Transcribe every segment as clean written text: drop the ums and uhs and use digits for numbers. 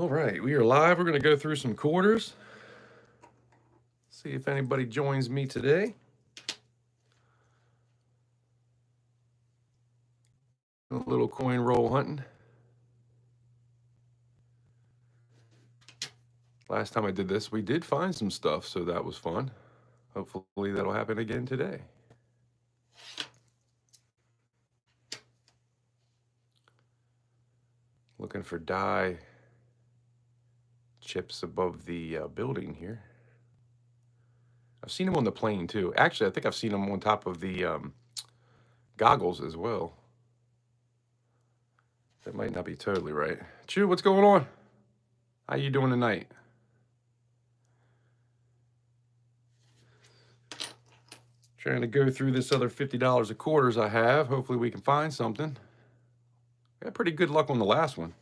All right, we are live. We're going to go through some quarters. See if anybody joins me today. A little coin roll hunting. Last time I did this, we did find some stuff, so that was fun. Hopefully that'll happen again today. Looking for die chips above the building here. I've seen them on the plane too. Actually, I think I've seen them on top of the goggles as well. That might not be totally right. Chew, what's going on? How you doing tonight? Trying to go through this other $50 of quarters I have. Hopefully we can find something. I got pretty good luck on the last one.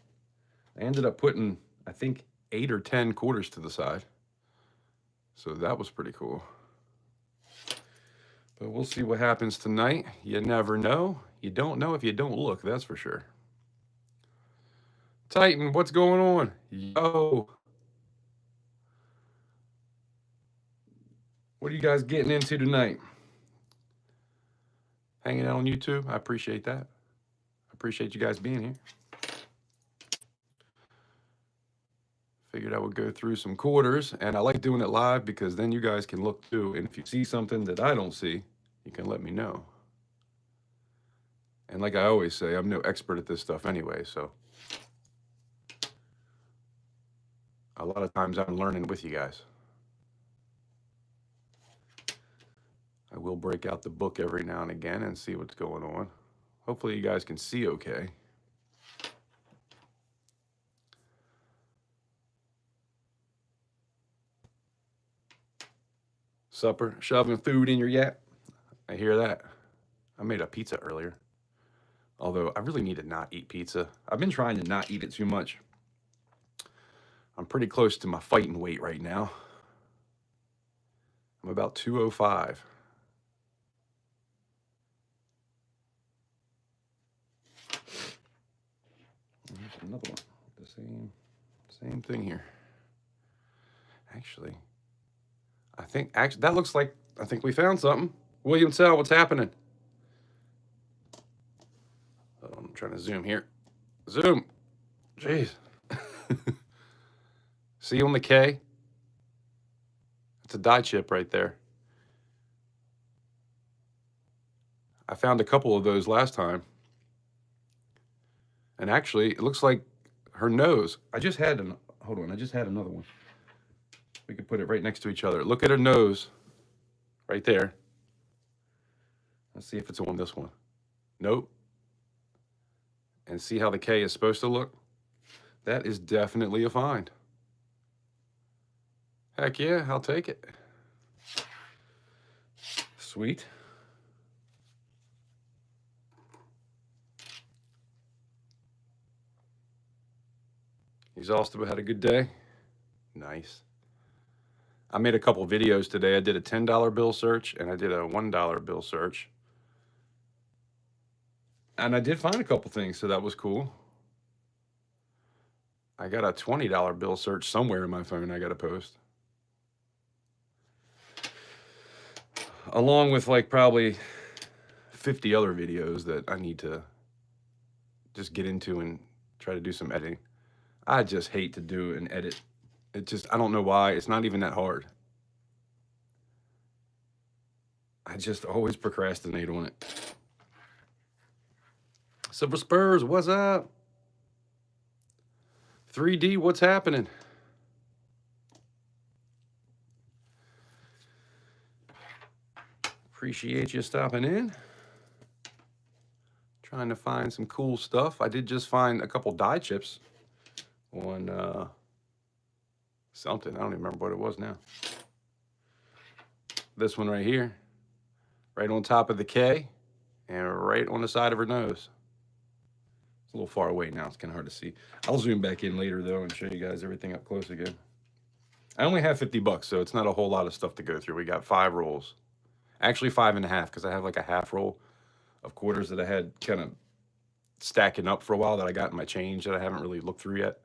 I ended up putting, I think, 8 or 10 quarters to the side. So that was pretty cool. But we'll see what happens tonight. You never know. You don't know if you don't look, that's for sure. Titan, what's going on? Yo. What are you guys getting into tonight? Hanging out on YouTube? I appreciate that. I appreciate you guys being here. Figured I would go through some quarters, and I like doing it live because then you guys can look too, and if you see something that I don't see, you can let me know. And like I always say, I'm no expert at this stuff anyway, so a lot of times I'm learning with you guys. I will break out the book every now and again and see what's going on. Hopefully you guys can see okay. Supper, shoving food in your yap. I hear that. I made a pizza earlier. Although I really need to not eat pizza. I've been trying to not eat it too much. I'm pretty close to my fighting weight right now. I'm about 205. Here's another one. The same thing here. Actually, that looks like, I think we found something. William Tell, what's happening? Oh, I'm trying to zoom here. Zoom. Jeez. See on the K? It's a die chip right there. I found a couple of those last time. And actually, it looks like her nose. I just had another one. We could put it right next to each other. Look at her nose right there. Let's see if it's on this one. Nope. And see how the K is supposed to look? That is definitely a find. Heck yeah, I'll take it. Sweet. Exhausted, but had a good day. Nice. I made a couple videos today. I did a $10 bill search and I did a $1 bill search. And I did find a couple things, so that was cool. I got a $20 bill search somewhere in my phone I got to post. Along with like probably 50 other videos that I need to just get into and try to do some editing. I just hate to do an edit. I don't know why. It's not even that hard. I just always procrastinate on it. Silver Spurs, what's up? 3D, what's happening? Appreciate you stopping in. Trying to find some cool stuff. I did just find a couple die chips on something. I don't even remember what it was now. This one right here. Right on top of the K and right on the side of her nose. It's a little far away now. It's kind of hard to see. I'll zoom back in later, though, and show you guys everything up close again. I only have 50 bucks, so it's not a whole lot of stuff to go through. We got 5 rolls. Actually, 5.5, because I have like a half roll of quarters that I had kind of stacking up for a while that I got in my change that I haven't really looked through yet.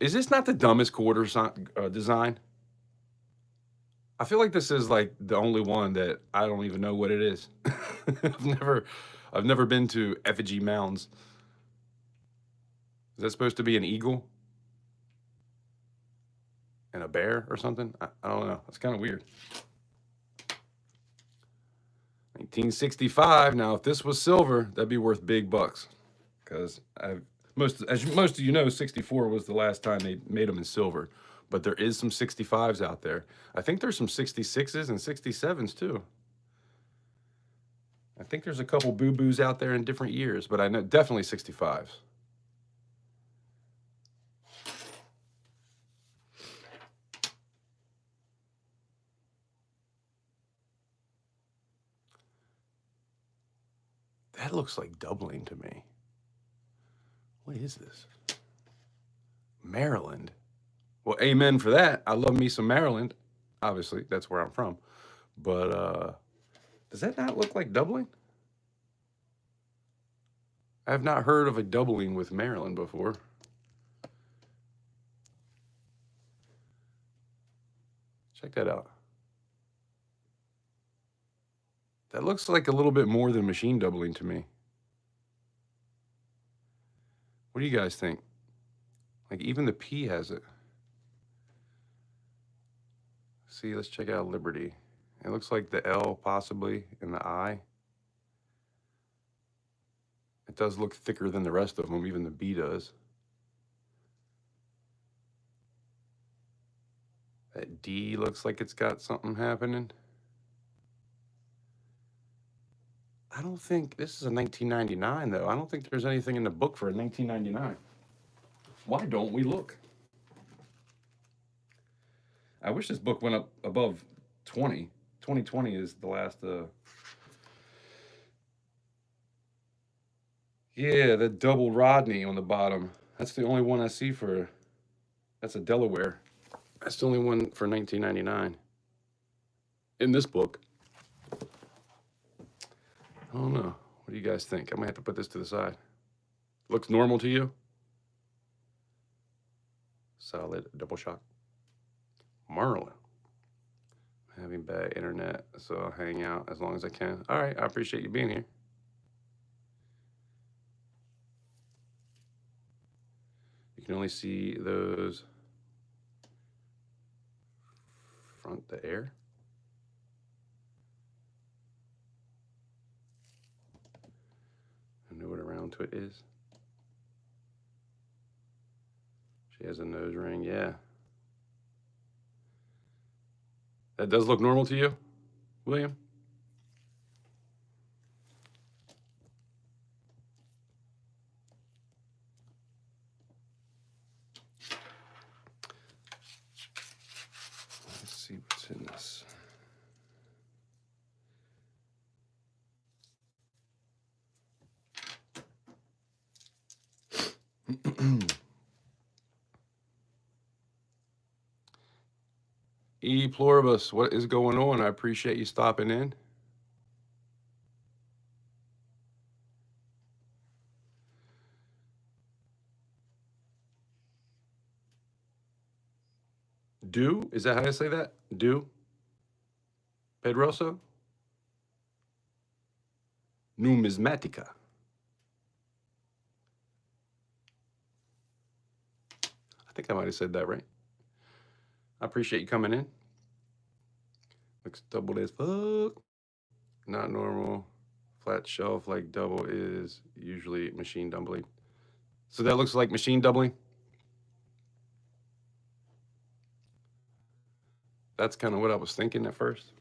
Is this not the dumbest quarter design? I feel like this is like the only one that I don't even know what it is. I've never been to effigy mounds. Is that supposed to be an eagle and a bear or something? I don't know. It's kind of weird. 1965. Now, if this was silver, that'd be worth big bucks. Because most of you know, 64 was the last time they made them in silver. But there is some 65s out there. I think there's some 66s and 67s too. I think there's a couple boo-boos out there in different years, but I know definitely 65s. That looks like doubling to me. What is this? Maryland. Well, amen for that. I love me some Maryland. Obviously, that's where I'm from. But does that not look like doubling? I have not heard of a doubling with Maryland before. Check that out. That looks like a little bit more than machine doubling to me. What do you guys think? Like even the P has it. See, let's check out Liberty. It looks like the L possibly and the I. It does look thicker than the rest of them, even the B does. That D looks like it's got something happening. I don't think, this is a 1999 though. I don't think there's anything in the book for a 1999. Why don't we look? I wish this book went up above 20. 2020 is the last, yeah, the double Rodney on the bottom. That's the only one I see for, that's a Delaware. That's the only one for 1999 in this book. I don't know. What do you guys think? I might have to put this to the side. Looks normal to you? Solid double shock. Marlin. Having bad internet, so I'll hang out as long as I can. All right, I appreciate you being here. You can only see those front the air. I know what a round twit is. She has a nose ring, yeah. That does look normal to you, William? Let's see what's in this. E pluribus, what is going on? I appreciate you stopping in. Do? Is that how I say that? Do? Pedroso? Numismatica. I think I might have said that right. I appreciate you coming in. Looks doubled as fuck. Not normal. Flat shelf like double is usually machine doubling. So that looks like machine doubling. That's kind of what I was thinking at first.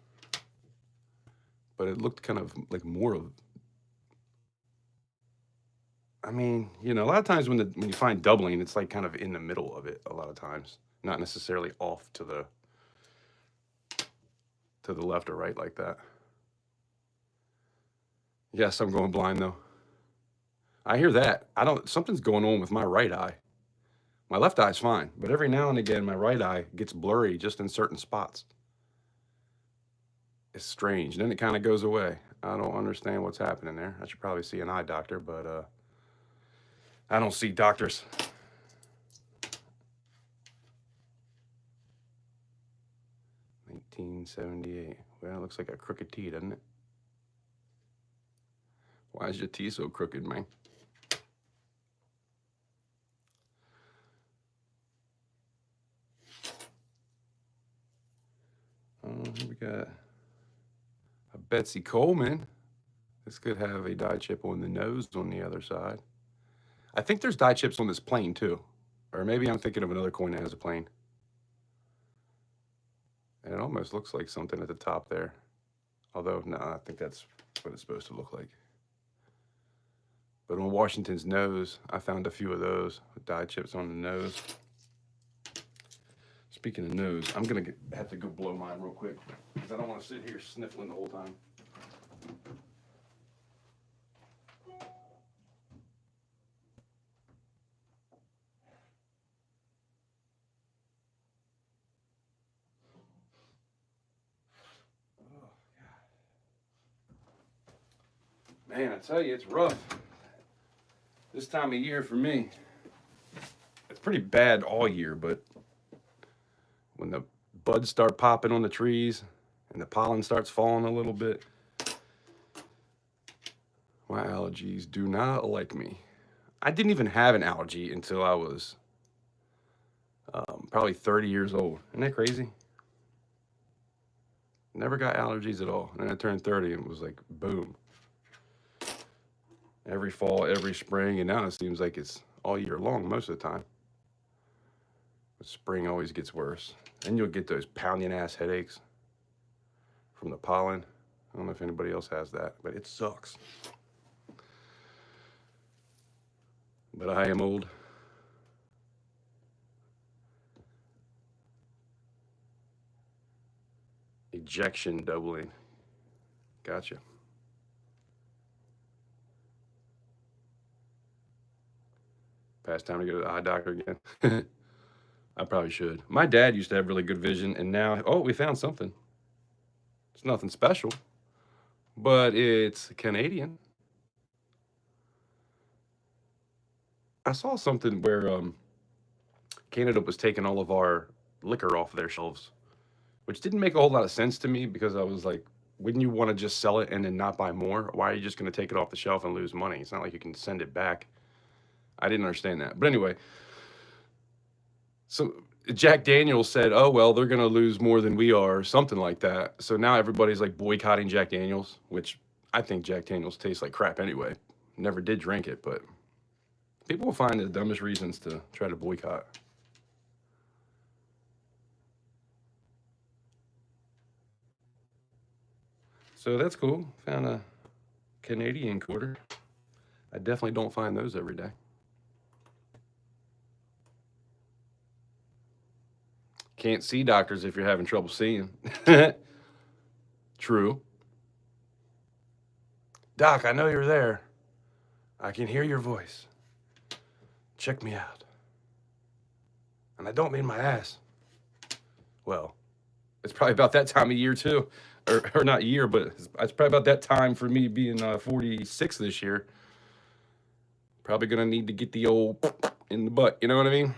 But it looked kind of like more of, I mean, you know, a lot of times when you find doubling, it's like kind of in the middle of it a lot of times, not necessarily off to the left or right like that. Yes, I'm going blind though. I hear that. Something's going on with my right eye. My left eye's fine, but every now and again, my right eye gets blurry just in certain spots. It's strange. Then it kind of goes away. I don't understand what's happening there. I should probably see an eye doctor, but I don't see doctors. 1878. Well, it looks like a crooked T, doesn't it? Why is your T so crooked, man? Here we got a Betsy Coleman. This could have a die chip on the nose on the other side. I think there's die chips on this plane too. Or maybe I'm thinking of another coin that has a plane. And it almost looks like something at the top there. Although, no, I think that's what it's supposed to look like. But on Washington's nose, I found a few of those with die chips on the nose. Speaking of nose, I'm going to have to go blow mine real quick because I don't want to sit here sniffling the whole time. Man, I tell you, it's rough. This time of year for me. It's pretty bad all year, but when the buds start popping on the trees and the pollen starts falling a little bit, my allergies do not like me. I didn't even have an allergy until I was probably 30 years old. Isn't that crazy? Never got allergies at all. And then I turned 30 and it was like, boom. Every fall, every spring, and now it seems like it's all year long most of the time. But spring always gets worse. And you'll get those pounding ass headaches from the pollen. I don't know if anybody else has that, but it sucks. But I am old. Ejection doubling. Gotcha. Past time to go to the eye doctor again. I probably should. My dad used to have really good vision, and now, oh, we found something. It's nothing special, but it's Canadian. I saw something where Canada was taking all of our liquor off their shelves, which didn't make a whole lot of sense to me because I was like, wouldn't you want to just sell it and then not buy more? Why are you just going to take it off the shelf and lose money? It's not like you can send it back. I didn't understand that. But anyway, so Jack Daniels said, oh, well, they're going to lose more than we are, or something like that. So now everybody's like boycotting Jack Daniels, which I think Jack Daniels tastes like crap anyway. Never did drink it, but people will find the dumbest reasons to try to boycott. So that's cool. Found a Canadian quarter. I definitely don't find those every day. Can't see doctors if you're having trouble seeing. True. Doc, I know you're there. I can hear your voice. Check me out. And I don't mean my ass. Well, it's probably about that time of year too. Or not year, but it's probably about that time for me being 46 this year. Probably gonna need to get the old in the butt, you know what I mean?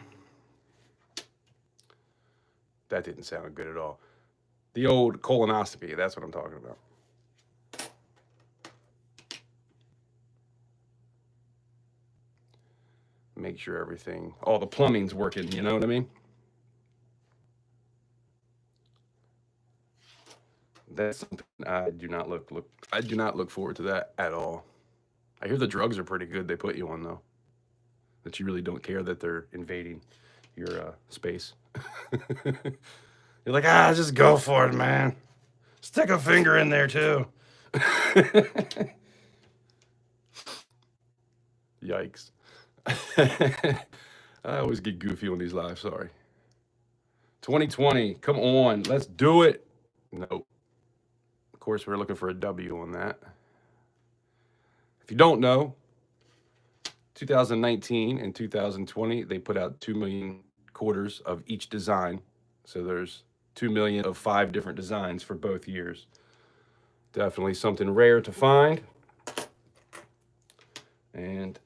That didn't sound good at all. The old colonoscopy, that's what I'm talking about. Make sure everything, all the plumbing's working, you know what I mean? That's something I do not look forward to that at all. I hear the drugs are pretty good they put you on though. That you really don't care that they're invading your space. You're like, just go for it, man. Stick a finger in there too. Yikes. I always get goofy on these lives, sorry. 2020, come on, let's do it. Nope. Of course, we're looking for a W on that. If you don't know, 2019 and 2020, they put out 2 million quarters of each design. So there's 2 million of 5 different designs for both years. Definitely something rare to find. And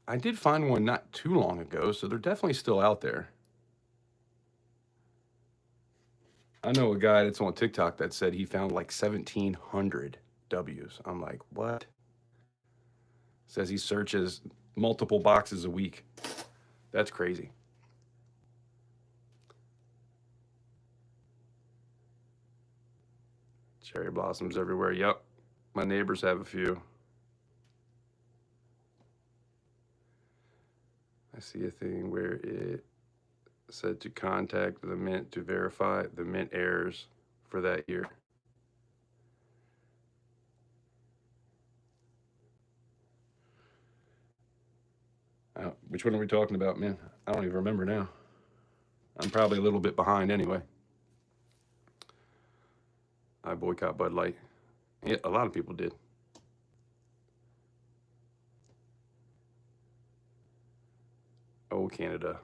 I did find one not too long ago, so they're definitely still out there. I know a guy that's on TikTok that said he found like 1,700 W's. I'm like, what? Says he searches multiple boxes a week. That's crazy. Cherry blossoms everywhere. Yep. My neighbors have a few. I see a thing where it said to contact the mint to verify the mint errors for that year. Which one are we talking about, man? I don't even remember now. I'm probably a little bit behind anyway. I boycott Bud Light. Yeah, a lot of people did. Oh, Canada.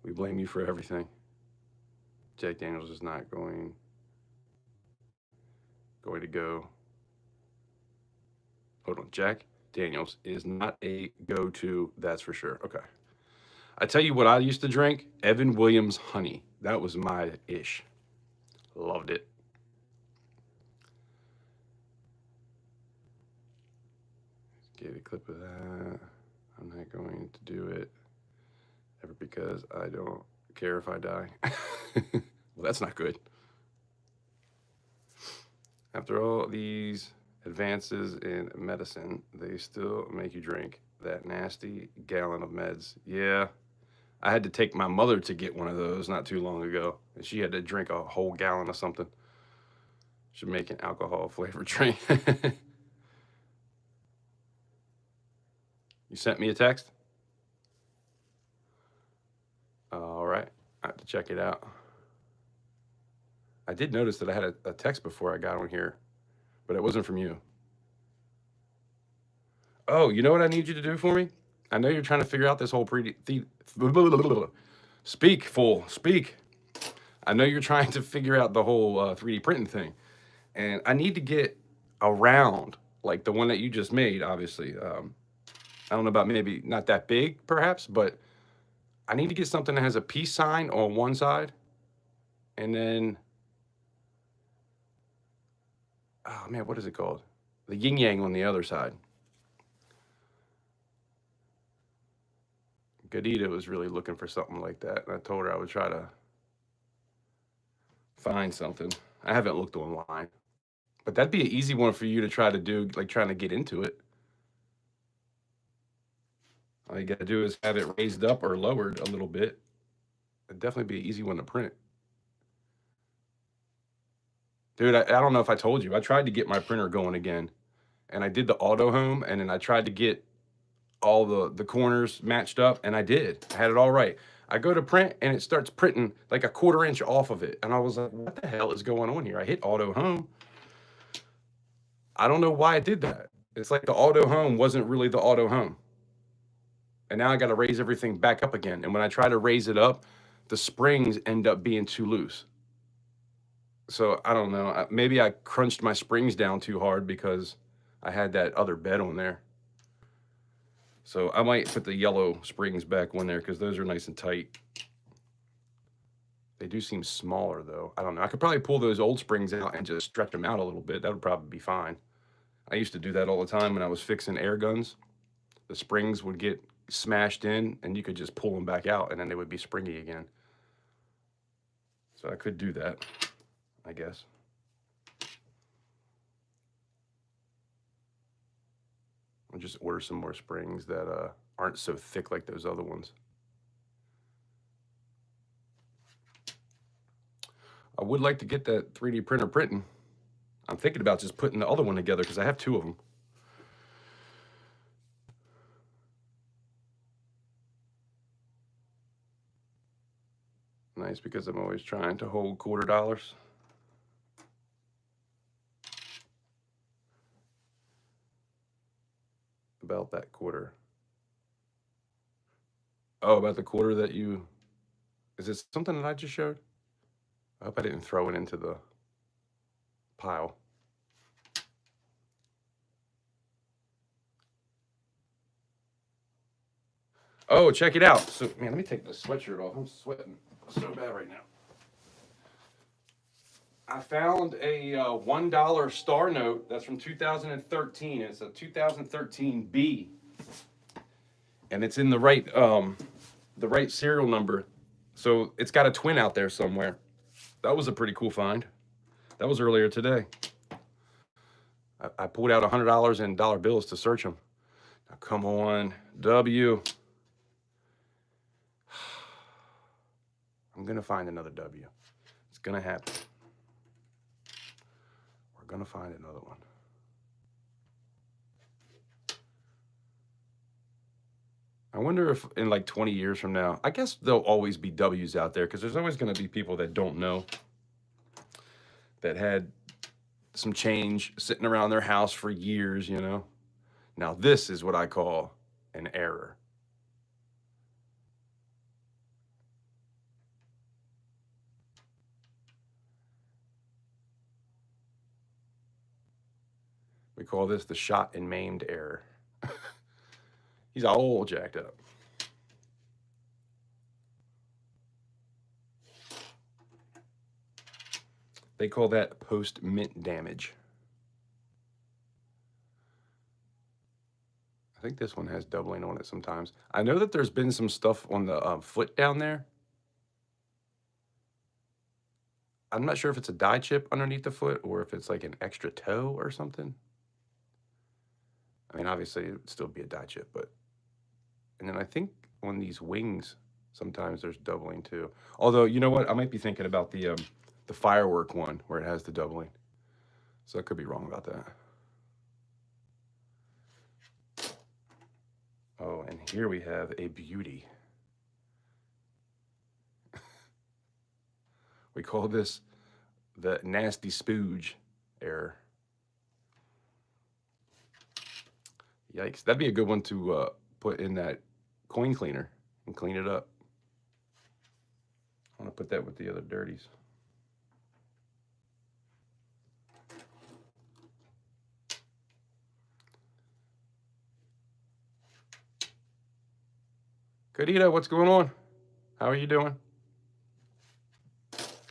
We blame you for everything. Jack Daniels is not going to go. Hold on. Jack Daniels is not a go-to, that's for sure. Okay. I tell you what I used to drink, Evan Williams honey. That was my ish. Loved it. Get a clip of that. I'm not going to do it ever because I don't care if I die. Well, that's not good. After all these advances in medicine, they still make you drink that nasty gallon of meds. Yeah, I had to take my mother to get one of those not too long ago, and she had to drink a whole gallon of something. Should make an alcohol flavored drink. You sent me a text? All right, I have to check it out. I did notice that I had a text before I got on here, but it wasn't from you. Oh, you know what I need you to do for me? I know you're trying to figure out this whole speak, fool, speak. I know you're trying to figure out the whole 3D printing thing, and I need to get around like the one that you just made. Obviously, I don't know about maybe not that big, perhaps, but I need to get something that has a peace sign on one side, and then oh man, what is it called? The yin yang on the other side. Gadita was really looking for something like that, and I told her I would try to find something. I haven't looked online, but that'd be an easy one for you to try to do, like trying to get into it. All you got to do is have it raised up or lowered a little bit. It'd definitely be an easy one to print. Dude, I don't know if I told you. I tried to get my printer going again, and I did the auto home, and then I tried to get all the corners matched up, and I did. I had it all right. I go to print, and it starts printing like a 1/4 inch off of it, and I was like, "What the hell is going on here?" I hit auto home. I don't know why I did that. It's like the auto home wasn't really the auto home, and now I got to raise everything back up again. And when I try to raise it up, the springs end up being too loose. So I don't know. Maybe I crunched my springs down too hard because I had that other bed on there. So I might put the yellow springs back on there because those are nice and tight. They do seem smaller though. I don't know. I could probably pull those old springs out and just stretch them out a little bit. That would probably be fine. I used to do that all the time when I was fixing air guns. The springs would get smashed in and you could just pull them back out and then they would be springy again. So I could do that, I guess. I'll just order some more springs that aren't so thick like those other ones. I would like to get that 3D printer printing. I'm thinking about just putting the other one together because I have two of them. Nice because I'm always trying to hold $quarter. About that quarter. Oh, about the quarter that you. Is this something that I just showed? I hope I didn't throw it into the pile. Oh, check it out. So, man, let me take the sweatshirt off. I'm sweating so bad right now. I found a $1 star note that's from 2013. It's a 2013 B, and it's in the right serial number. So it's got a twin out there somewhere. That was a pretty cool find. That was earlier today. I pulled out $100 in dollar bills to search them. Now come on, W. I'm gonna find another W. It's gonna happen. We're gonna find another one. I wonder if in like 20 years from now, I guess there'll always be W's out there because there's always going to be people that don't know, that had some change sitting around their house for years, you know. Now, this is what I call an error. We call this the shot and maimed error. He's all jacked up. They call that post-mint damage. I think this one has doubling on it sometimes. I know that there's been some stuff on the foot down there. I'm not sure if it's a die chip underneath the foot or if it's like an extra toe or something. I mean, obviously, it would still be a die chip, but... And then I think on these wings, sometimes there's doubling too. Although, you know what? I might be thinking about the firework one where it has the doubling. So I could be wrong about that. Oh, and here we have a beauty. We call this the nasty spooge error. Yikes. That'd be a good one to put in that coin cleaner and clean it up. I want to put that with the other dirties. Cadita, what's going on? How are you doing?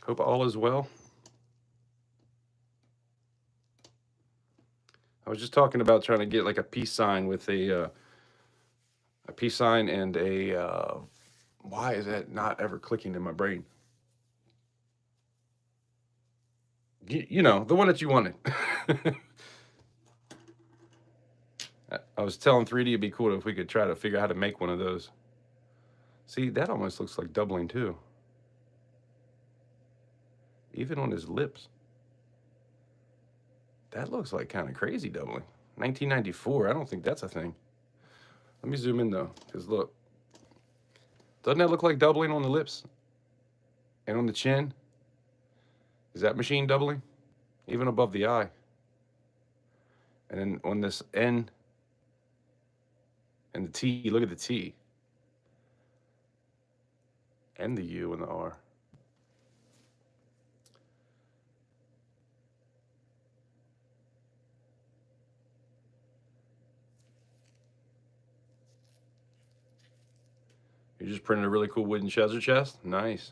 Hope all is well. I was just talking about trying to get like a peace sign with a peace sign and a why is that not ever clicking in my brain? You know, the one that you wanted. I was telling 3D it'd be cool if we could try to figure out how to make one of those. See, that almost looks like doubling too. Even on his lips. That looks like kind of crazy doubling. 1994, I don't think that's a thing. Let me zoom in though, because look. Doesn't that look like doubling on the lips? And on the chin? Is that machine doubling? Even above the eye. And then on this N and the T, look at the T. And the U and the R. You just printed a really cool wooden treasure chest? Nice.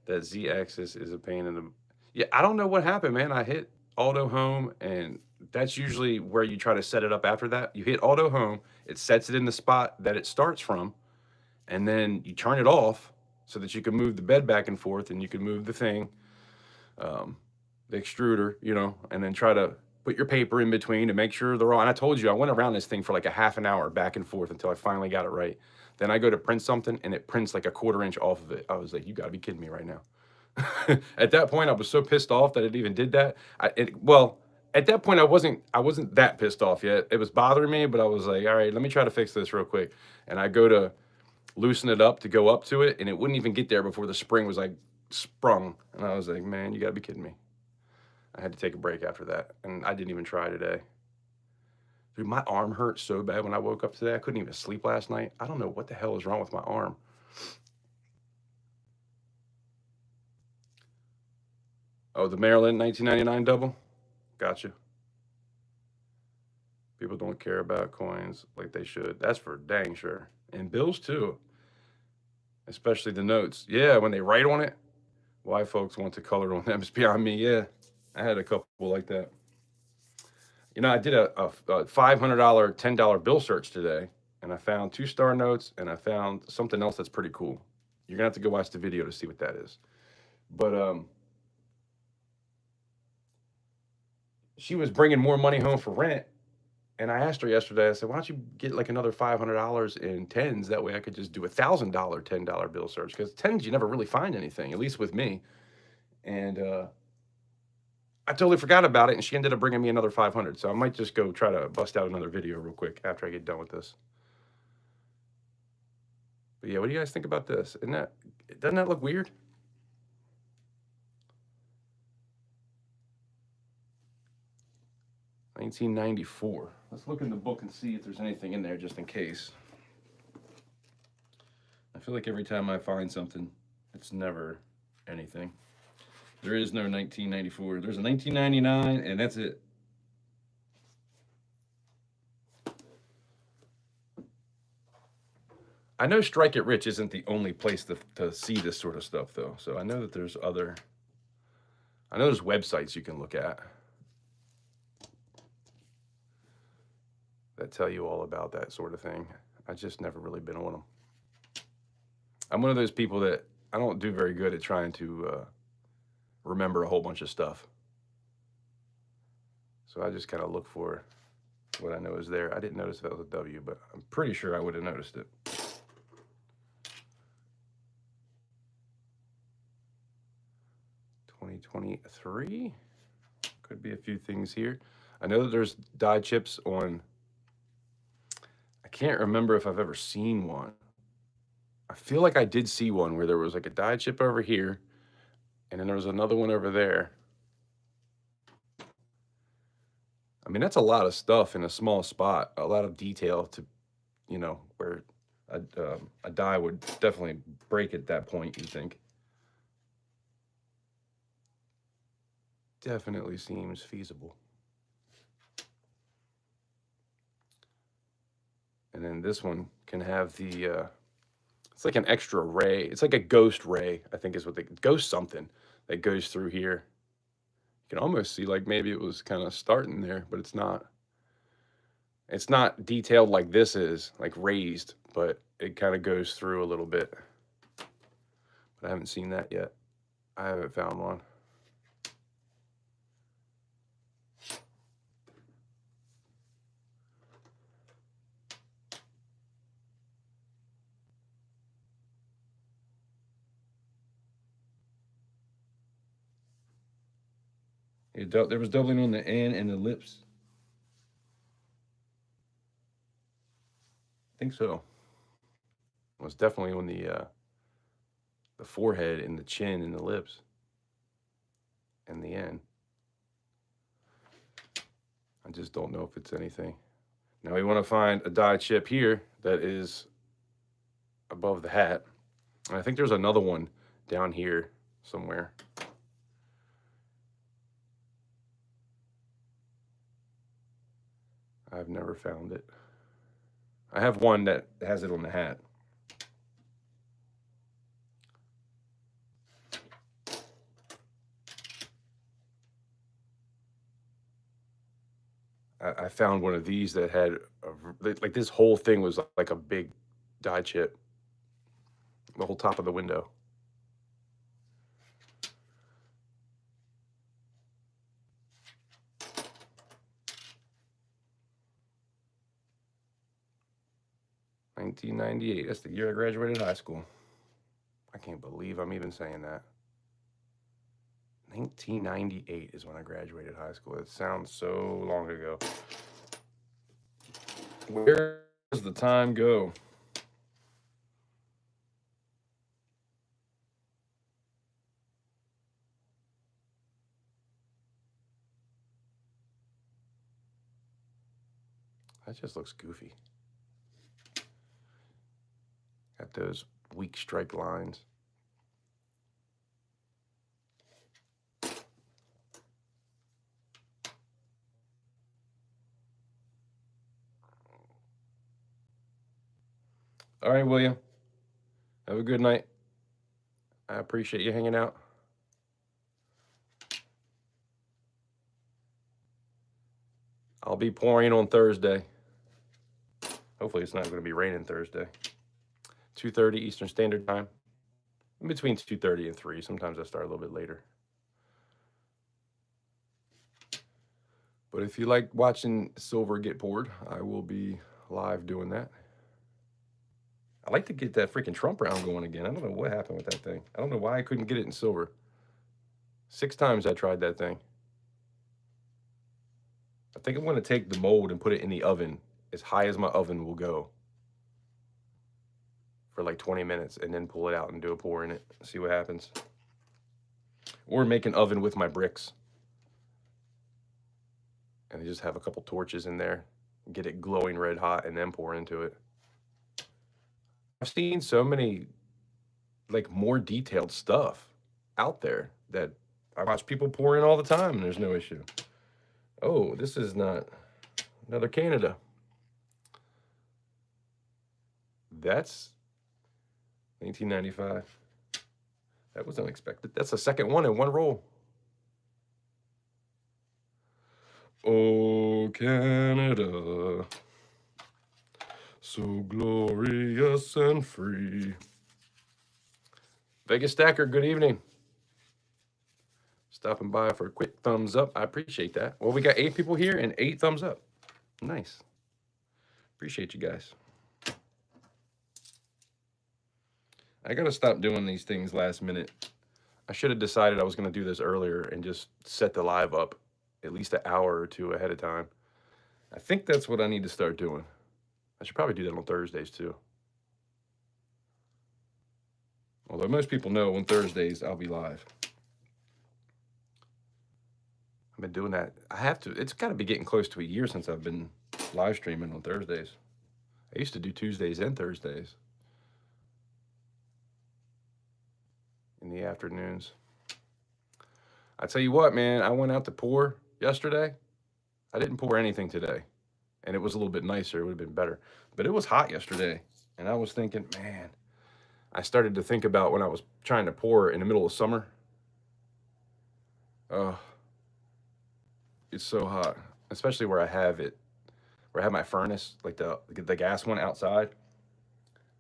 That Z-axis is a pain in the... Yeah, I don't know what happened, man. I hit auto home, and that's usually where you try to set it up after that. You hit auto home, it sets it in the spot that it starts from, and then you turn it off so that you can move the bed back and forth, and you can move the thing, the extruder, you know, and then try to put your paper in between to make sure they're all... And I told you, I went around this thing for like a half an hour back and forth until I finally got it right. Then I go to print something, and it prints like a 1/4 inch off of it. I was like, you gotta be kidding me right now. At that point, I was so pissed off that it even did that. Well, at that point, I wasn't that pissed off yet. It was bothering me, but I was like, all right, let me try to fix this real quick. And I go to loosen it up to go up to it, and it wouldn't even get there before the spring was like sprung. And I was like, man, you gotta be kidding me. I had to take a break after that, and I didn't even try today. Dude, my arm hurt so bad when I woke up today. I couldn't even sleep last night. I don't know what the hell is wrong with my arm. Oh, the Maryland 1999 double? Gotcha. People don't care about coins like they should. That's for dang sure. And bills too. Especially the notes. Yeah, when they write on it. Why folks want to color on them is beyond me. Yeah, I had a couple like that. You know, I did a $500, $10 bill search today, and I found 2 star notes, and I found something else that's pretty cool. You're gonna have to go watch the video to see what that is. But she was bringing more money home for rent, and I asked her yesterday. I said, "Why don't you get like another $500 in tens? That way, I could just do $1,000 $10 bill search because tens you never really find anything, at least with me." And I totally forgot about it, and she ended up bringing me another 500. So I might just go try to bust out another video real quick after I get done with this. But yeah, what do you guys think about this? Doesn't that look weird? $1994. Let's look in the book and see if there's anything in there just in case. I feel like every time I find something, it's never anything. There is no 1994. There's a 1999, and that's it. I know Strike It Rich isn't the only place to see this sort of stuff, though. So I know that there's other. I know there's websites you can look at that tell you all about that sort of thing. I've just never really been on them. I'm one of those people that I don't do very good at trying to remember a whole bunch of stuff. So I just kind of look for what I know is there. I didn't notice that was a W, but I'm pretty sure I would have noticed it. $2023. Could be a few things here. I know that there's die chips on. I can't remember if I've ever seen one. I feel like I did see one where there was like a die chip over here, and then there was another one over there. I mean, that's a lot of stuff in a small spot, a lot of detail to, where a die would definitely break at that point, you'd think. Definitely seems feasible. And then this one can have the, it's like an extra ray. It's like a ghost ray, I think is what ghost something that goes through here. You can almost see like maybe it was kind of starting there, but it's not. It's not detailed like this is, like raised, but it kind of goes through a little bit. But I haven't seen that yet. I haven't found one. There was doubling on the N and the lips. I think so. It was definitely on the forehead and the chin and the lips and the N. I just don't know if it's anything. Now we want to find a die chip here that is above the hat. And I think there's another one down here somewhere. I've never found it. I have one that has it on the hat. I found one of these that had like this whole thing was like a big die chip. The whole top of the window. $1998. That's the year I graduated high school. I can't believe I'm even saying that. 1998 is when I graduated high school. It sounds so long ago. Where does the time go? That just looks goofy. Got those weak strike lines. All right, William. Have a good night. I appreciate you hanging out. I'll be pouring on Thursday. Hopefully it's not going to be raining Thursday. 2:30 Eastern Standard Time. In between 2:30 and 3. Sometimes I start a little bit later. But if you like watching silver get poured, I will be live doing that. I'd like to get that freaking Trump round going again. I don't know what happened with that thing. I don't know why I couldn't get it in silver. 6 times I tried that thing. I think I'm going to take the mold and put it in the oven as high as my oven will go for like 20 minutes and then pull it out and do a pour in it. See what happens. Or make an oven with my bricks. And just have a couple torches in there. Get it glowing red hot and then pour into it. I've seen so many like more detailed stuff out there that I watch people pour in all the time and there's no issue. Oh, this is not another Canada. That's 1995. That was unexpected. That's the second one in one roll. Oh, Canada, so glorious and free. Vegas Stacker, good evening. Stopping by for a quick thumbs up. I appreciate that. Well, we got 8 people here and 8 thumbs up. Nice. Appreciate you guys. I got to stop doing these things last minute. I should have decided I was going to do this earlier and just set the live up at least an hour or 2 ahead of time. I think that's what I need to start doing. I should probably do that on Thursdays too. Although most people know on Thursdays I'll be live. I've been doing that. I have to. It's got to be getting close to a year since I've been live streaming on Thursdays. I used to do Tuesdays and Thursdays in the afternoons. I tell you what, man, I went out to pour yesterday. I didn't pour anything today, and it was a little bit nicer. It would have been better, but it was hot yesterday, and I was thinking, man, I started to think about when I was trying to pour in the middle of summer. Oh, it's so hot, especially where I have it, where I have my furnace, like the gas one outside.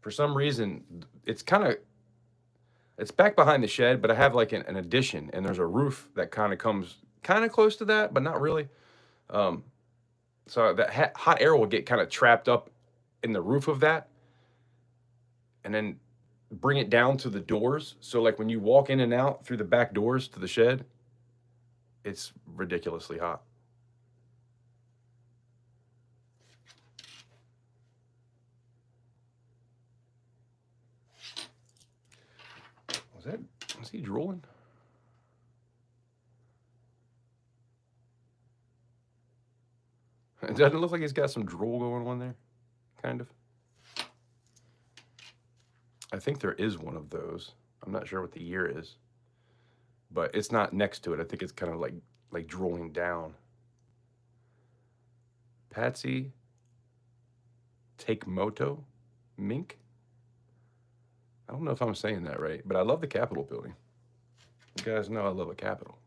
For some reason, it's back behind the shed, but I have like an addition, and there's a roof that kind of comes kind of close to that, but not really. So that hot air will get kind of trapped up in the roof of that, and then bring it down to the doors. So like when you walk in and out through the back doors to the shed, it's ridiculously hot. Was he drooling? It doesn't look like he's got some drool going on there, kind of. I think there is one of those. I'm not sure what the year is, but it's not next to it. I think it's kind of like drooling down. Patsy Takemoto Mink. I don't know if I'm saying that right, but I love the Capitol building. You guys know I love a Capitol.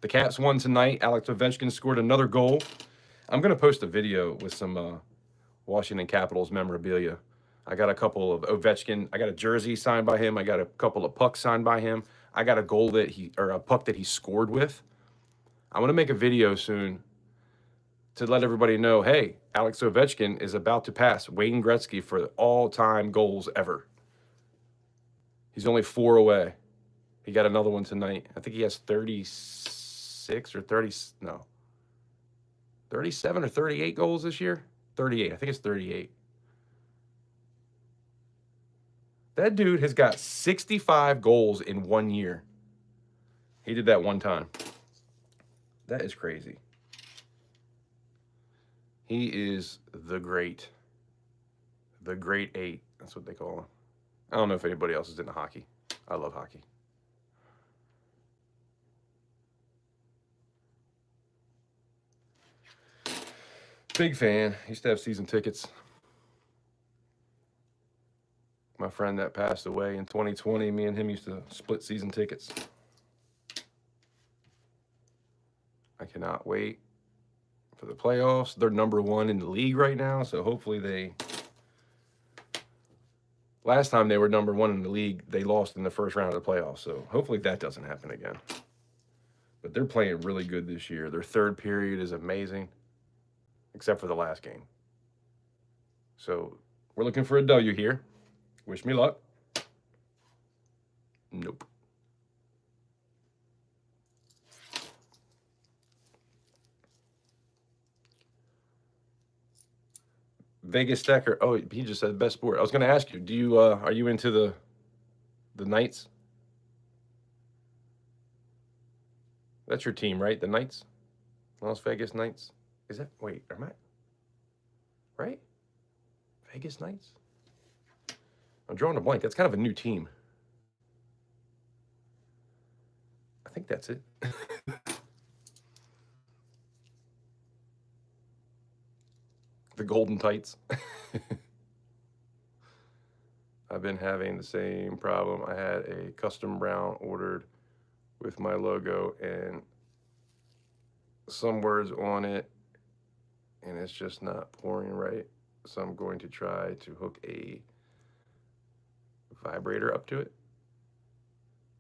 The Caps won tonight. Alex Ovechkin scored another goal. I'm going to post a video with some Washington Capitals memorabilia. I got a couple of Ovechkin. I got a jersey signed by him. I got a couple of pucks signed by him. I got a goal a puck that he scored with. I'm going to make a video soon to let everybody know, hey, Alex Ovechkin is about to pass Wayne Gretzky for all-time goals ever. He's only 4 away. He got another one tonight. I think he has 36 or 37 or 38 goals this year. 38. I think it's 38. That dude has got 65 goals in 1 year. He did that one time. That is crazy. He is the great 8. That's what they call him. I don't know if anybody else is into hockey. I love hockey. Big fan. Used to have season tickets. My friend that passed away in 2020, me and him used to split season tickets. I cannot wait for the playoffs. They're #1 in the league right now, so hopefully they... Last time they were #1 in the league, they lost in the first round of the playoffs, so hopefully that doesn't happen again. But they're playing really good this year. Their third period is amazing, except for the last game. So we're looking for a W here. Wish me luck. Nope. Vegas Stacker. Oh, he just said best sport. I was going to ask you, do you are you into the Knights? That's your team, right? The Knights? Las Vegas Knights? Is that... Wait, am I... Right? Vegas Knights? I'm drawing a blank. That's kind of a new team. I think that's it. The Golden Tights. I've been having the same problem. I had a custom brown ordered with my logo and some words on it, and it's just not pouring right. So I'm going to try to hook a vibrator up to it.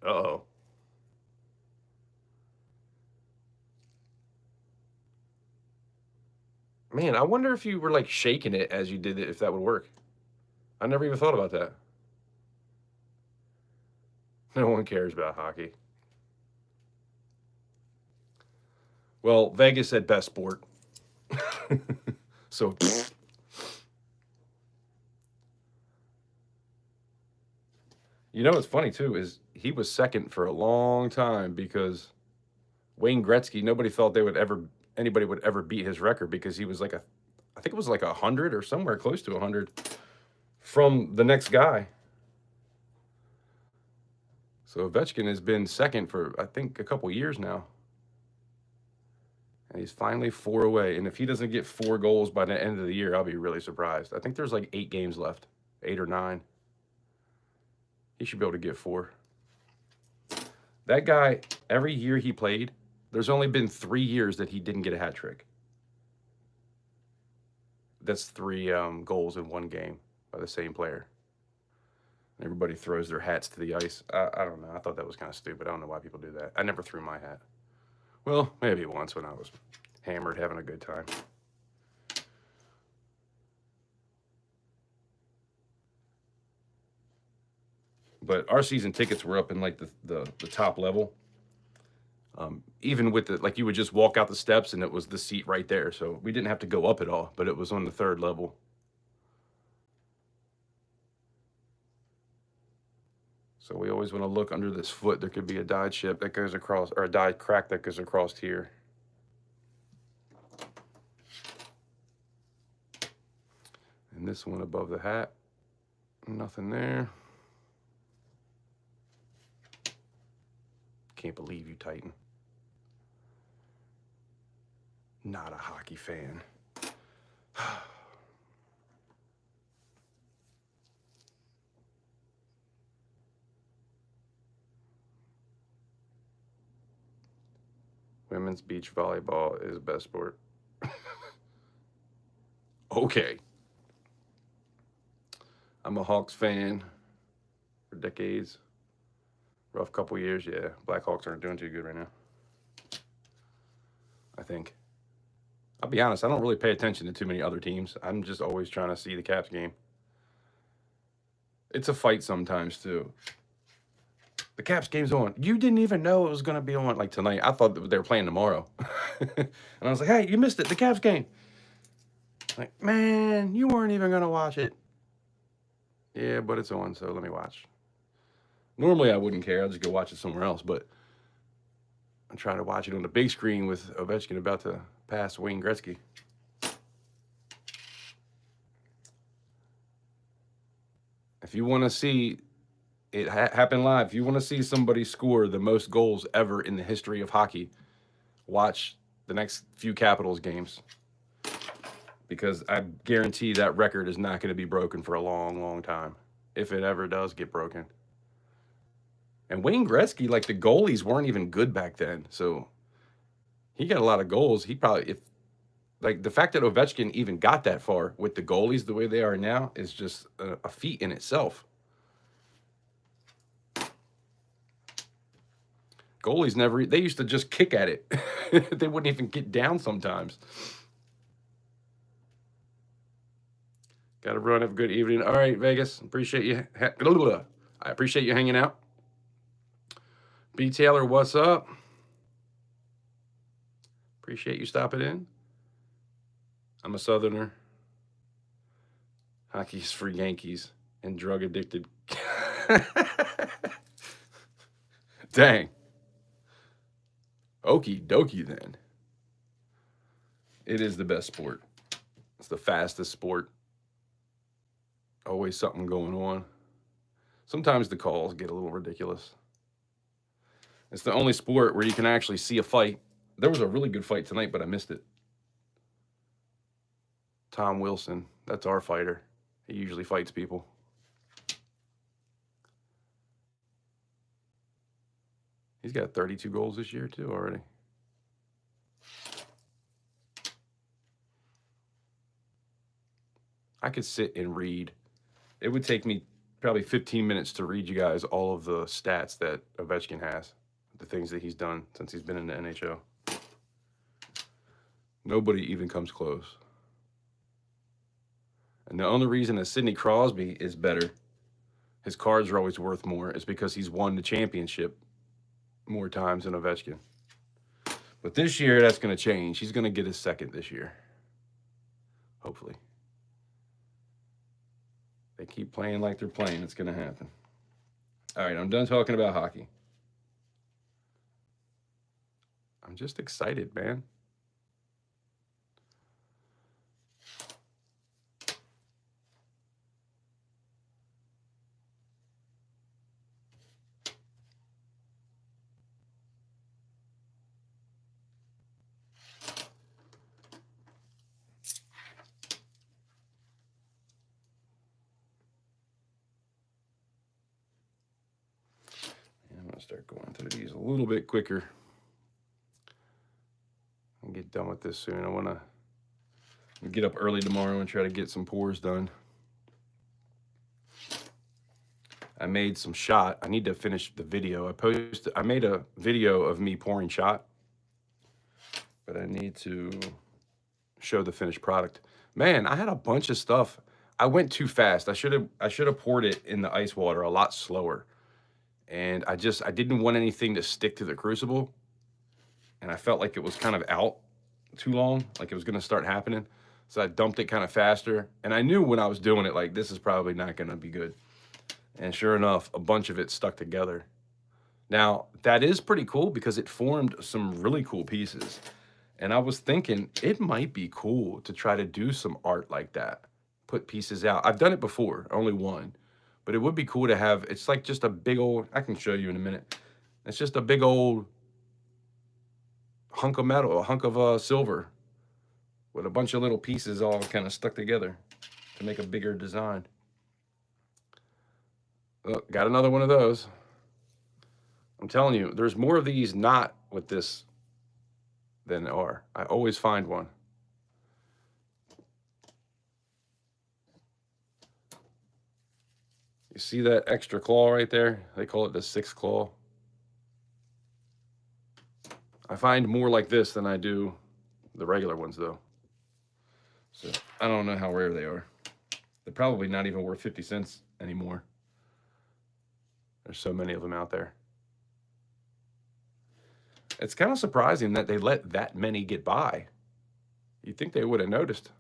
Uh-oh. Man, I wonder if you were like shaking it as you did it, if that would work. I never even thought about that. No one cares about hockey. Well, Vegas said best sport. So, you know what's funny too is he was second for a long time because Wayne Gretzky, nobody thought anybody would ever beat his record because he was like I think it was like 100 or somewhere close to 100 from the next guy. So Ovechkin has been second for, I think, a couple years now. And he's finally 4 away. And if he doesn't get 4 goals by the end of the year, I'll be really surprised. I think there's like 8 games left, 8 or 9. He should be able to get 4. That guy, every year he played, there's only been 3 years that he didn't get a hat trick. That's 3 goals in 1 game by the same player. Everybody throws their hats to the ice. I don't know. I thought that was kind of stupid. I don't know why people do that. I never threw my hat. Well, maybe once when I was hammered, having a good time. But our season tickets were up in like the top level. Even with the, like you would just walk out the steps and it was the seat right there. So we didn't have to go up at all, but it was on the 3rd level. So we always want to look under this foot. There could be a dyed chip that goes across, or a dyed crack that goes across here. And this one above the hat, nothing there. Can't believe you, Titan. Not a hockey fan. Women's beach volleyball is best sport. Okay. I'm a Hawks fan for decades. Rough couple years, yeah. Blackhawks aren't doing too good right now. I think. I'll be honest, I don't really pay attention to too many other teams. I'm just always trying to see the Caps game. It's a fight sometimes, too. The Caps game's on. You didn't even know it was going to be on like tonight. I thought they were playing tomorrow. And I was like, hey, you missed it. The Caps game. Like, man, you weren't even going to watch it. Yeah, but it's on, so let me watch. Normally, I wouldn't care. I'll just go watch it somewhere else. But I'm trying to watch it on the big screen with Ovechkin about to pass Wayne Gretzky. If you want to see it happen live, if you want to see somebody score the most goals ever in the history of hockey, watch the next few Capitals games. Because I guarantee that record is not going to be broken for a long, long time. If it ever does get broken. And Wayne Gretzky, like the goalies weren't even good back then. So he got a lot of goals. He probably, like the fact that Ovechkin even got that far with the goalies the way they are now is just a feat in itself. Goalies never, they used to just kick at it. They wouldn't even get down sometimes. Got to run. Have a good evening. All right, Vegas. Appreciate you. I appreciate you hanging out. B. Taylor, what's up? Appreciate you stopping in. I'm a Southerner. Hockey's for Yankees and drug addicted. Dang. Okie dokie then. It is the best sport. It's the fastest sport. Always something going on. Sometimes the calls get a little ridiculous. It's the only sport where you can actually see a fight. There was a really good fight tonight, but I missed it. Tom Wilson, that's our fighter. He usually fights people. He's got 32 goals this year too already. I could sit and read. It would take me probably 15 minutes to read you guys all of the stats that Ovechkin has, the things that he's done since he's been in the NHL. Nobody even comes close. And the only reason that Sidney Crosby is better, his cards are always worth more, is because he's won the championship more times than Ovechkin. But this year, that's going to change. He's going to get his second this year. Hopefully. They keep playing like they're playing. It's going to happen. All right, I'm done talking about hockey. I'm just excited, man. I'm going to start going through these a little bit quicker and get done with this soon. I want to get up early tomorrow and try to get some pours done. I made some shot. I need to finish the video. I made a video of me pouring shot, but I need to show the finished product. Man, I had a bunch of stuff. I went too fast. I should have poured it in the ice water a lot slower. And I didn't want anything to stick to the crucible. And I felt like it was kind of out too long, like it was going to start happening. So I dumped it kind of faster. And I knew when I was doing it, like, this is probably not going to be good. And sure enough, a bunch of it stuck together. Now, that is pretty cool because it formed some really cool pieces. And I was thinking it might be cool to try to do some art like that. Put pieces out. I've done it before, only one. But it would be cool to have, it's like just a big old, I can show you in a minute. It's just a big old hunk of metal, a hunk of silver with a bunch of little pieces all kind of stuck together to make a bigger design. Look, got another one of those. I'm telling you, there's more of these not with this than there are. I always find one. You see that extra claw right there? They call it the sixth claw. I find more like this than I do the regular ones, though. So I don't know how rare they are. They're probably not even worth 50 cents anymore. There's so many of them out there. It's kind of surprising that they let that many get by. You'd think they would have noticed.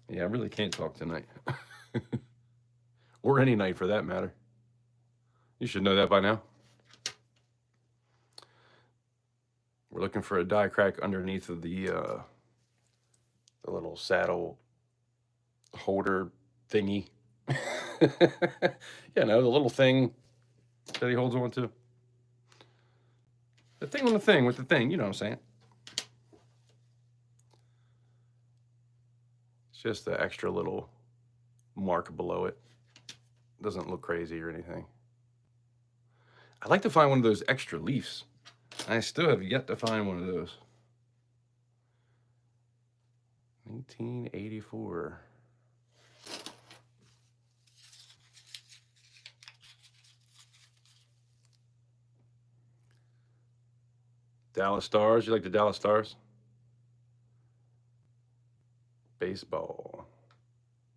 Yeah, I really can't talk tonight. Or any night for that matter. You should know that by now. We're looking for a die crack underneath of the little saddle holder thingy. Yeah, no, the little thing that he holds on to. The thing on the thing with the thing, you know what I'm saying. It's just the extra little mark below it. Doesn't look crazy or anything. I'd like to find one of those extra leaves. I still have yet to find one of those. 1984. Dallas Stars. You like the Dallas Stars? Baseball.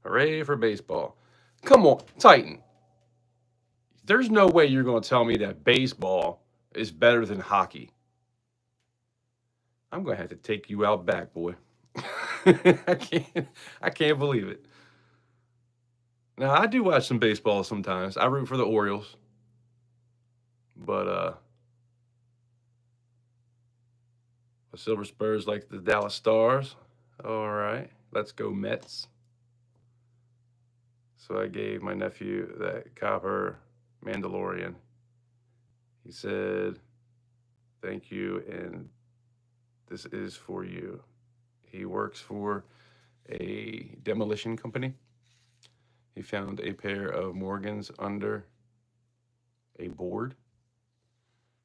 Hooray for baseball. Come on, Titan. There's no way you're going to tell me that baseball is better than hockey. I'm going to have to take you out back, boy. I can't believe it. Now, I do watch some baseball sometimes. I root for the Orioles. But the Silver Spurs like the Dallas Stars. All right, let's go Mets. So I gave my nephew that copper Mandalorian. He said, thank you, and this is for you. He works for a demolition company. He found a pair of Morgans under a board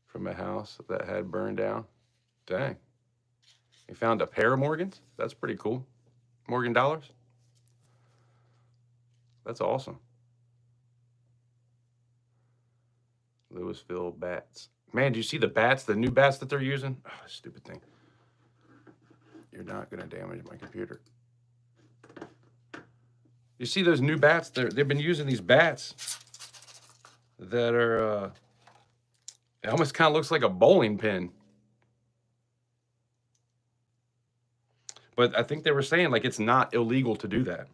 from a house that had burned down. Dang. He found a pair of Morgans? That's pretty cool. Morgan dollars? That's awesome. Louisville bats. Man, do you see the bats, the new bats that they're using? Oh, stupid thing. You're not going to damage my computer. You see those new bats? They've been using these bats that are, it almost kind of looks like a bowling pin. But I think they were saying, like, it's not illegal to do that.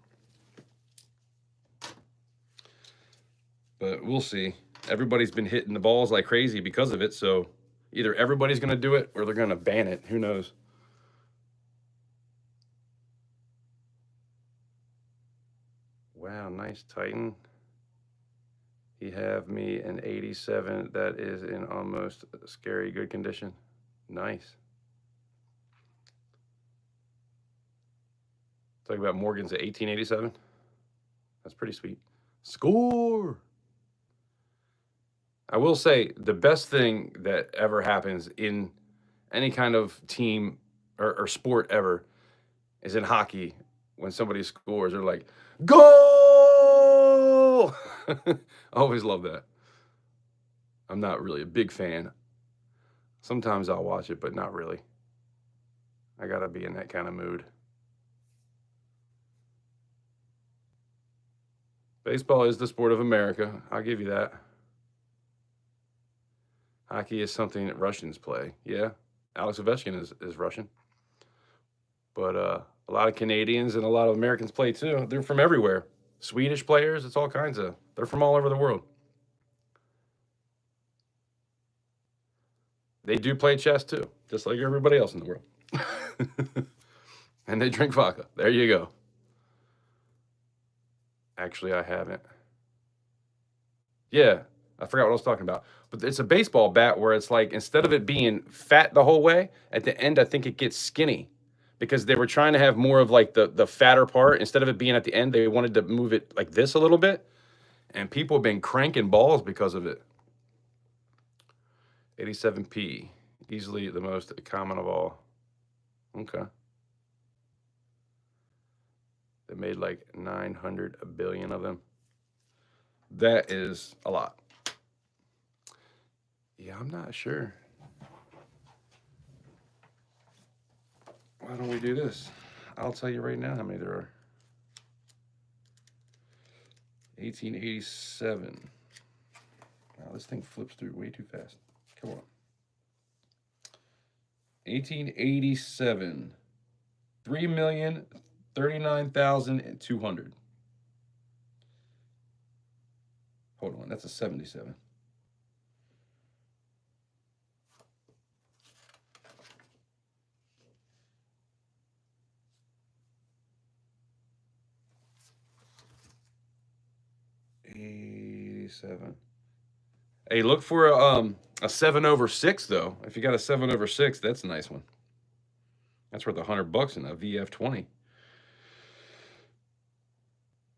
But we'll see. Everybody's been hitting the balls like crazy because of it, so either everybody's going to do it or they're going to ban it. Who knows? Wow, nice Titan. He have me an 87 that is in almost scary good condition. Nice. Talk about Morgan's at 1887. That's pretty sweet. Score! I will say the best thing that ever happens in any kind of team or sport ever is in hockey. When somebody scores, they're like, goal! I always love that. I'm not really a big fan. Sometimes I'll watch it, but not really. I gotta be in that kind of mood. Baseball is the sport of America. I'll give you that. Hockey is something that Russians play. Yeah, Alex Ovechkin is Russian. But a lot of Canadians and a lot of Americans play too. They're from everywhere. Swedish players, it's all kinds of. They're from all over the world. They do play chess too, just like everybody else in the world. And they drink vodka. There you go. Actually, I haven't. Yeah, I forgot what I was talking about. But it's a baseball bat where it's like, instead of it being fat the whole way, at the end, I think it gets skinny. Because they were trying to have more of like the fatter part. Instead of it being at the end, they wanted to move it like this a little bit. And people have been cranking balls because of it. 87p, easily the most common of all. Okay. They made like 900 billion of them. That is a lot. Yeah, I'm not sure. Why don't we do this? I'll tell you right now how many there are. 1887. Wow, this thing flips through way too fast. Come on. 1887. 3,039,200. Hold on, that's a 77. Hey, look for a 7/6 though. If you got a 7/6, that's a nice one. That's worth $100 in a VF20.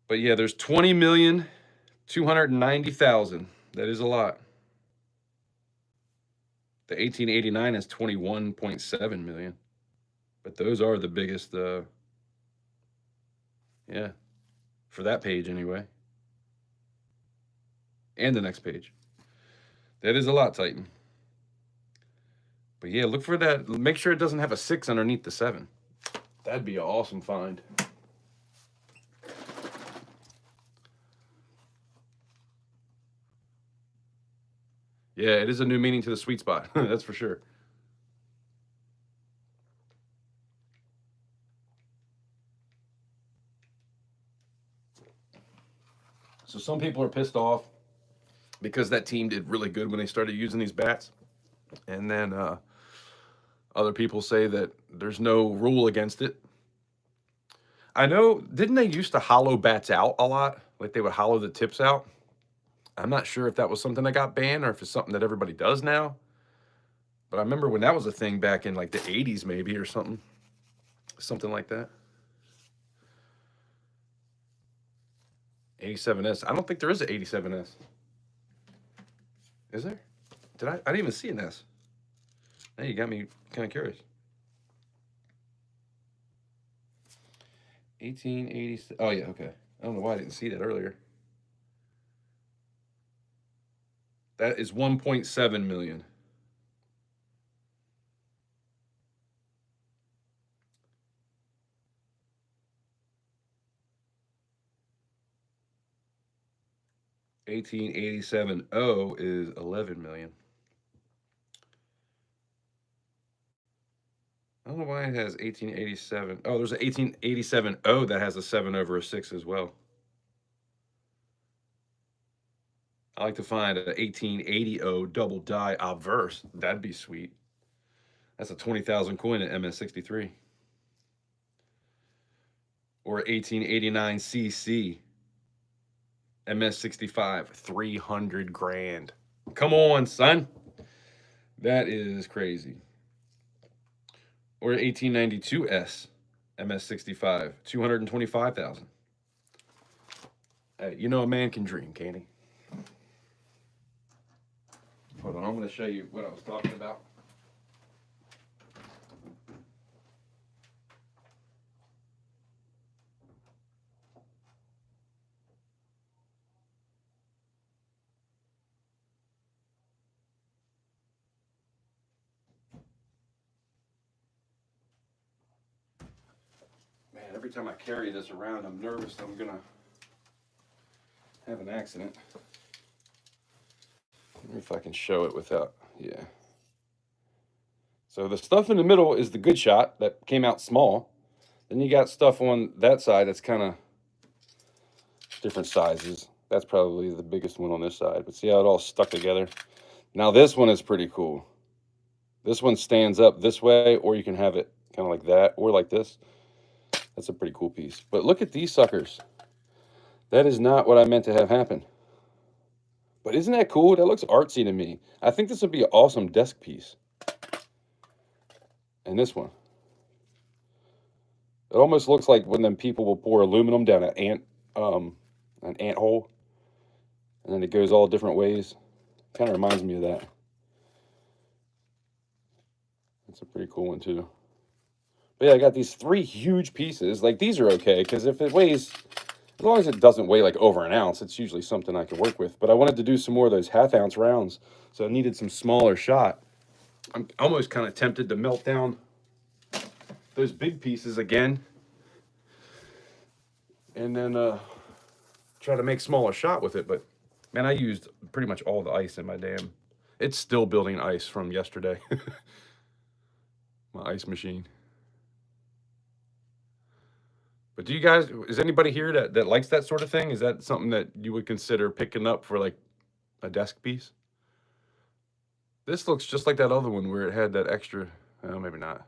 But yeah, there's 20,290,000. That is a lot. The 1889 is 21.7 million. But those are the biggest, yeah, for that page anyway. And the next page. That is a lot, Titan. But yeah, look for that. Make sure it doesn't have a 6 underneath the 7. That'd be an awesome find. Yeah, it is a new meaning to the sweet spot. That's for sure. So some people are pissed off because that team did really good when they started using these bats. And then other people say that there's no rule against it. I know, didn't they used to hollow bats out a lot? Like they would hollow the tips out? I'm not sure if that was something that got banned or if it's something that everybody does now. But I remember when that was a thing back in like the 80s maybe or something. Something like that. 87S. I don't think there is an 87S. Is there? I didn't even see an S. Now you got me kind of curious. 1880. Oh, yeah, okay. I don't know why I didn't see that earlier. That is 1.7 million. $1887.0 is 11 million. I don't know why it has 1887. Oh, there's an 1887.0 that has a 7 over a 6 as well. I like to find an 1880 double die obverse. That'd be sweet. That's a 20,000 coin at MS63. Or 1889 CC MS65, 300 grand. Come on, son. That is crazy. Or 1892 S MS65, 225,000. Hey, you know a man can dream, can't he? Hold on, I'm going to show you what I was talking about. Man, every time I carry this around, I'm nervous I'm going to have an accident. Let me if I can show it without, yeah. So the stuff in the middle is the good shot that came out small. Then you got stuff on that side that's kind of different sizes. That's probably the biggest one on this side. But see how it all stuck together? Now this one is pretty cool. This one stands up this way, or you can have it kind of like that, or like this. That's a pretty cool piece. But look at these suckers. That is not what I meant to have happen. But isn't that cool? That looks artsy to me. I think this would be an awesome desk piece. And this one. It almost looks like when them people will pour aluminum down an ant hole, and then it goes all different ways. Kind of reminds me of that. That's a pretty cool one too. But yeah, I got these 3 huge pieces. Like these are okay because if it weighs, as long as it doesn't weigh like over an ounce, it's usually something I can work with. But I wanted to do some more of those half-ounce rounds, so I needed some smaller shot. I'm almost kind of tempted to melt down those big pieces again, and then try to make smaller shot with it. But man, I used pretty much all the ice in my damn. It's still building ice from yesterday. My ice machine. But do you guys, is anybody here that likes that sort of thing? Is that something that you would consider picking up for like a desk piece? This looks just like that other one where it had that extra, oh, maybe not.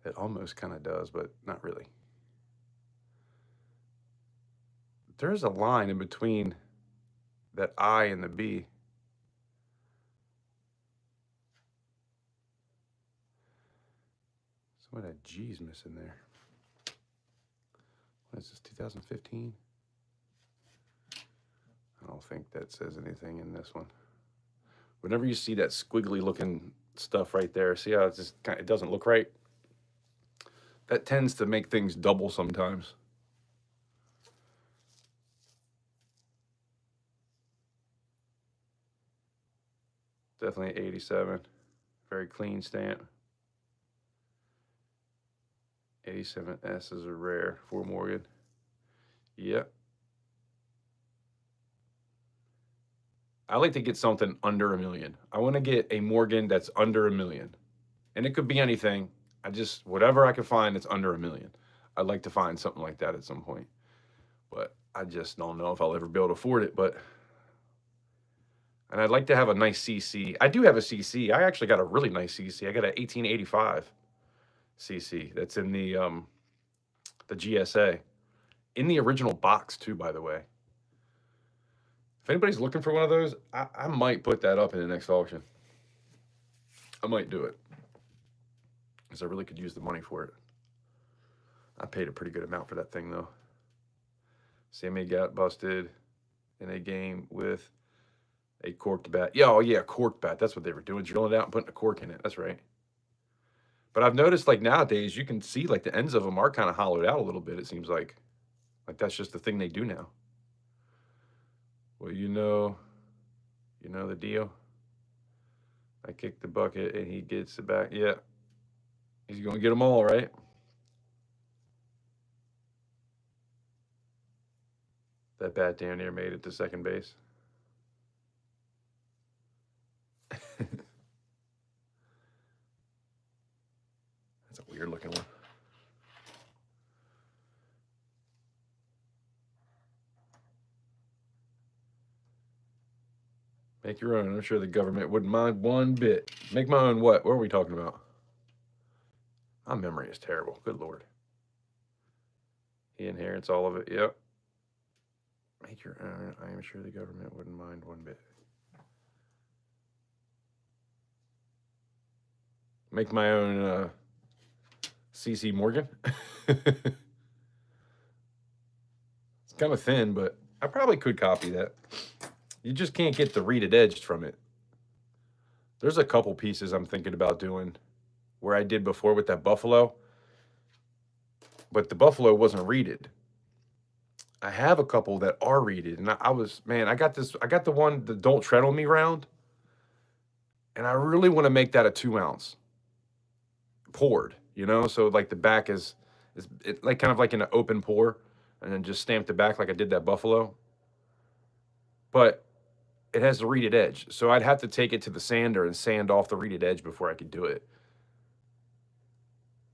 It almost kind of does, but not really. There's a line in between that I and the B. Some of that G's missing there. This is 2015. I don't think that says anything in this one. Whenever you see that squiggly looking stuff right there, see how it's just it doesn't look right? That tends to make things double sometimes. Definitely 87. Very clean stamp. 87S is a rare for Morgan. Yep. I like to get something under $1 million. I want to get a Morgan that's under $1 million. And it could be anything. I just, whatever I can find that's under $1 million. I'd like to find something like that at some point. But I just don't know if I'll ever be able to afford it. And I'd like to have a nice CC. I do have a CC. I actually got a really nice CC. I got an 1885 CC that's in the GSA. In the original box, too, by the way. If anybody's looking for one of those, I might put that up in the next auction. I might do it. Because I really could use the money for it. I paid a pretty good amount for that thing, though. Sammy got busted in a game with a corked bat. Yeah, oh yeah, corked bat. That's what they were doing. Drilling it out and putting a cork in it. That's right. But I've noticed, like, nowadays, you can see, like, the ends of them are kind of hollowed out a little bit, it seems like. Like, that's just the thing they do now. Well, you know the deal. I kick the bucket and he gets it back. Yeah. He's going to get them all, right? That bat down there made it to second base. That's a weird looking one. Make your own. I'm sure the government wouldn't mind one bit. Make my own what? What are we talking about? My memory is terrible. Good Lord. He inherits all of it. Yep. Make your own. I am sure the government wouldn't mind one bit. Make my own CC Morgan. It's kind of thin, but I probably could copy that. You just can't get the reeded edge from it. There's a couple pieces I'm thinking about doing where I did before with that Buffalo, but the Buffalo wasn't reeded. I have a couple that are reeded, and I got the one, the Don't Tread on Me round, and I really want to make that a 2-ounce poured, so like the back is it like kind of like in an open pour, and then just stamp the back like I did that Buffalo. But it has the reeded edge, so I'd have to take it to the sander and sand off the reeded edge before I could do it.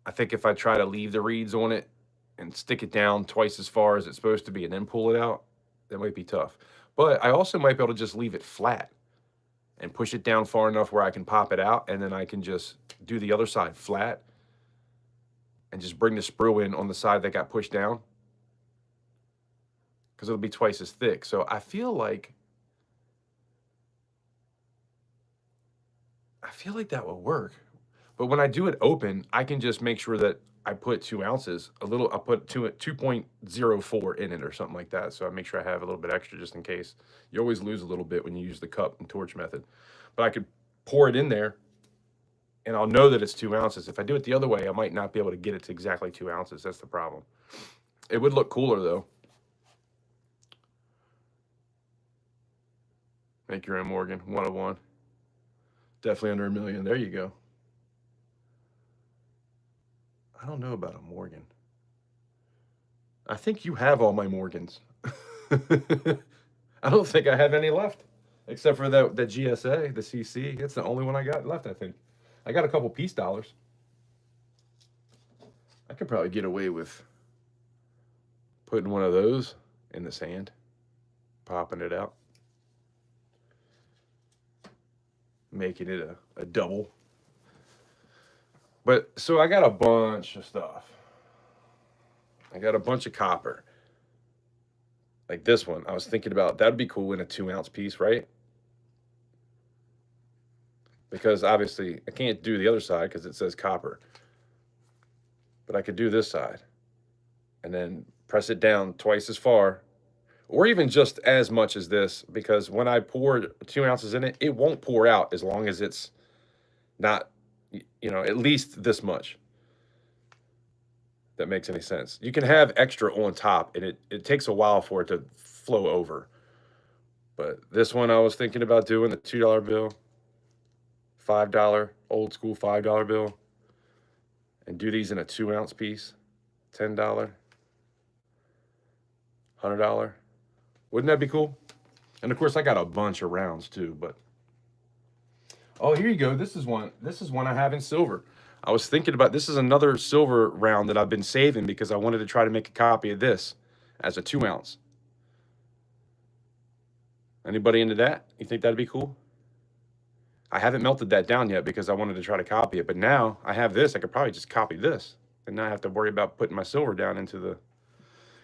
I think if I try to leave the reeds on it and stick it down twice as far as it's supposed to be and then pull it out, that might be tough. But I also might be able to just leave it flat and push it down far enough where I can pop it out, and then I can just do the other side flat and just bring the sprue in on the side that got pushed down, because it'll be twice as thick. So I feel like that will work. But when I do it open, I can just make sure that I put 2 ounces, I'll put 2.04 in it or something like that. So I make sure I have a little bit extra just in case. You always lose a little bit when you use the cup and torch method. But I could pour it in there and I'll know that it's 2 ounces. If I do it the other way, I might not be able to get it to exactly 2 ounces. That's the problem. It would look cooler though. Make your own Morgan, 101. Definitely under $1 million. There you go. I don't know about a Morgan. I think you have all my Morgans. I don't think I have any left, except for the GSA, the CC. It's the only one I got left, I think. I got a couple peace dollars. I could probably get away with putting one of those in the sand, popping it out, making it a double. But so I got a bunch of stuff. I got a bunch of copper. Like this one, I was thinking about that'd be cool in a 2-ounce piece, right? Because obviously I can't do the other side because it says copper. But I could do this side. and then press it down twice as far, or even just as much as this, because when I pour 2 ounces in it, it won't pour out as long as it's not, at least this much. That makes any sense. You can have extra on top, and it takes a while for it to flow over. But this one I was thinking about doing, the $2 bill, $5, old school $5 bill, and do these in a 2 ounce piece, $10, $100. Wouldn't that be cool? And of course, I got a bunch of rounds too. But oh, here you go. This is one. This is one I have in silver. I was thinking about, this is another silver round that I've been saving because I wanted to try to make a copy of this as a 2 ounce. Anybody into that? You think that'd be cool? I haven't melted that down yet because I wanted to try to copy it. But now I have this. I could probably just copy this and not have to worry about putting my silver down into the...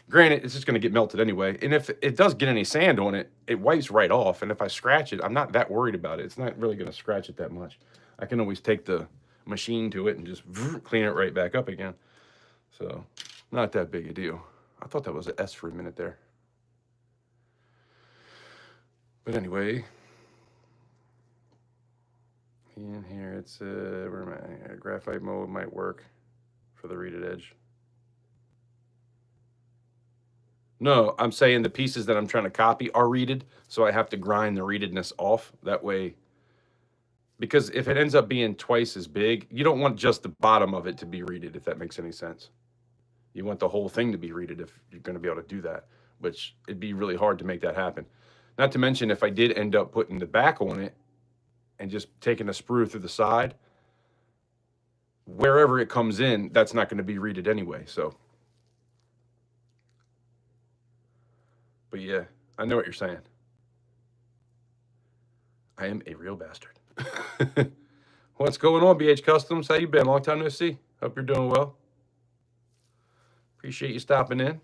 Granted, it's just going to get melted anyway. And if it does get any sand on it, it wipes right off. And if I scratch it, I'm not that worried about it. It's not really going to scratch it that much. I can always take the machine to it and just clean it right back up again. So, not that big a deal. I thought that was an S for a minute there. But anyway, in here it's where am I? Graphite mold might work for the reeded edge. No, I'm saying the pieces that I'm trying to copy are reeded, so I have to grind the reededness off. That way, because if it ends up being twice as big, you don't want just the bottom of it to be reeded, if that makes any sense. You want the whole thing to be reeded if you're going to be able to do that, which it'd be really hard to make that happen. Not to mention, if I did end up putting the back on it and just taking a sprue through the side, wherever it comes in, that's not going to be reeded anyway, so. But yeah, I know what you're saying. I am a real bastard. What's going on, BH Customs? How you been? Long time no see. Hope you're doing well. Appreciate you stopping in.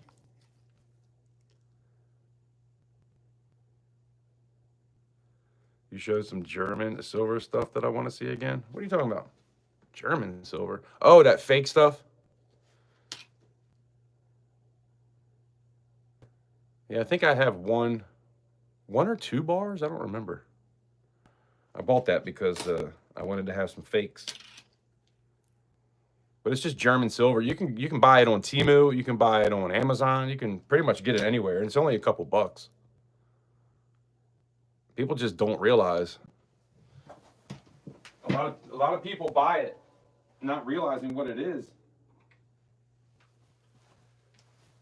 You showed some German silver stuff that I want to see again. What are you talking about? German silver? Oh, that fake stuff? Yeah, I think I have one or two bars. I don't remember. I bought that because I wanted to have some fakes. But it's just German silver. You can buy it on Temu. You can buy it on Amazon. You can pretty much get it anywhere. And it's only a couple bucks. People just don't realize. A lot of people buy it not realizing what it is.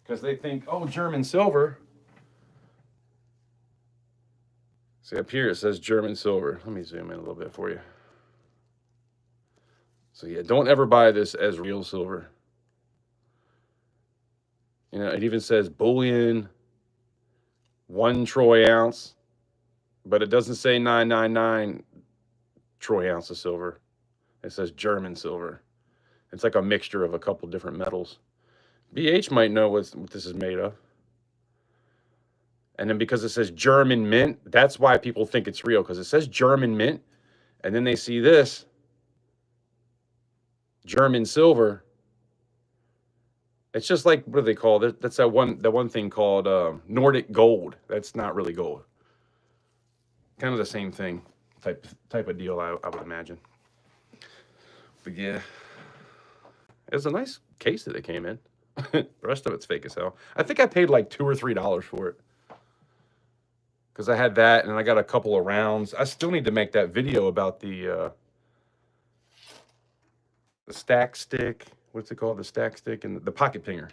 Because they think, oh, German silver. See, up here it says German silver. Let me zoom in a little bit for you. So yeah, don't ever buy this as real silver. You know, it even says bullion, 1 troy ounce, but it doesn't say 999 troy ounce of silver. It says German silver. It's like a mixture of a couple different metals. BH might know what this is made of. And then because it says German mint, that's why people think it's real, because it says German mint, and then they see this German silver. It's just like, what do they call it? That's that one thing called Nordic gold. That's not really gold. Kind of the same thing, type of deal, I would imagine. But yeah, it was a nice case that it came in. The rest of it's fake as hell. I think I paid like $2 or $3 for it. Because I had that, and I got a couple of rounds. I still need to make that video about the stack stick. What's it called? The stack stick and the pocket pinger.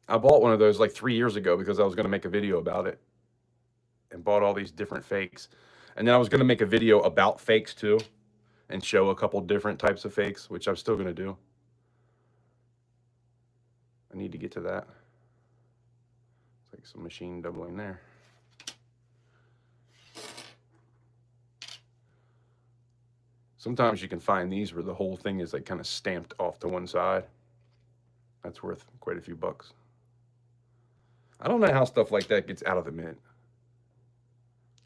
I bought one of those like 3 years ago because I was going to make a video about it. And bought all these different fakes. And then I was going to make a video about fakes too. And show a couple different types of fakes, which I'm still going to do. I need to get to that. It's like some machine doubling there. Sometimes you can find these where the whole thing is like kind of stamped off to one side. That's worth quite a few bucks. I don't know how stuff like that gets out of the mint.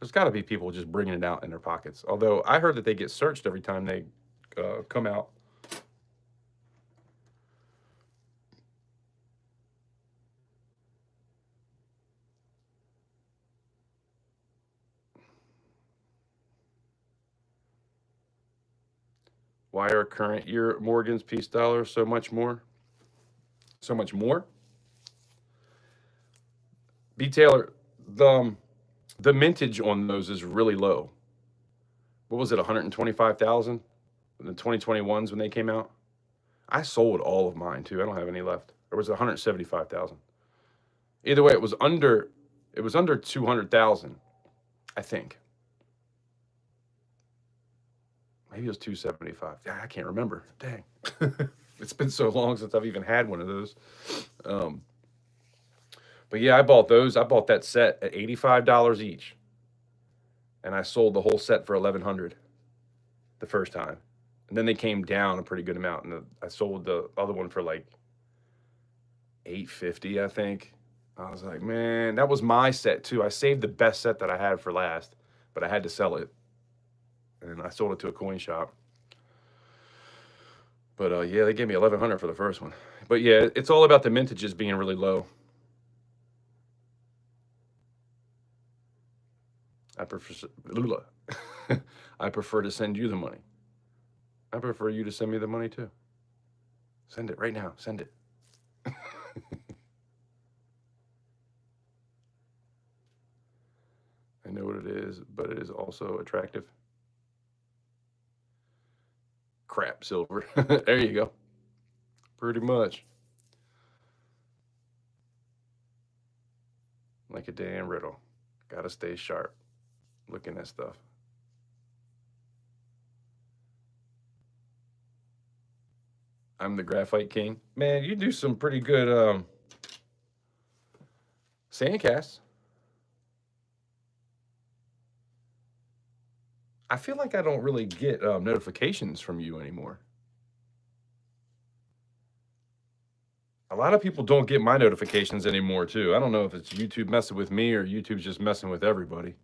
There's got to be people just bringing it out in their pockets. Although I heard that they get searched every time they come out. Why are current year Morgan's peace dollars so much more? So much more? B. Taylor, the mintage on those is really low. What was it, 125,000? The 2021s when they came out? I sold all of mine too. I don't have any left. Or was it 175,000? Either way, it was under 200,000, I think. Maybe it was 275. Yeah, I can't remember. Dang. It's been so long since I've even had one of those. But yeah, I bought those. I bought that set at $85 each. And I sold the whole set for $1,100 the first time. And then they came down a pretty good amount. And I sold the other one for like $850, I think. I was like, man, that was my set too. I saved the best set that I had for last, but I had to sell it. And I sold it to a coin shop. But yeah, they gave me $1,100 for the first one. But yeah, it's all about the mintages being really low. I prefer to send you the money. I prefer you to send me the money too. Send it right now. Send it. I know what it is, but it is also attractive. Crap, silver. There you go. Pretty much. Like a damn riddle. Gotta stay sharp looking at stuff. I'm the graphite king. Man, you do some pretty good sandcasts. I feel like I don't really get notifications from you anymore. A lot of people don't get my notifications anymore, too. I don't know if it's YouTube messing with me or YouTube's just messing with everybody.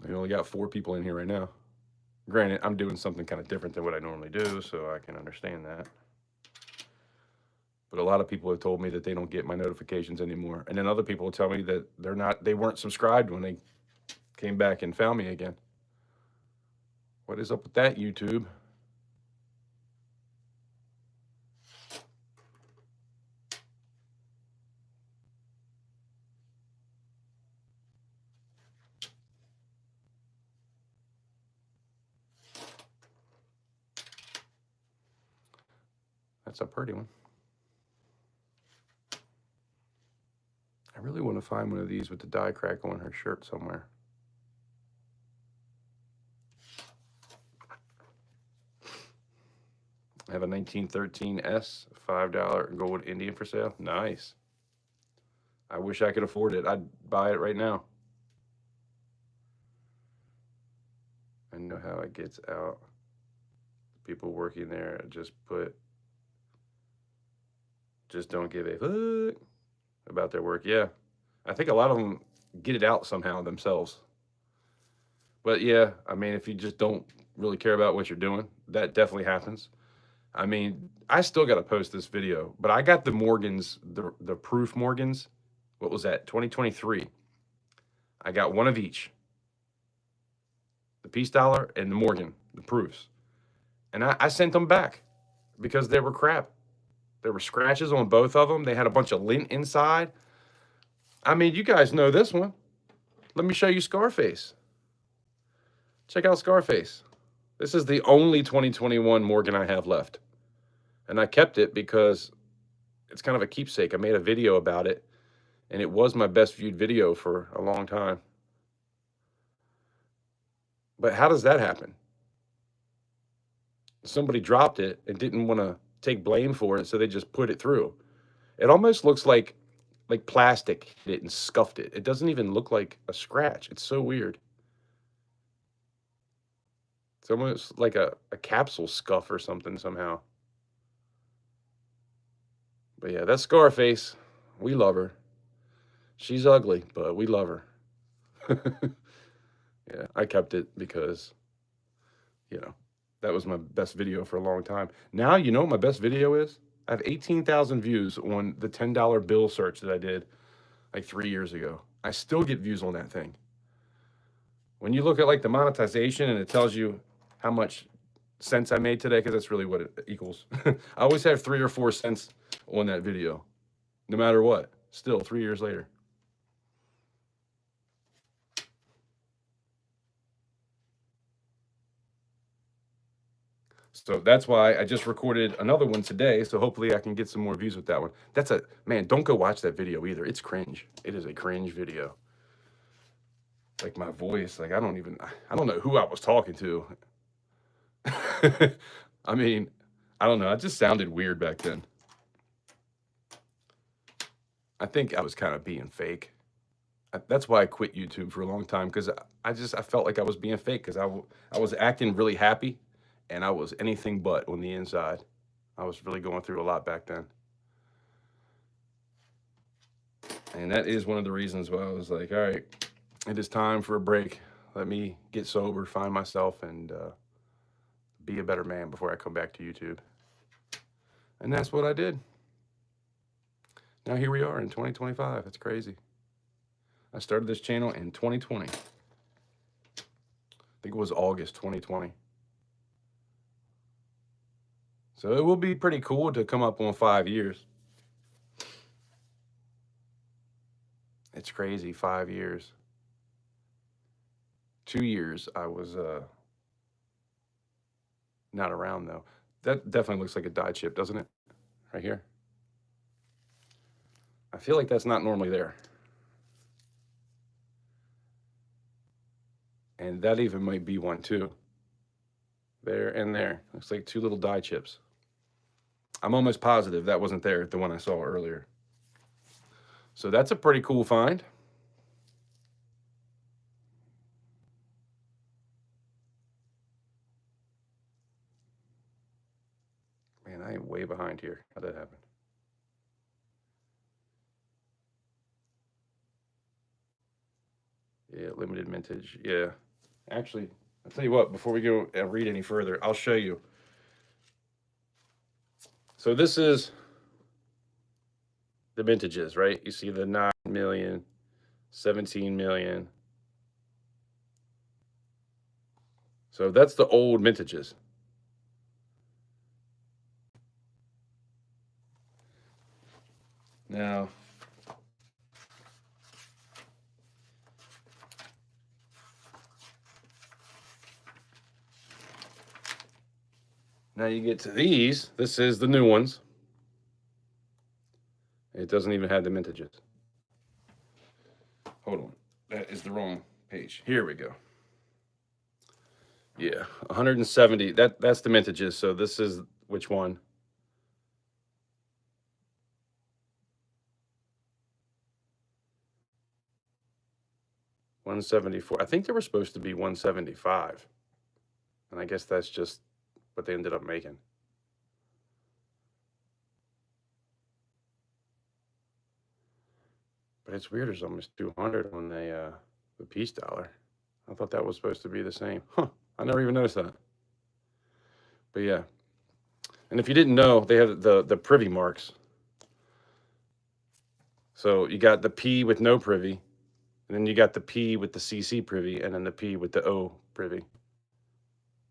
We only got 4 people in here right now. Granted, I'm doing something kind of different than what I normally do, so I can understand that. But a lot of people have told me that they don't get my notifications anymore. And then other people will tell me that they weren't subscribed when they came back and found me again. What is up with that, YouTube? That's a pretty one. I really want to find one of these with the die crack on her shirt somewhere. I have a 1913 S, $5 gold Indian for sale. Nice. I wish I could afford it. I'd buy it right now. I know how it gets out. People working there just don't give a fuck about their work. Yeah, I think a lot of them get it out somehow themselves. But yeah, I mean, if you just don't really care about what you're doing, that definitely happens. I mean, I still got to post this video, but I got the Morgans, the proof Morgans. What was that? 2023. I got one of each. The peace dollar and the Morgan, the proofs. And I sent them back because they were crap. There were scratches on both of them. They had a bunch of lint inside. I mean, you guys know this one. Let me show you Scarface. Check out Scarface. This is the only 2021 Morgan I have left. And I kept it because it's kind of a keepsake. I made a video about it, and it was my best viewed video for a long time. But how does that happen? Somebody dropped it and didn't want to take blame for it, so they just put it through. It almost looks like plastic hit it and scuffed it. It doesn't even look like a scratch. It's so weird. It's almost like a capsule scuff or something somehow. But yeah, that's Scarface. We love her. She's ugly, but we love her. Yeah, I kept it because, that was my best video for a long time. Now, you know what my best video is? I have 18,000 views on the $10 bill search that I did like 3 years ago. I still get views on that thing. When you look at like the monetization and it tells you how much cents I made today, because that's really what it equals. I always have 3 or 4 cents on that video, no matter what. Still 3 years later. So that's why I just recorded another one today. So hopefully I can get some more views with that one. That's a, man, don't go watch that video either. It's cringe. It is a cringe video. Like my voice, like I don't know who I was talking to. I mean, I don't know. It just sounded weird back then. I think I was kind of being fake. That's why I quit YouTube for a long time, because I felt like I was being fake, because I was acting really happy and I was anything but on the inside. I was really going through a lot back then. And that is one of the reasons why I was like, all right, it is time for a break. Let me get sober, find myself, and be a better man before I come back to YouTube. And that's what I did. Now here we are in 2025. That's crazy. I started this channel in 2020. I think it was August 2020. So it will be pretty cool to come up on 5 years. It's crazy, 5 years. 2 years I was not around though. That definitely looks like a die chip, doesn't it? Right here. I feel like that's not normally there. And that even might be one too. There and there. Looks like 2 little die chips. I'm almost positive that wasn't there, the one I saw earlier. So that's a pretty cool find. Man, I am way behind here. How'd that happen? Yeah, limited mintage. Yeah. Actually, I'll tell you what, before we go and read any further, I'll show you. So this is the mintages, right? You see the 9 million, 17 million. So that's the old mintages. Now, you get to these. This is the new ones. It doesn't even have the mintages. Hold on. That is the wrong page. Here we go. Yeah, 170. That's the mintages. So this is which one? $174. I think they were supposed to be $175. And I guess that's just what they ended up making. But it's weird, there's almost 200 on the peace dollar. I thought that was supposed to be the same. Huh, I never even noticed that. But yeah. And if you didn't know, they have the privy marks. So you got the P with no privy, and then you got the P with the CC privy, and then the P with the O privy,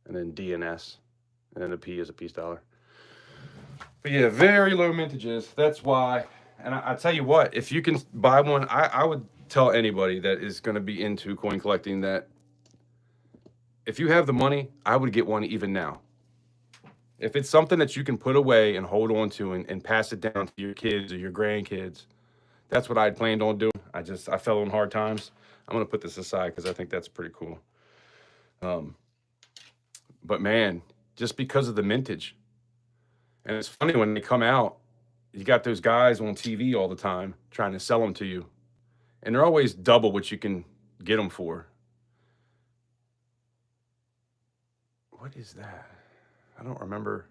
and then D and S, and then the P is a peace dollar. But yeah, very low mintages. That's why. And I tell you what, if you can buy one, I would tell anybody that is going to be into coin collecting that if you have the money, I would get one even now. If it's something that you can put away and hold on to and pass it down to your kids or your grandkids, that's what I'd planned on doing. I fell on hard times. I'm going to put this aside because I think that's pretty cool. But man, just because of the mintage. And it's funny when they come out, you got those guys on TV all the time trying to sell them to you. And they're always double what you can get them for. What is that? I don't remember.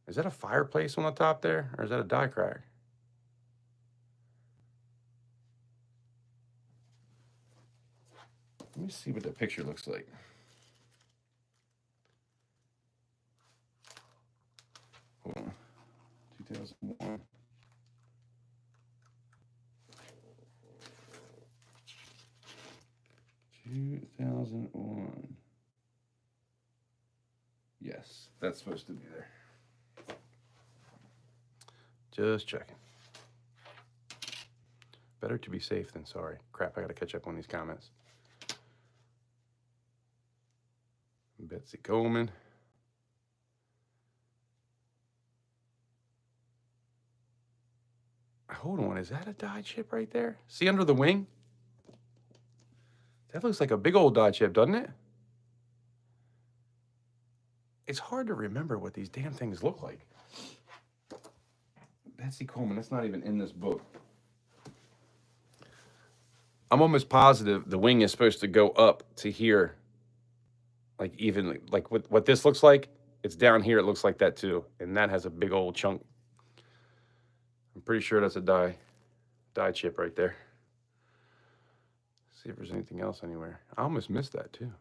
Is that a fireplace on the top there? Or is that a die crack? Let me see what the picture looks like. Hold on. 2001. 2001. Yes, that's supposed to be there. Just checking. Better to be safe than sorry. Crap, I gotta catch up on these comments. Betsy Coleman. Hold on, is that a die chip right there? See under the wing? That looks like a big old die chip, doesn't it? It's hard to remember what these damn things look like. Betsy Coleman, that's not even in this book. I'm almost positive the wing is supposed to go up to here. Like evenly, like what this looks like, it's down here, it looks like that too. And that has a big old chunk. I'm pretty sure that's a die chip right there. See if there's anything else anywhere. I almost missed that too.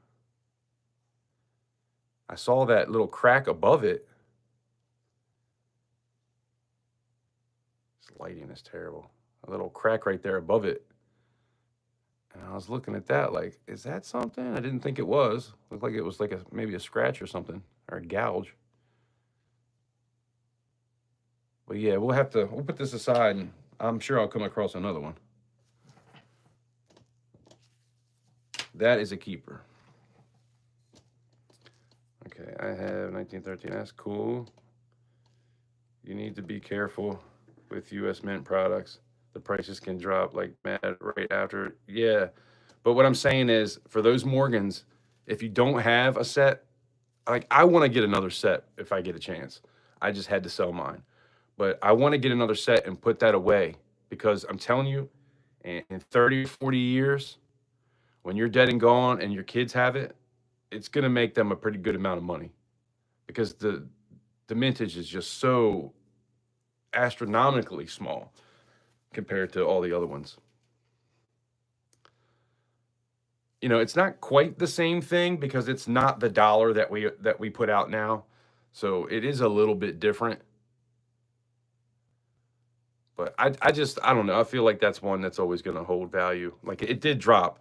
I saw that little crack above it. This lighting is terrible. A little crack right there above it. And I was looking at that like, is that something? I didn't think it was. Looked like it was like maybe a scratch or something, or a gouge. But yeah, we'll put this aside, and I'm sure I'll come across another one. That is a keeper. Okay, I have 1913. That's cool. You need to be careful with U.S. Mint products. The prices can drop like mad right after. Yeah, but what I'm saying is, for those Morgans, if you don't have a set, like I want to get another set if I get a chance. I just had to sell mine. But I want to get another set and put that away, because I'm telling you, in 30, 40 years, when you're dead and gone and your kids have it, it's going to make them a pretty good amount of money, because the mintage is just so astronomically small compared to all the other ones. You know, it's not quite the same thing because it's not the dollar that we put out now. So it is a little bit different. But I don't know. I feel like that's one that's always going to hold value. Like it did drop,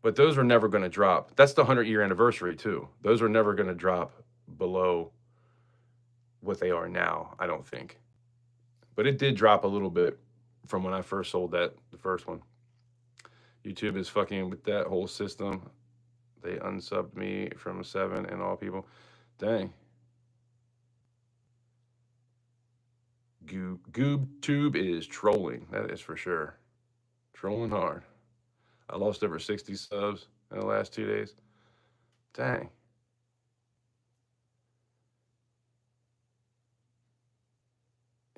but those are never going to drop. That's the 100-year anniversary too. Those are never going to drop below what they are now, I don't think. But it did drop a little bit from when I first sold the first one. YouTube is fucking with that whole system. They unsubbed me from 7 and all people. Dang. GoobTube is trolling. That is for sure. Trolling hard. I lost over 60 subs in the last 2 days. Dang.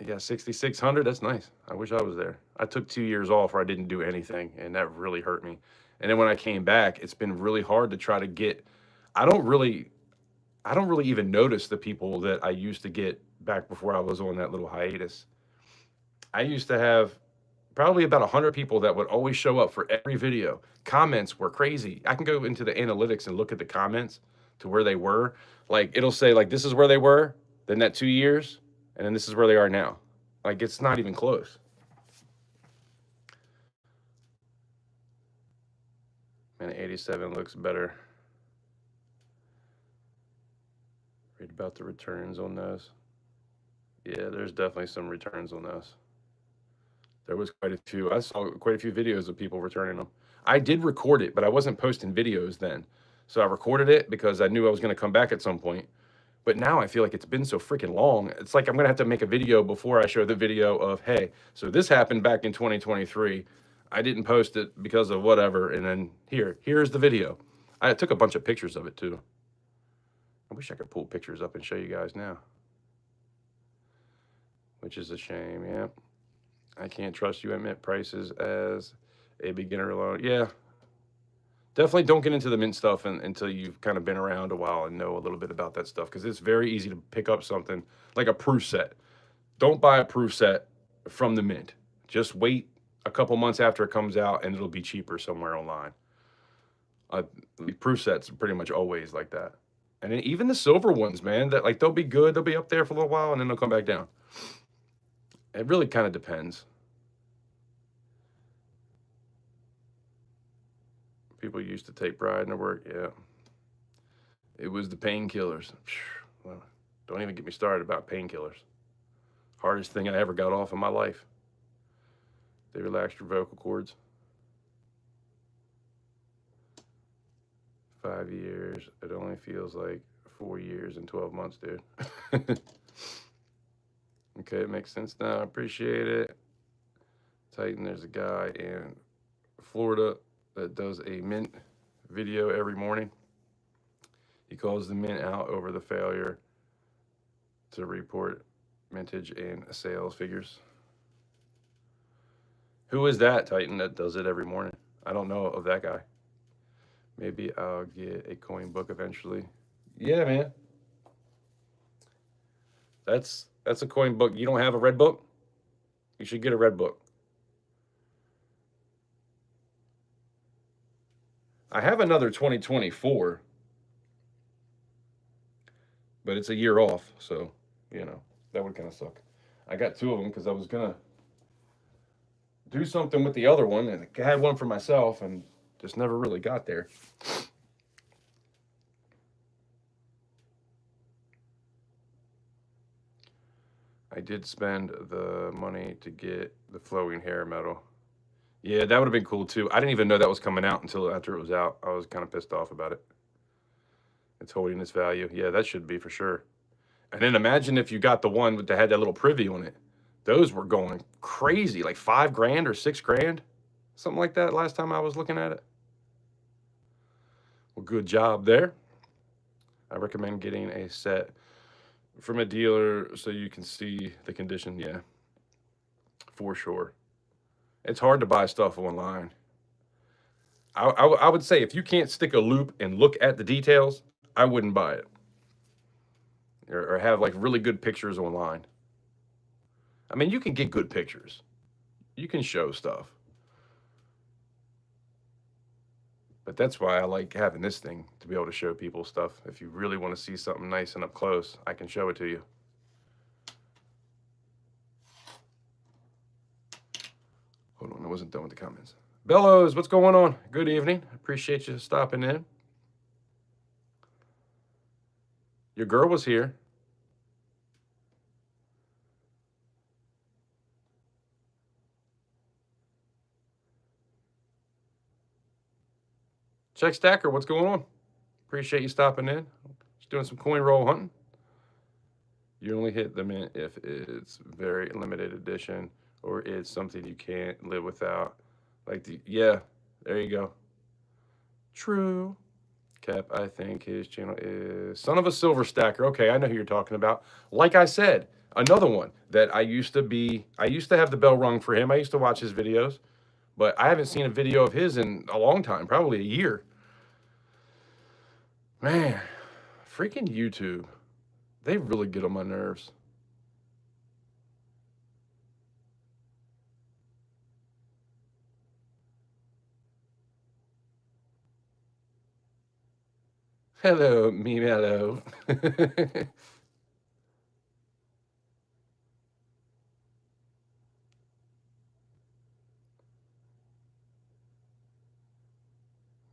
You got 6,600? That's nice. I wish I was there. I took 2 years off where I didn't do anything, and that really hurt me. And then when I came back, it's been really hard to try to get. I don't really even notice the people that I used to get back before I was on that little hiatus. I used to have probably about 100 people that would always show up for every video. Comments were crazy. I can go into the analytics and look at the comments to where they were. Like it'll say like this is where they were, then that 2 years, and then this is where they are now. Like it's not even close. Man, 87 looks better. Read about the returns on those. Yeah, there's definitely some returns on those. There was quite a few. I saw quite a few videos of people returning them. I did record it, but I wasn't posting videos then. So I recorded it because I knew I was going to come back at some point. But now I feel like it's been so freaking long. It's like I'm going to have to make a video before I show the video of, hey, so this happened back in 2023. I didn't post it because of whatever. And then here's the video. I took a bunch of pictures of it too. I wish I could pull pictures up and show you guys now. Which is a shame, yeah. I can't trust you at mint prices as a beginner alone. Yeah. Definitely don't get into the mint stuff until you've kind of been around a while and know a little bit about that stuff, because it's very easy to pick up something like a proof set. Don't buy a proof set from the mint. Just wait a couple months after it comes out and it'll be cheaper somewhere online. Proof sets are pretty much always like that. And then even the silver ones, man, that like they'll be good. They'll be up there for a little while and then they'll come back down. It really kind of depends. People used to take pride in their work. Yeah. It was the painkillers. Well, don't even get me started about painkillers. Hardest thing I ever got off in my life. They relaxed your vocal cords. 5 years. It only feels like 4 years and 12 months, dude. Okay, it makes sense now. I appreciate it. Titan, there's a guy in Florida that does a mint video every morning. He calls the mint out over the failure to report mintage and sales figures. Who is that, Titan, that does it every morning? I don't know of that guy. Maybe I'll get a coin book eventually. Yeah, man. That's a coin book. You don't have a red book? You should get a red book. I have another 2024, but it's a year off, so, you know, that would kind of suck. I got 2 of them because I was going to do something with the other one, and I had one for myself and just never really got there. I did spend the money to get the flowing hair metal. Yeah, that would have been cool too. I didn't even know that was coming out until after it was out. I was kind of pissed off about it. It's holding its value. Yeah, that should be for sure. And then imagine if you got the one that had that little privy on it. Those were going crazy, like $5 grand or $6 grand, something like that last time I was looking at it. Well, good job there. I recommend getting a set from a dealer so you can see the condition. Yeah, for sure. It's hard to buy stuff online. I would say if you can't stick a loop and look at the details, I wouldn't buy it. Or have like really good pictures online. I mean, you can get good pictures. You can show stuff. But that's why I like having this thing, to be able to show people stuff. If you really want to see something nice and up close, I can show it to you. Hold on, I wasn't done with the comments. Bellows, what's going on? Good evening. Appreciate you stopping in. Your girl was here. Check Stacker, what's going on? Appreciate you stopping in. Just doing some coin roll hunting. You only hit the mint if it's very limited edition or it's something you can't live without. Like yeah, there you go. True. Cap, I think his channel is Son of a Silver Stacker. Okay, I know who you're talking about. Like I said, another one that I used to have the bell rung for him. I used to watch his videos, but I haven't seen a video of his in a long time, probably a year. Man, freaking YouTube. They really get on my nerves. Hello, me mellow.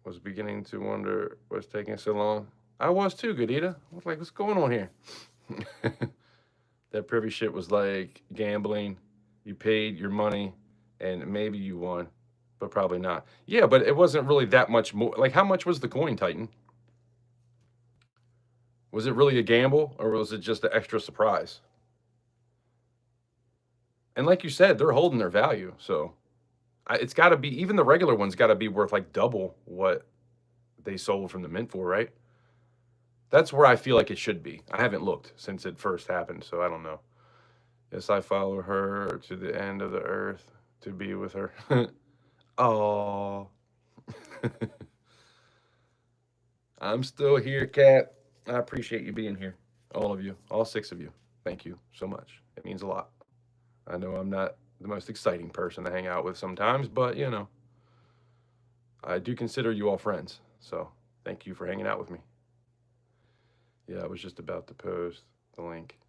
Was beginning to wonder what's taking so long. I was too, Godita. I was like, what's going on here? That privy shit was like gambling. You paid your money and maybe you won, but probably not. Yeah, but it wasn't really that much more. Like, how much was the coin, Titan? Was it really a gamble or was it just an extra surprise? And like you said, they're holding their value. So it's got to be, even the regular ones got to be worth like double what they sold from the mint for, right? That's where I feel like it should be. I haven't looked since it first happened, so I don't know. Yes, I follow her to the end of the earth to be with her. Oh. I'm still here, Kat. I appreciate you being here. All of you, all 6 of you. Thank you so much. It means a lot. I know I'm not the most exciting person to hang out with sometimes, but you know, I do consider you all friends. So thank you for hanging out with me. Yeah, I was just about to post the link.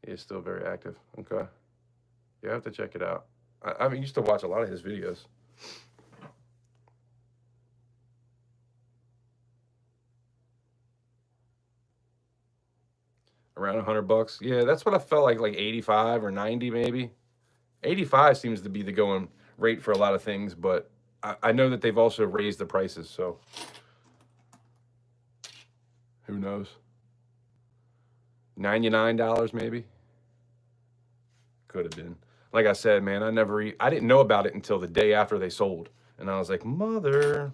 He is still very active. Okay. You have to check it out. I used to watch a lot of his videos. Around $100. Yeah, that's what I felt like 85 or 90 maybe. 85 seems to be the going rate for a lot of things, but I know that they've also raised the prices, so who knows? $99 maybe. Could have been. Like I said, man, I didn't know about it until the day after they sold. And I was like, mother,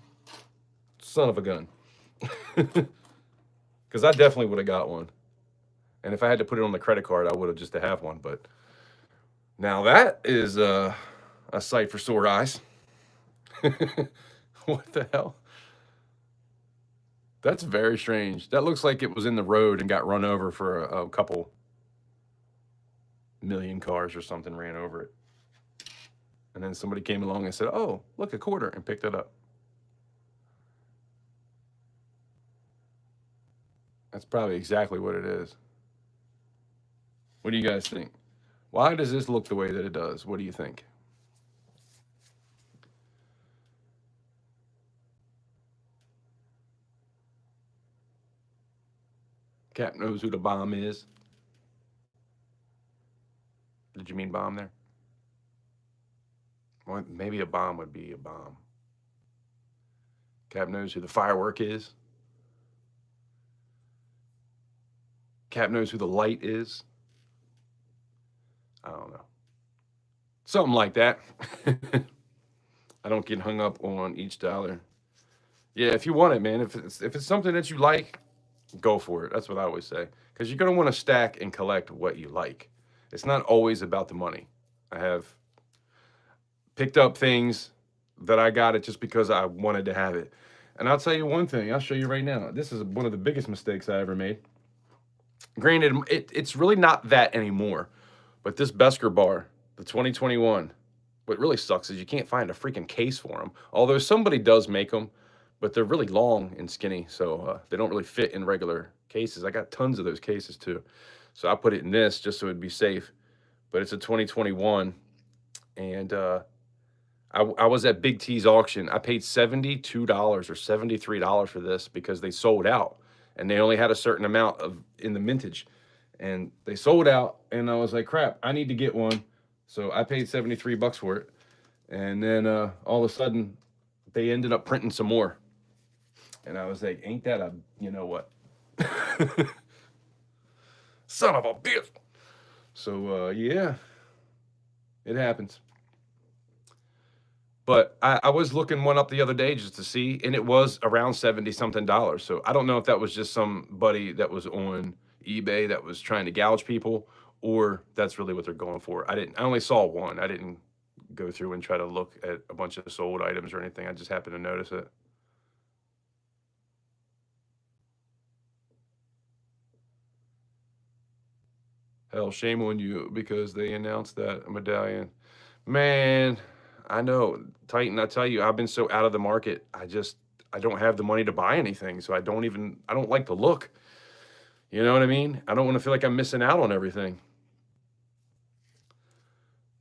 son of a gun. Because I definitely would have got one. And if I had to put it on the credit card, I would have just to have one. But now that is a sight for sore eyes. What the hell? That's very strange. That looks like it was in the road and got run over for a couple million cars or something ran over it. And then somebody came along and said, oh, look, a quarter, and picked it up. That's probably exactly what it is. What do you guys think? Why does this look the way that it does? What do you think? Cap knows who the bomb is. Did you mean bomb there? Well, maybe a bomb would be a bomb. Cap knows who the firework is. Cap knows who the light is. I don't know. Something like that. I don't get hung up on each dollar. Yeah, if you want it, man. If it's something that you like, go for it. That's what I always say. Because you're gonna want to stack and collect what you like. It's not always about the money. I have picked up things that I got it just because I wanted to have it. And I'll tell you one thing. I'll show you right now. This is one of the biggest mistakes I ever made. Granted, it's really not that anymore. But this Besker bar, the 2021, what really sucks is you can't find a freaking case for them. Although somebody does make them, but they're really long and skinny, so they don't really fit in regular cases. I got tons of those cases too. So I put it in this just so it'd be safe. But it's a 2021, and I was at Big T's auction. I paid $72 or $73 for this because they sold out, and they only had a certain amount of in the mintage, and they sold out. And I was like, crap, I need to get one. So I paid $73 for it, and then all of a sudden, they ended up printing some more, and I was like, ain't that a you know what? Son of a bitch. So yeah, it happens. But I was looking one up the other day just to see, and it was around 70 something dollars. So I don't know if that was just somebody that was on eBay that was trying to gouge people, or that's really what they're going for. I only saw one. I didn't go through and try to look at a bunch of sold items or anything. I just happened to notice it. Hell, shame on you because they announced that medallion. Man, I know, Titan, I tell you, I've been so out of the market. I don't have the money to buy anything, so I don't like to look. You know what I mean? I don't want to feel like I'm missing out on everything.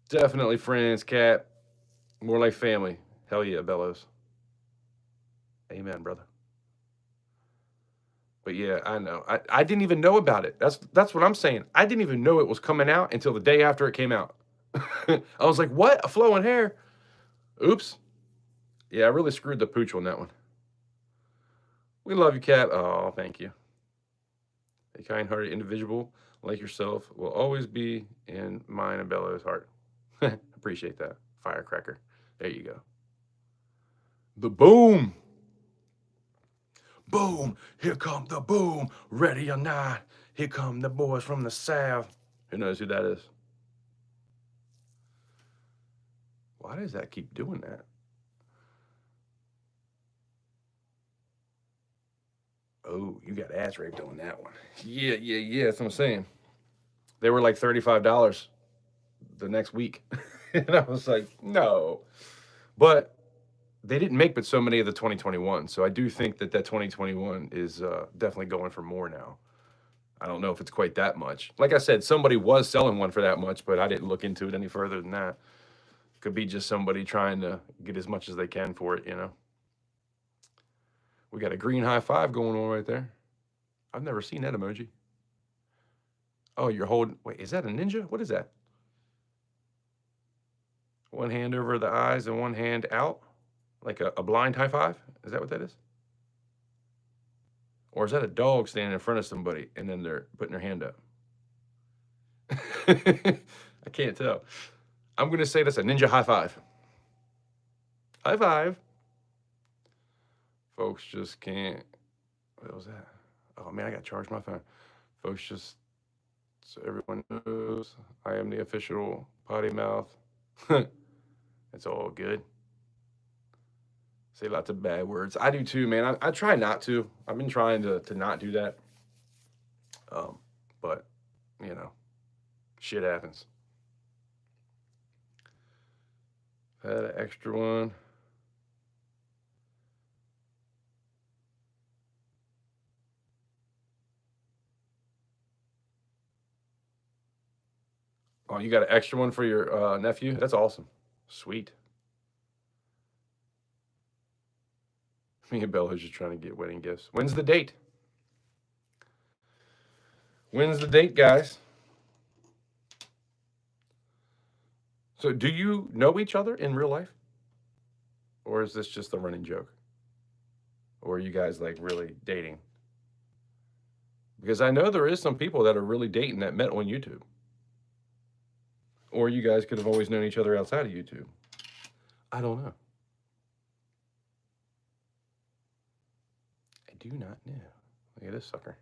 Definitely friends, Cat. More like family. Hell yeah, Bellows. Amen, brother. But yeah, I know. I didn't even know about it. That's what I'm saying. I didn't even know it was coming out until the day after it came out. I was like, what? A flowing hair? Oops. Yeah, I really screwed the pooch on that one. We love you, Cat. Oh, thank you. A kind-hearted individual like yourself will always be in mine and Bellows' heart. Appreciate that. Firecracker. There you go. The boom. Boom. Here come the boom. Ready or not. Here come the boys from the South. Who knows who that is? Why does that keep doing that? Oh, you got ass raped on that one. Yeah. That's what I'm saying. They were like $35 the next week. And I was like, no. But they didn't make but so many of the 2021. So I do think that 2021 is definitely going for more now. I don't know if it's quite that much. Like I said, somebody was selling one for that much, but I didn't look into it any further than that. Could be just somebody trying to get as much as they can for it, you know. We got a green high five going on right there. I've never seen that emoji. Oh, you're holding. Wait, is that a ninja? What is that? One hand over the eyes and one hand out, like a blind high five. Is that what that is? Or is that a dog standing in front of somebody and then they're putting their hand up? I can't tell. I'm going to say that's a ninja high five. High five. Folks just can't. What was that? Oh man, I got to charge my phone. Folks just, so everyone knows, I am the official potty mouth. It's all good. Say lots of bad words. I do too, man. I try not to. I've been trying to not do that. But, you know, shit happens. Had an extra one. Oh, you got an extra one for your nephew? That's awesome. Sweet. Me and Bella's just trying to get wedding gifts. When's the date? When's the date, guys? So, do you know each other in real life? Or is this just a running joke? Or are you guys like really dating? Because I know there is some people that are really dating that met on YouTube. Or you guys could have always known each other outside of YouTube. I don't know. I do not know. Look at this sucker.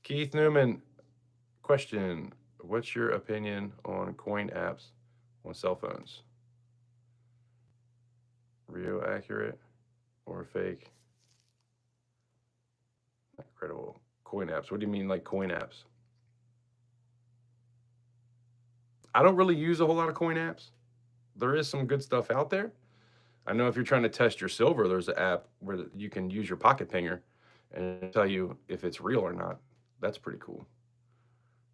Keith Newman, question. What's your opinion on coin apps on cell phones? Real accurate or fake? Incredible. Coin apps. What do you mean like coin apps? I don't really use a whole lot of coin apps. There is some good stuff out there. I know if you're trying to test your silver, there's an app where you can use your pocket pinger and tell you if it's real or not. That's pretty cool.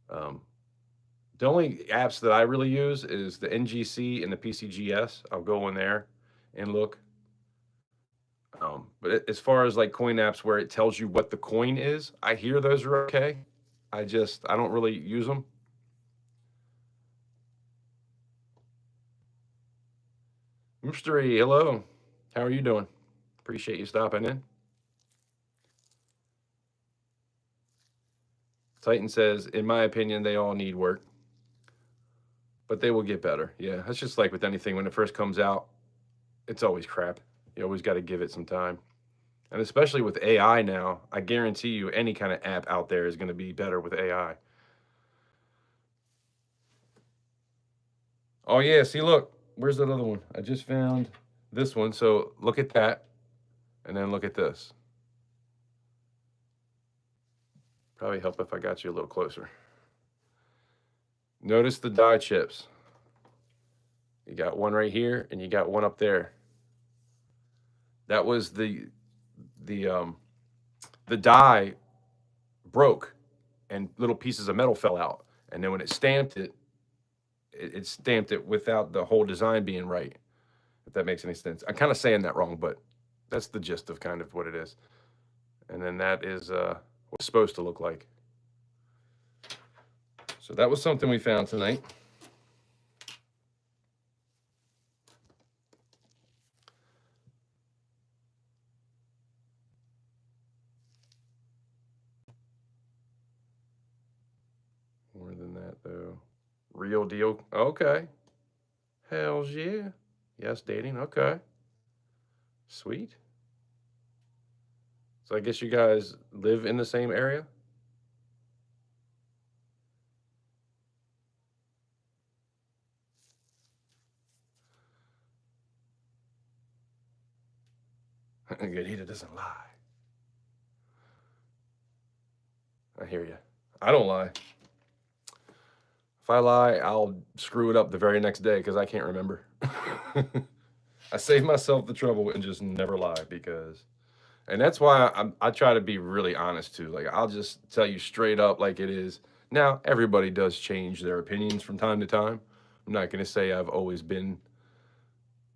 The only apps that I really use is the NGC and the PCGS. I'll go in there and look. But as far as like coin apps where it tells you what the coin is, I hear those are okay. I don't really use them. Mystery, hello. How are you doing? Appreciate you stopping in. Titan says, in my opinion, they all need work, but they will get better. Yeah, that's just like with anything. When it first comes out, it's always crap. You always got to give it some time. And especially with AI now, I guarantee you any kind of app out there is going to be better with AI. Oh, yeah. See, look, where's that other one? I just found this one. So look at that. And then look at this. Probably help if I got you a little closer. Notice the die chips. You got one right here and you got one up there. That was the die broke and little pieces of metal fell out. And then when it stamped it, it stamped it without the whole design being right, if that makes any sense. I'm kind of saying that wrong, but that's the gist of kind of what it is. And then that is what it's supposed to look like. So that was something we found tonight. More than that, though. Real deal. Okay. Hells yeah. Yes, dating. Okay. Sweet. So I guess you guys live in the same area? Good eater doesn't lie. I hear you. I don't lie. If I lie, I'll screw it up the very next day because I can't remember. I save myself the trouble and just never lie because, and that's why I try to be really honest too. Like I'll just tell you straight up like it is. Now everybody does change their opinions from time to time. I'm not going to say I've always been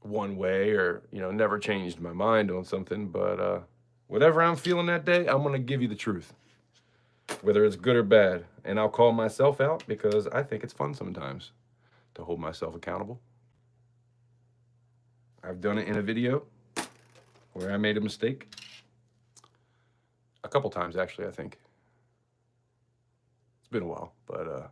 one way or, you know, never changed my mind on something. But whatever I'm feeling that day, I'm going to give you the truth, whether it's good or bad. And I'll call myself out because I think it's fun sometimes to hold myself accountable. I've done it in a video where I made a mistake. A couple times, actually, I think. It's been a while, but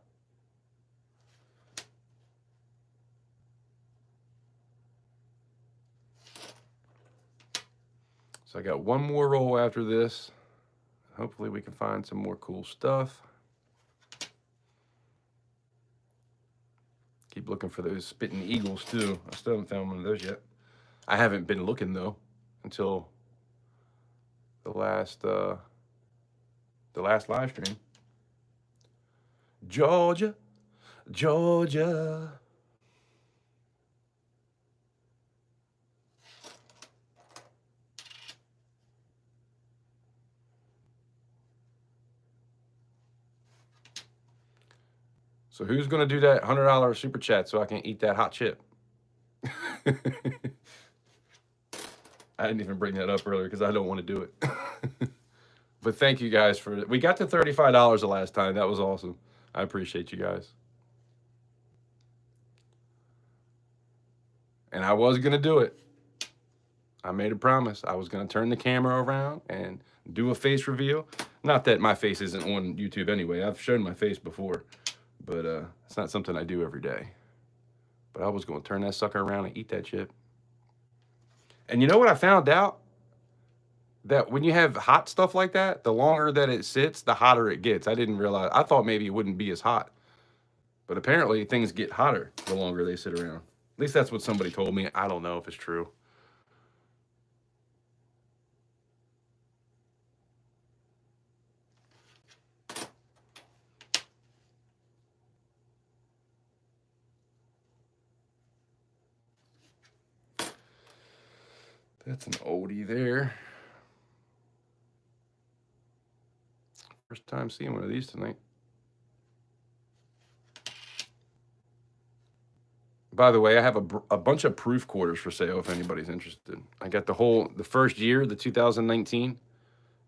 so I got one more roll after this. Hopefully we can find some more cool stuff. Keep looking for those spitting eagles too. I still haven't found one of those yet. I haven't been looking though until the last live stream. Georgia, Georgia. So who's going to do that $100 super chat so I can eat that hot chip? I didn't even bring that up earlier because I don't want to do it. But thank you guys for, we got to $35 the last time. That was awesome. I appreciate you guys. And I was going to do it. I made a promise. I was going to turn the camera around and do a face reveal. Not that my face isn't on YouTube anyway. I've shown my face before, but it's not something I do every day. But I was going to turn that sucker around and eat that chip. And you know what I found out? That when you have hot stuff like that, the longer that it sits, the hotter it gets. I didn't realize. I thought maybe it wouldn't be as hot. But apparently things get hotter the longer they sit around. At least that's what somebody told me. I don't know if it's true. That's an oldie there. First time seeing one of these tonight. By the way, I have a bunch of proof quarters for sale if anybody's interested. I got the first year, the 2019,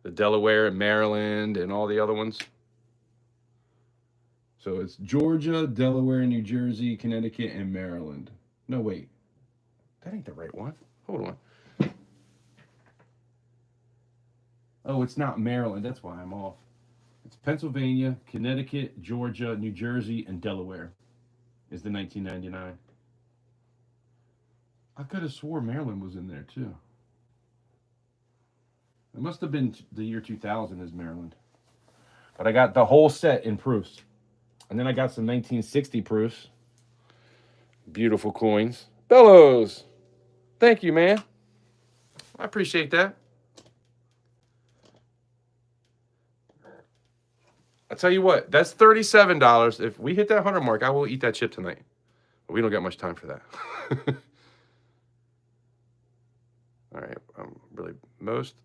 the Delaware and Maryland and all the other ones. So it's Georgia, Delaware, New Jersey, Connecticut, and Maryland. No, wait. That ain't the right one. Hold on. Oh, it's not Maryland. That's why I'm off. It's Pennsylvania, Connecticut, Georgia, New Jersey, and Delaware is the 1999. I could have swore Maryland was in there too. It must have been the year 2000 is Maryland. But I got the whole set in proofs. And then I got some 1960 proofs. Beautiful coins. Bellows! Thank you, man. I appreciate that. I tell you what, that's $37. If we hit that 100 mark, I will eat that chip tonight. But we don't got much time for that. All right, really most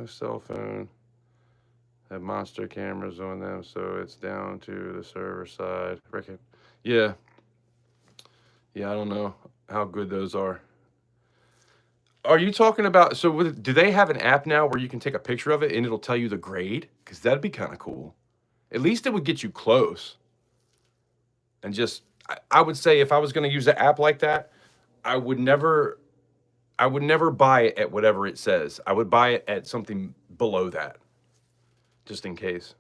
cell phone have monster cameras on them, so it's down to the server side. Yeah, I don't know how good those are. Are you talking about? So do they have an app now where you can take a picture of it and it'll tell you the grade? Because that'd be kind of cool. At least it would get you close. And just, I would say if I was going to use an app like that, I would never buy it at whatever it says. I would buy it at something below that, just in case.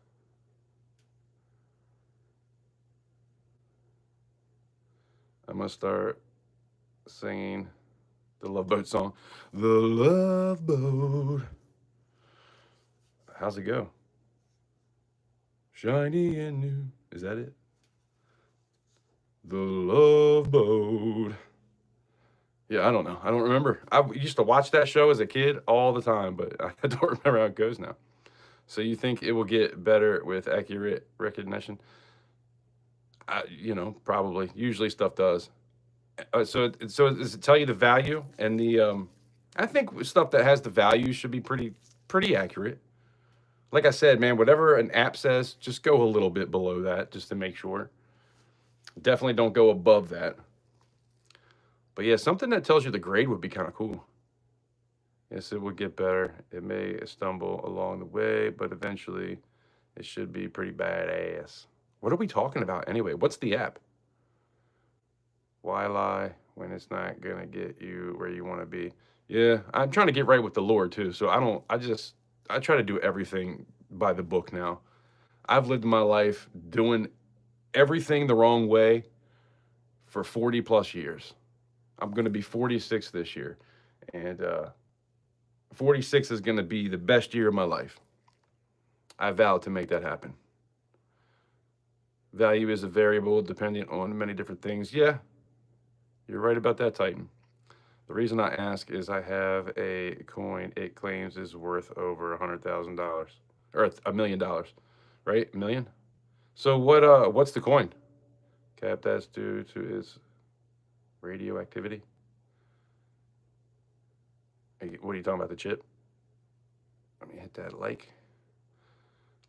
I must start singing the Love Boat song. The Love Boat. How's it go? Shiny and new. Is that it? The Love Boat. Yeah, I don't know. I don't remember. I used to watch that show as a kid all the time, but I don't remember how it goes now. So you think it will get better with accurate recognition? You know, probably. Usually stuff does. So does it tell you the value and the? I think stuff that has the value should be pretty accurate. Like I said, man, whatever an app says, just go a little bit below that just to make sure. Definitely don't go above that. But yeah, something that tells you the grade would be kind of cool. Yes, it would get better. It may stumble along the way, but eventually it should be pretty badass. What are we talking about anyway? What's the app? Why lie when it's not gonna get you where you want to be? Yeah, I'm trying to get right with the Lord too. So I try to do everything by the book now. I've lived my life doing everything the wrong way for 40 plus years. I'm going to be 46 this year, and 46 is going to be the best year of my life. I vow to make that happen. Value is a variable dependent on many different things. Yeah, you're right about that, Titan. The reason I ask is I have a coin it claims is worth over $100,000 or $1 million, right? A million. So what's the coin? Cap that's due to its radioactivity. What are you talking about? The chip? Let me hit that like.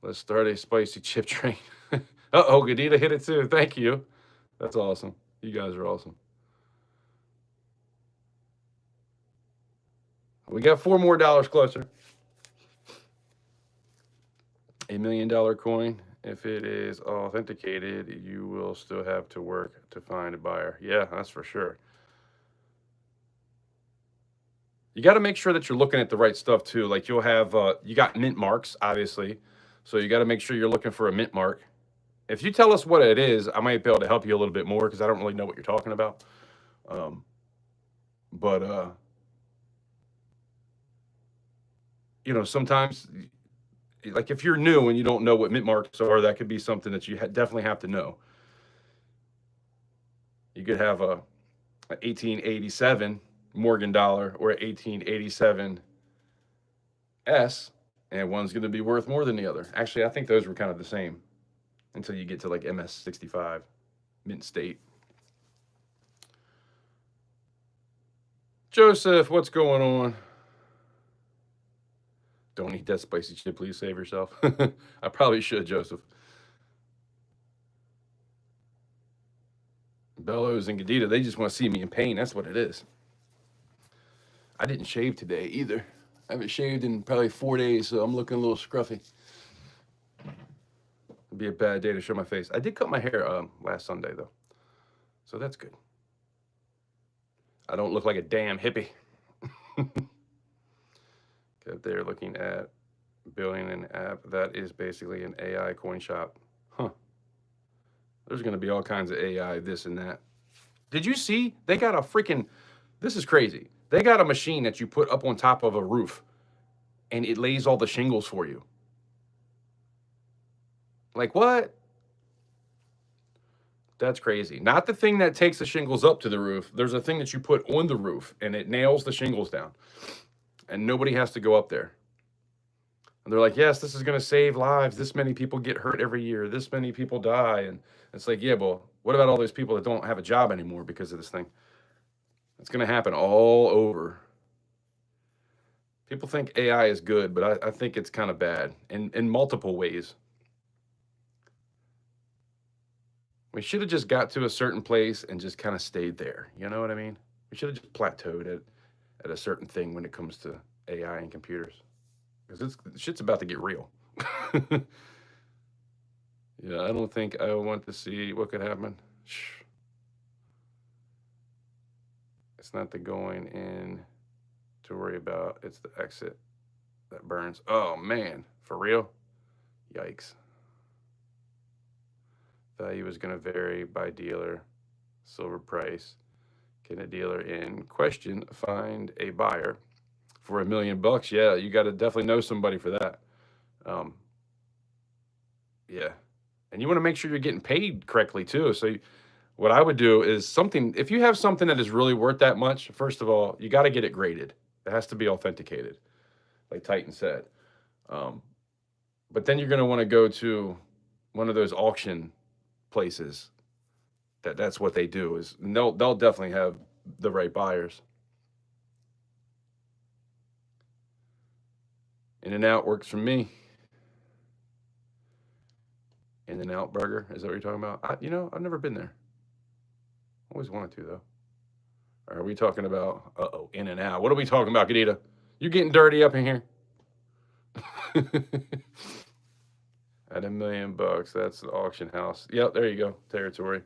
Let's start a spicy chip train. Uh-oh, Gadita hit it too. Thank you. That's awesome. You guys are awesome. We got $4 more closer. $1 million coin. If it is authenticated, you will still have to work to find a buyer. Yeah, that's for sure. You got to make sure that you're looking at the right stuff too. Like you'll have, you got mint marks, obviously. So you got to make sure you're looking for a mint mark. If you tell us what it is, I might be able to help you a little bit more because I don't really know what you're talking about. But you know, sometimes, like if you're new and you don't know what mint marks are, that could be something that you definitely have to know. You could have a 1887 Morgan dollar or 1887 S, and one's going to be worth more than the other. Actually, I think those were kind of the same until you get to like MS65, Mint State. Joseph, what's going on? Don't eat that spicy chip. Please save yourself. I probably should, Joseph. Bellows and Gadita, they just want to see me in pain. That's what it is. I didn't shave today either. I haven't shaved in probably 4 days, so I'm looking a little scruffy. It'd be a bad day to show my face. I did cut my hair last Sunday, though, so that's good. I don't look like a damn hippie. If they're looking at building an app that is basically an AI coin shop. Huh. There's going to be all kinds of AI, this and that. Did you see? They got a freaking, this is crazy. They got a machine that you put up on top of a roof and it lays all the shingles for you. Like what? That's crazy. Not the thing that takes the shingles up to the roof. There's a thing that you put on the roof and it nails the shingles down. And nobody has to go up there. And they're like, yes, this is going to save lives. This many people get hurt every year. This many people die. And it's like, yeah, well, what about all those people that don't have a job anymore because of this thing? It's going to happen all over. People think AI is good, but I think it's kind of bad in multiple ways. We should have just got to a certain place and just kind of stayed there. You know what I mean? We should have just plateaued at a certain thing when it comes to AI and computers. Because shit's about to get real. Yeah, I don't think I want to see what could happen. Shh. It's not the going in to worry about. It's the exit that burns. Oh, man. For real? Yikes. Value is going to vary by dealer. Silver price. Can a dealer in question find a buyer for $1 million? Yeah, you got to definitely know somebody for that. Yeah, and you want to make sure you're getting paid correctly too. So, what I would do is something. If you have something that is really worth that much, first of all, you got to get it graded. It has to be authenticated, like Titan said. But then you're going to want to go to one of those auction places. That's what they do is they'll definitely have the right buyers. In and Out works for me. In and Out Burger, is that what you're talking about? I've never been there. Always wanted to though. Or are we talking about, in and out? What are we talking about, Gadita? You getting dirty up in here? At $1 million, that's the auction house. Yep, there you go. Territory.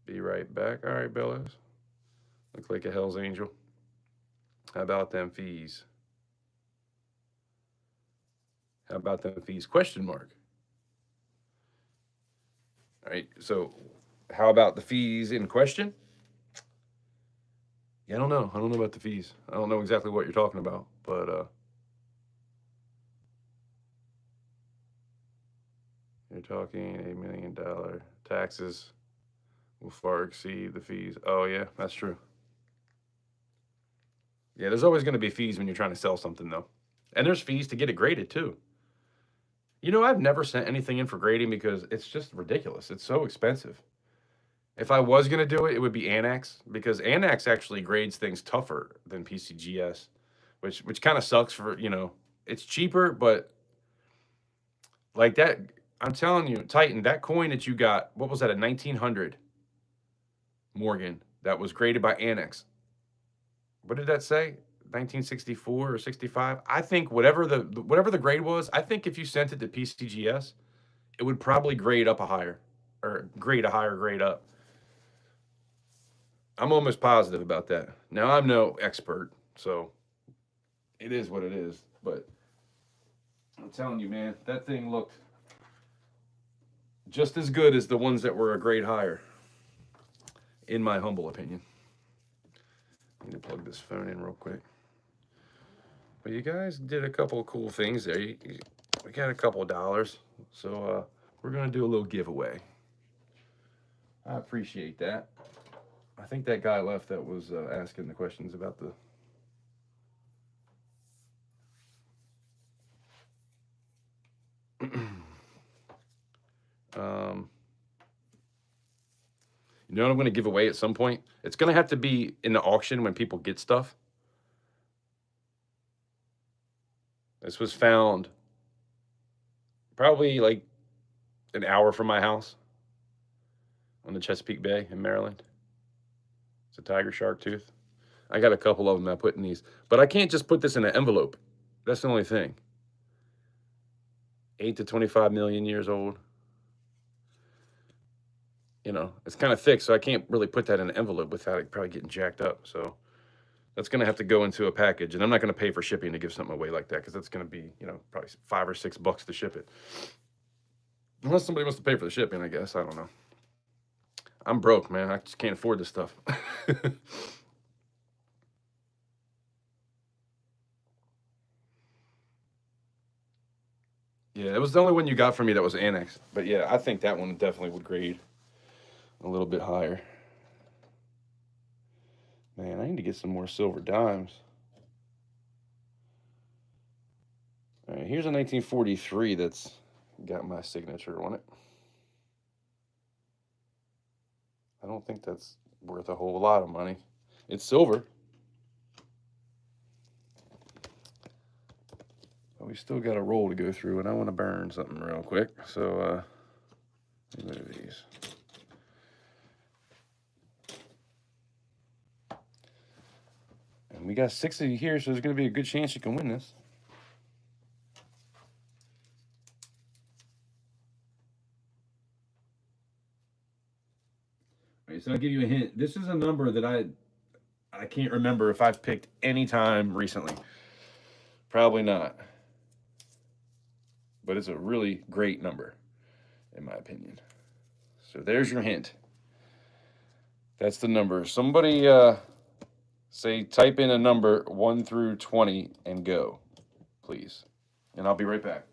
Be right back. All right, Bellows. Look like a Hell's Angel. How about them fees? How about them fees? Question mark. All right, so how about the fees in question? Yeah, I don't know. I don't know about the fees. I don't know exactly what you're talking about, but you're talking $8 million taxes will far exceed the fees. Oh yeah, that's true. Yeah, there's always going to be fees when you're trying to sell something, though. And there's fees to get it graded, too. You know, I've never sent anything in for grading because it's just ridiculous. It's so expensive. If I was going to do it, it would be Annex because Annex actually grades things tougher than PCGS, which kind of sucks for, it's cheaper, but like that, I'm telling you, Titan, that coin that you got, what was that, a 1900 Morgan that was graded by Annex? What did that say? 1964 or 65. I think whatever the grade was, I think if you sent it to PCGS, it would probably grade up a higher or grade a higher grade up. I'm almost positive about that. Now I'm no expert, so it is what it is, but I'm telling you, man, that thing looked just as good as the ones that were a grade higher, in my humble opinion. I need to plug this phone in real quick. But you guys did a couple of cool things there. We got a couple of dollars, so we're gonna do a little giveaway. I appreciate that. I think that guy left that was asking the questions about the. You know what I'm going to give away at some point? It's going to have to be in the auction when people get stuff. This was found probably like an hour from my house on the Chesapeake Bay in Maryland. It's a tiger shark tooth. I got a couple of them I put in these, but I can't just put this in an envelope. That's the only thing. 8 to 25 million years old. It's kind of thick, so I can't really put that in an envelope without it probably getting jacked up. So that's going to have to go into a package, and I'm not going to pay for shipping to give something away like that because that's going to be, probably $5 or $6 to ship it. Unless somebody wants to pay for the shipping, I guess. I don't know. I'm broke, man. I just can't afford this stuff. Yeah, it was the only one you got from me that was Annex. But yeah, I think that one definitely would grade a little bit higher. Man, I need to get some more silver dimes. All right, here's a 1943 that's got my signature on it. I don't think that's worth a whole lot of money. It's silver. But we still got a roll to go through, and I want to burn something real quick. So, move these. And we got 6 of you here, so there's going to be a good chance you can win this. All right, so I'll give you a hint. This is a number that I can't remember if I've picked any time recently. Probably not. But it's a really great number, in my opinion. So there's your hint. That's the number. Somebody say type in a number 1 through 20 and go, please. And I'll be right back.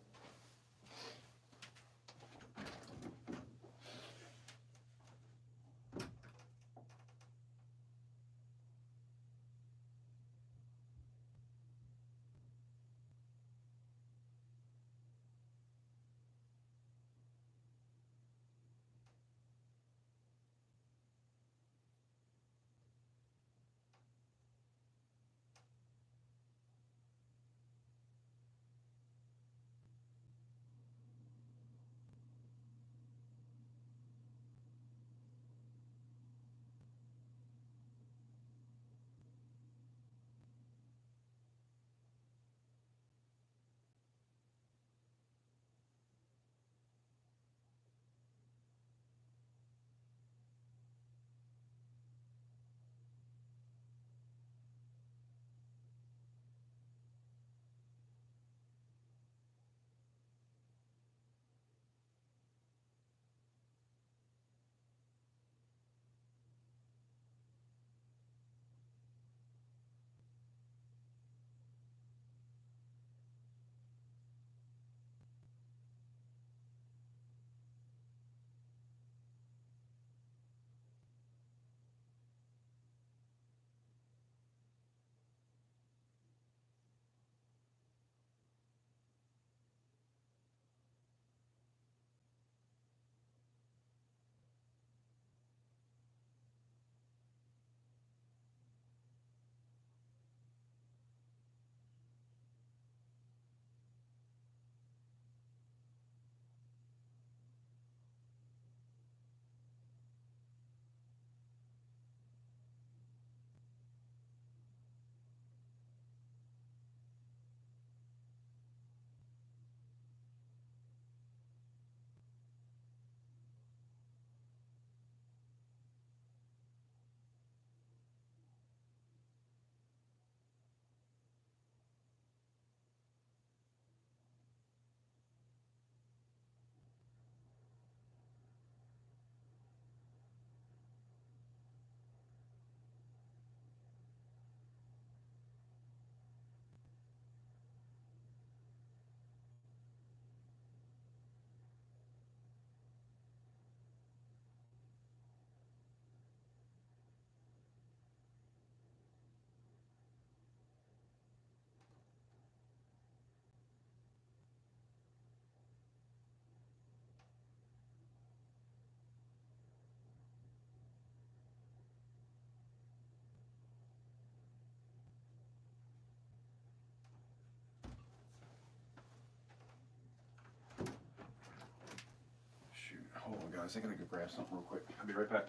guys. I gotta go grab something real quick. I'll be right back.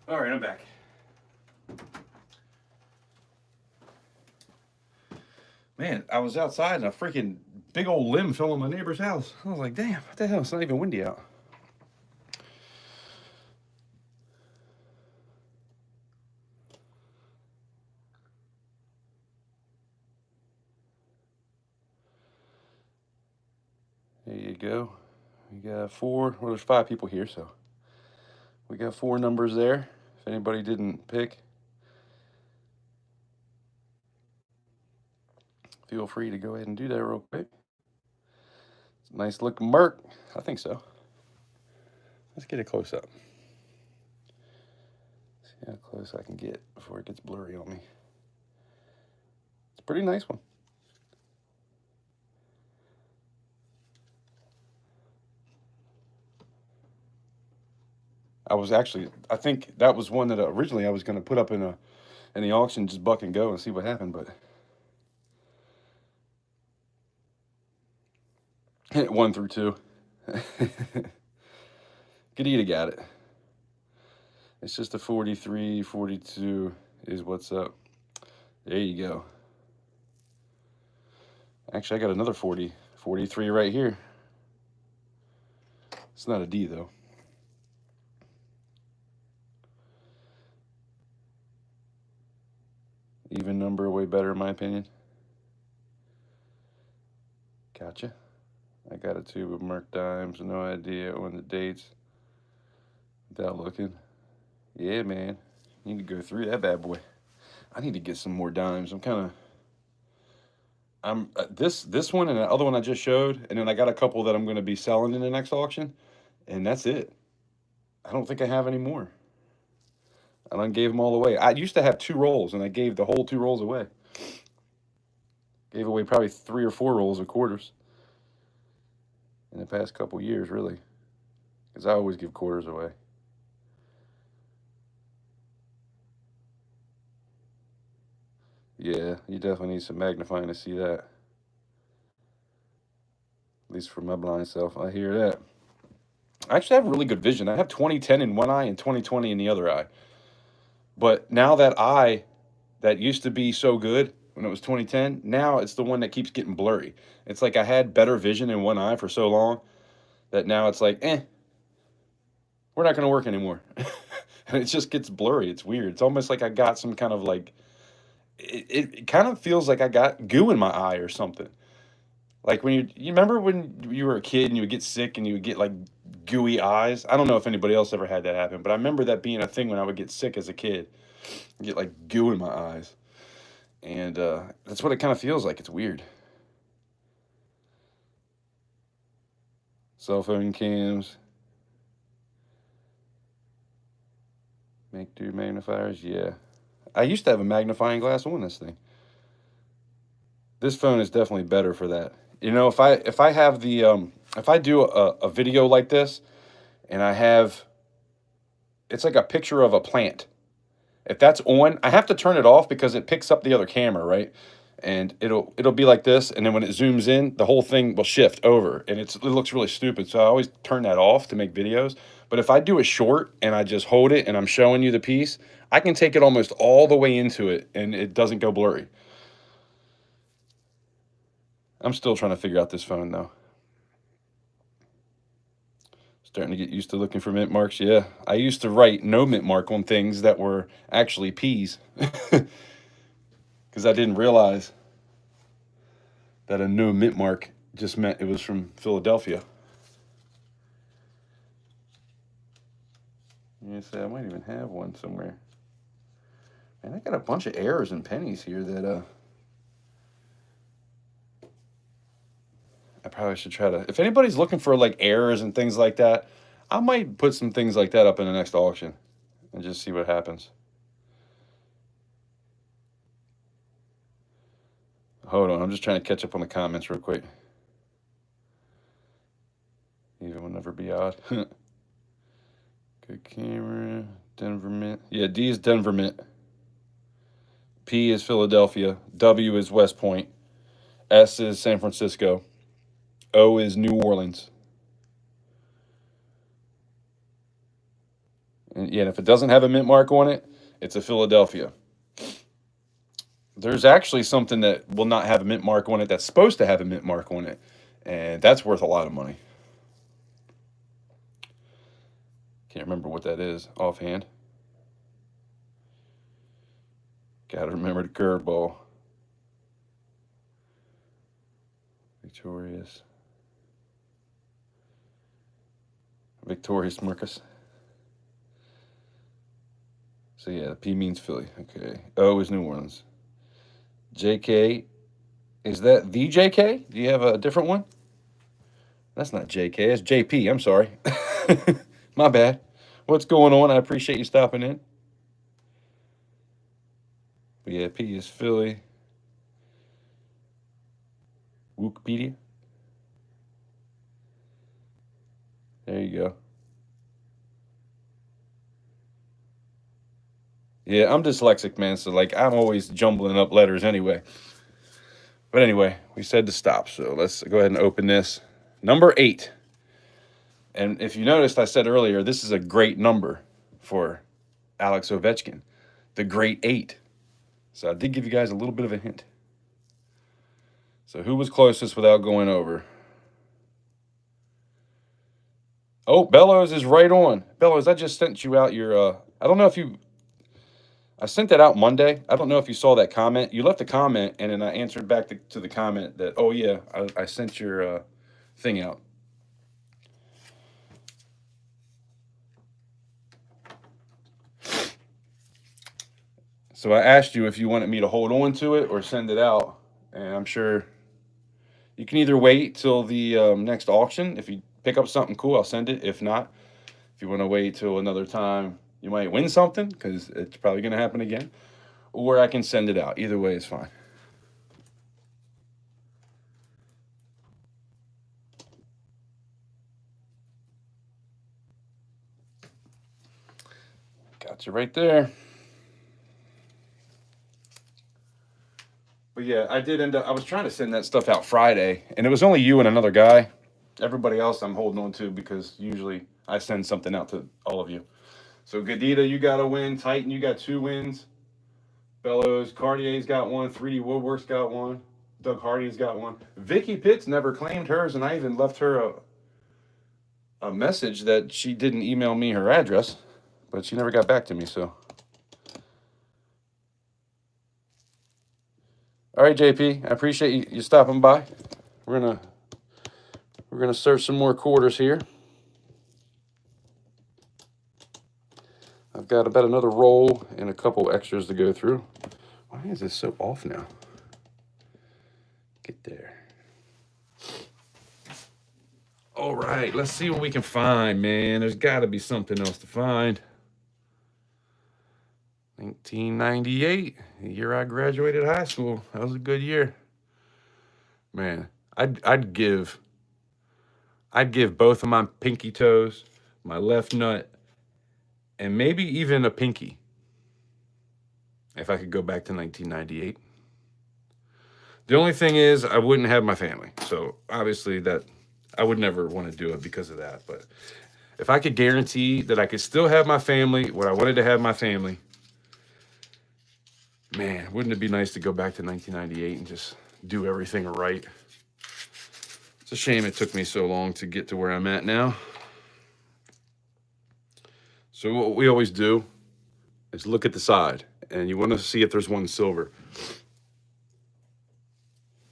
All right, I'm back. Man, I was outside and a freaking big old limb fell on my neighbor's house. I was like, damn, what the hell? It's not even windy out. There you go. We got 4, well, there's 5 people here, so we got 4 numbers there. If anybody didn't pick, feel free to go ahead and do that real quick. It's a nice looking Merc. I think so. Let's get a close up. See how close I can get before it gets blurry on me. It's a pretty nice one. I think that was one that originally I was going to put up in the auction, just buck and go and see what happened, but hit 1 through 2. Kadita got it. It's just a 43, 42 is what's up. There you go. Actually, I got another 40, 43 right here. It's not a D though. Even number, way better in my opinion. Gotcha. I got a tube of Merc dimes, no idea when the dates. Without looking. Yeah, man. Need to go through that bad boy. I need to get some more dimes. This one and the other one I just showed, and then I got a couple that I'm going to be selling in the next auction, and that's it. I don't think I have any more. I done gave them all away. I used to have 2 rolls, and I gave the whole 2 rolls away. Gave away probably 3 or 4 rolls of quarters in the past couple years, really, because I always give quarters away. Yeah, you definitely need some magnifying to see that. At least for my blind self, I hear that. I actually have really good vision. I have 20/10 in one eye and 20/20 in the other eye. But now that eye that used to be so good when it was 20/10, now it's the one that keeps getting blurry. It's like I had better vision in one eye for so long that now it's like, we're not going to work anymore. And it just gets blurry. It's weird. It's almost like I got some kind of like, it kind of feels like I got goo in my eye or something. Like when you remember when you were a kid and you would get sick and you would get like gooey eyes? I don't know if anybody else ever had that happen, but I remember that being a thing when I would get sick as a kid. Get like goo in my eyes. And that's what it kind of feels like. It's weird. Cell phone cams. Make do magnifiers, yeah. I used to have a magnifying glass on this thing. This phone is definitely better for that. You know, if I have the if I do a video like this and I have it's like a picture of a plant. If that's on, I have to turn it off because it picks up the other camera, right? And it'll be like this, and then when it zooms in, the whole thing will shift over, and it looks really stupid. So I always turn that off to make videos. But if I do a short and I just hold it and I'm showing you the piece, I can take it almost all the way into it, and it doesn't go blurry. I'm still trying to figure out this phone though. Starting to get used to looking for mint marks. Yeah, I used to write no mint mark on things that were actually P's because I didn't realize that a no mint mark just meant it was from Philadelphia. Yes, I might even have one somewhere. And I got a bunch of errors and pennies here that I probably should try to. If anybody's looking for like errors and things like that, I might put some things like that up in the next auction and just see what happens. Hold on, I'm just trying to catch up on the comments real quick. Even will never be odd. Good camera. Denver Mint. Yeah, D is Denver Mint. P is Philadelphia. W is West Point. S is San Francisco. O is New Orleans. And yeah, if it doesn't have a mint mark on it, it's a Philadelphia. There's actually something that will not have a mint mark on it that's supposed to have a mint mark on it, and that's worth a lot of money. Can't remember what that is offhand. Gotta remember the curveball. Victorious Marcus. So yeah, the P means Philly. Okay. O is New Orleans. JK, is that the JK? Do you have a different one? That's not JK, it's JP. I'm sorry. My bad. What's going on? I appreciate you stopping in. But yeah, P is Philly. Wikipedia. There you go. Yeah, I'm dyslexic, man. So like I'm always jumbling up letters anyway. But anyway, we said to stop. So let's go ahead and open this. Number 8. And if you noticed, I said earlier, this is a great number for Alex Ovechkin. The great 8. So I did give you guys a little bit of a hint. So who was closest without going over? Oh, Bellows is right on. Bellows, I just sent you out your, I don't know if you, I sent that out Monday. I don't know if you saw that comment. You left a comment, and then I answered back to the comment that, oh, yeah, I sent your thing out. So I asked you if you wanted me to hold on to it or send it out, and I'm sure you can either wait till the next auction. If you pick up something cool, I'll send it. If not, if you want to wait till another time, you might win something because it's probably going to happen again. Or I can send it out. Either way is fine. Got you right there. But yeah, I did end up, I was trying to send that stuff out Friday, and it was only you and another guy. Everybody else I'm holding on to because usually I send something out to all of you. So Gadita, you got a win. Titan, you got 2 wins. Bellows, Cartier's got 1. 3D Woodworks got 1. Doug Hardy's got 1. Vicky Pitts never claimed hers, and I even left her a message that she didn't email me her address, but she never got back to me, so. All right, JP, I appreciate you stopping by. We're gonna search some more quarters here. I've got about another roll and a couple extras to go through. Why is this so off now? Get there. All right, let's see what we can find, man. There's got to be something else to find. 1998, the year I graduated high school. That was a good year. Man, I'd give both of my pinky toes, my left nut, and maybe even a pinky if I could go back to 1998. The only thing is I wouldn't have my family. So obviously that I would never want to do it because of that. But if I could guarantee that I could still have my family, what I wanted to have my family, man, wouldn't it be nice to go back to 1998 and just do everything right? It's a shame it took me so long to get to where I'm at now. So what we always do is look at the side, and you want to see if there's one silver.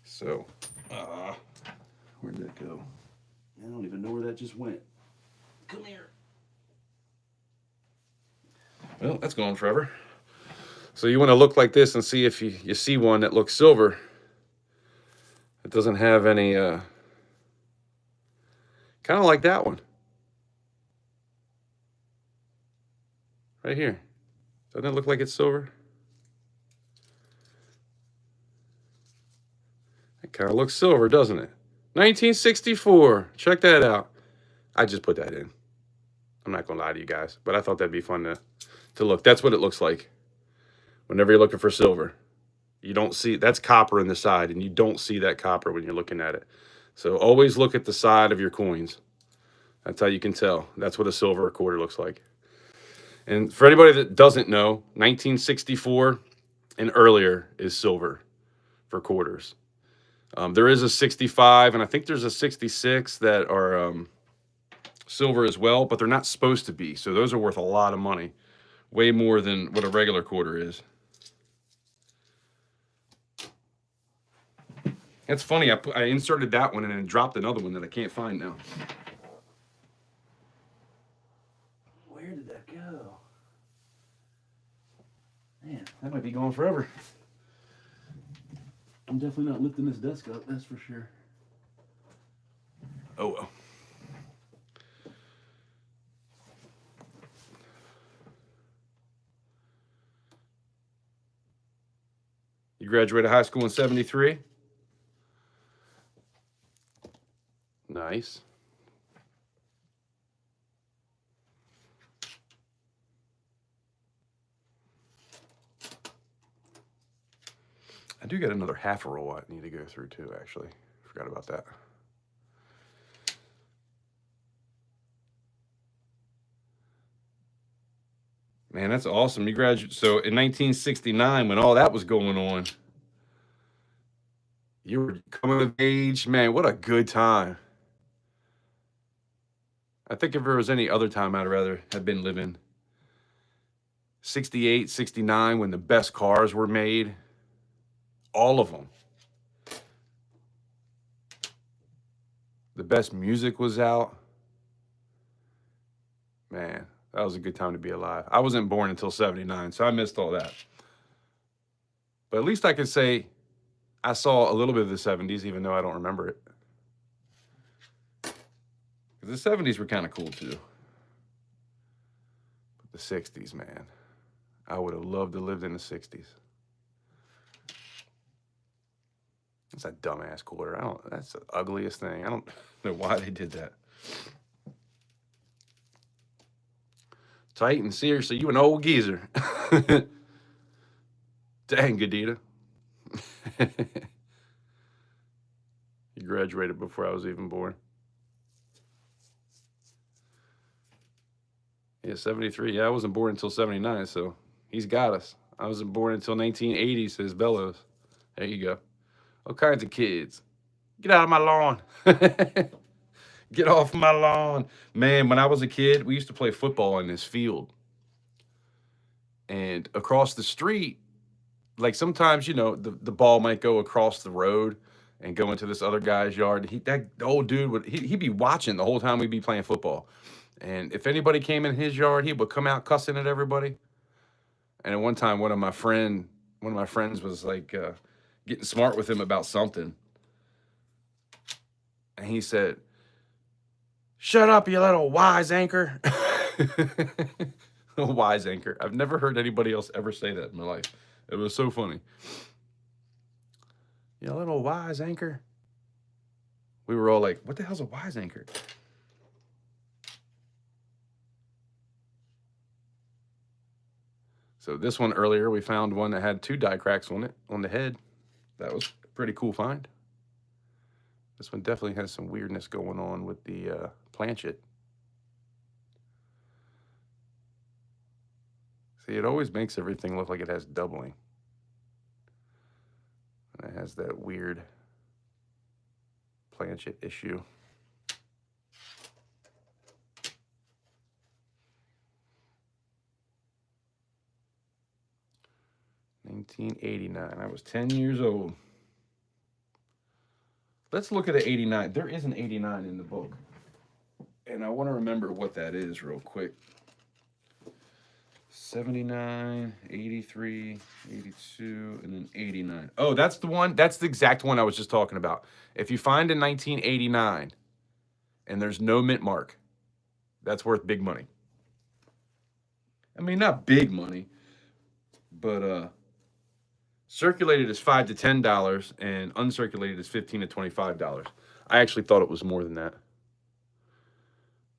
So, where did that go? I don't even know where that just went. Come here. Well, that's gone forever. So you want to look like this and see if you see one that looks silver. It doesn't have any, kind of like that one. Right here. Doesn't it look like it's silver? It kind of looks silver, doesn't it? 1964. Check that out. I just put that in. I'm not going to lie to you guys, but I thought that'd be fun to look. That's what it looks like. Whenever you're looking for silver, you don't see, that's copper in the side, and you don't see that copper when you're looking at it. So always look at the side of your coins. That's how you can tell. That's what a silver quarter looks like. And for anybody that doesn't know, 1964 and earlier is silver for quarters. There is a 65, and I think there's a 66 that are silver as well, but they're not supposed to be. So those are worth a lot of money, way more than what a regular quarter is. It's funny, I inserted that one and then dropped another one that I can't find now. Where did that go? Man, that might be gone forever. I'm definitely not lifting this desk up, that's for sure. Oh well. You graduated high school in 73? Nice. I do get another half a roll I need to go through too, actually. Forgot about that. Man, that's awesome. You graduated. So in 1969, when all that was going on, you were coming of age. Man, what a good time. I think if there was any other time, I'd rather have been living 68, 69, when the best cars were made. All of them. The best music was out. Man, that was a good time to be alive. I wasn't born until 79, so I missed all that. But at least I can say I saw a little bit of the 70s, even though I don't remember it. The 70s were kind of cool too. But the 60s, man. I would have loved to live in the 60s. That's a dumbass quarter. That's the ugliest thing. I don't know why they did that. Titan, seriously, you an old geezer. Dang, Gadita. You graduated before I was even born. Yeah, 73. Yeah, I wasn't born until 79, so he's got us. I wasn't born until 1980, says Bellows. There you go. All kinds of kids. Get out of my lawn. Get off my lawn. Man, when I was a kid, we used to play football in this field. And across the street, like sometimes, you know, the ball might go across the road and go into this other guy's yard. The old dude he'd be watching the whole time we'd be playing football. And if anybody came in his yard, he would come out cussing at everybody. And at one time, one of my friends was like getting smart with him about something. And he said, "Shut up, you little wise anchor." Little wise anchor. I've never heard anybody else ever say that in my life. It was so funny. You little wise anchor. We were all like, what the hell's a wise anchor? So this one earlier, we found one that had 2 die cracks on it, on the head. That was a pretty cool find. This one definitely has some weirdness going on with the planchet. See, it always makes everything look like it has doubling. And it has that weird planchet issue. $1989. I was 10 years old. Let's look at an 89. There is an 89 in the book. And I want to remember what that is real quick. 79, 83, 82, and then 89. Oh, that's the one. That's the exact one I was just talking about. If you find a 1989 and there's no mint mark, that's worth big money. I mean, not big money, but circulated is $5 to $10 and uncirculated is $15 to $25. I actually thought it was more than that.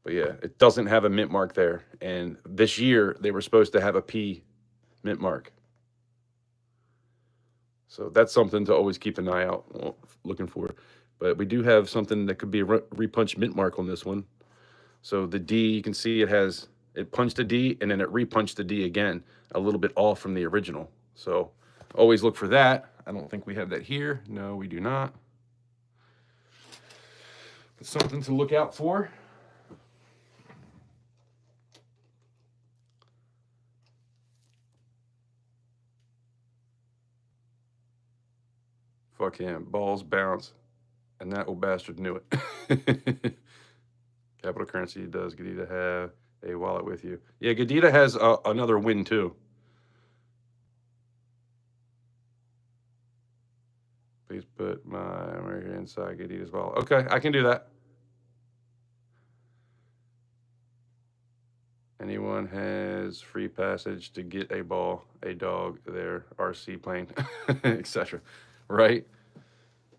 But yeah, it doesn't have a mint mark there. And this year, they were supposed to have a P mint mark. So that's something to always keep an eye out looking for. But we do have something that could be a repunched mint mark on this one. So the D, you can see it punched a D and then it repunched the D again, a little bit off from the original. So always look for that. I don't think we have that here. No, we do not. But something to look out for. Fuck him. Balls bounce. And that old bastard knew it. Capital Currency does Gadita have a wallet with you? Yeah, Gadita has another win too. Please put my American inside Gadita's wallet. Okay, I can do that. Anyone has free passage to get a ball, a dog, their RC plane, etc. Right?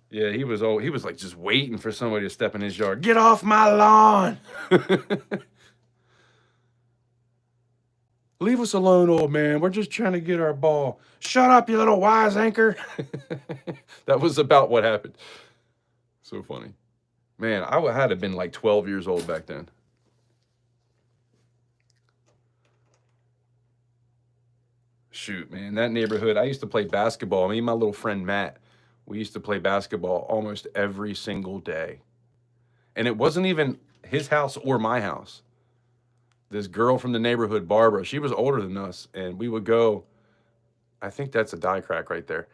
Yeah, he was like just waiting for somebody to step in his yard. Get off my lawn! Leave us alone, old man. We're just trying to get our ball. Shut up, you little wise anchor. That was about what happened. So funny. Man, I had to have been like 12 years old back then. Shoot, man, that neighborhood, I used to play basketball. Me and my little friend Matt, we used to play basketball almost every single day. And it wasn't even his house or my house. This girl from the neighborhood, Barbara, she was older than us, and we would go, I think that's a die crack right there.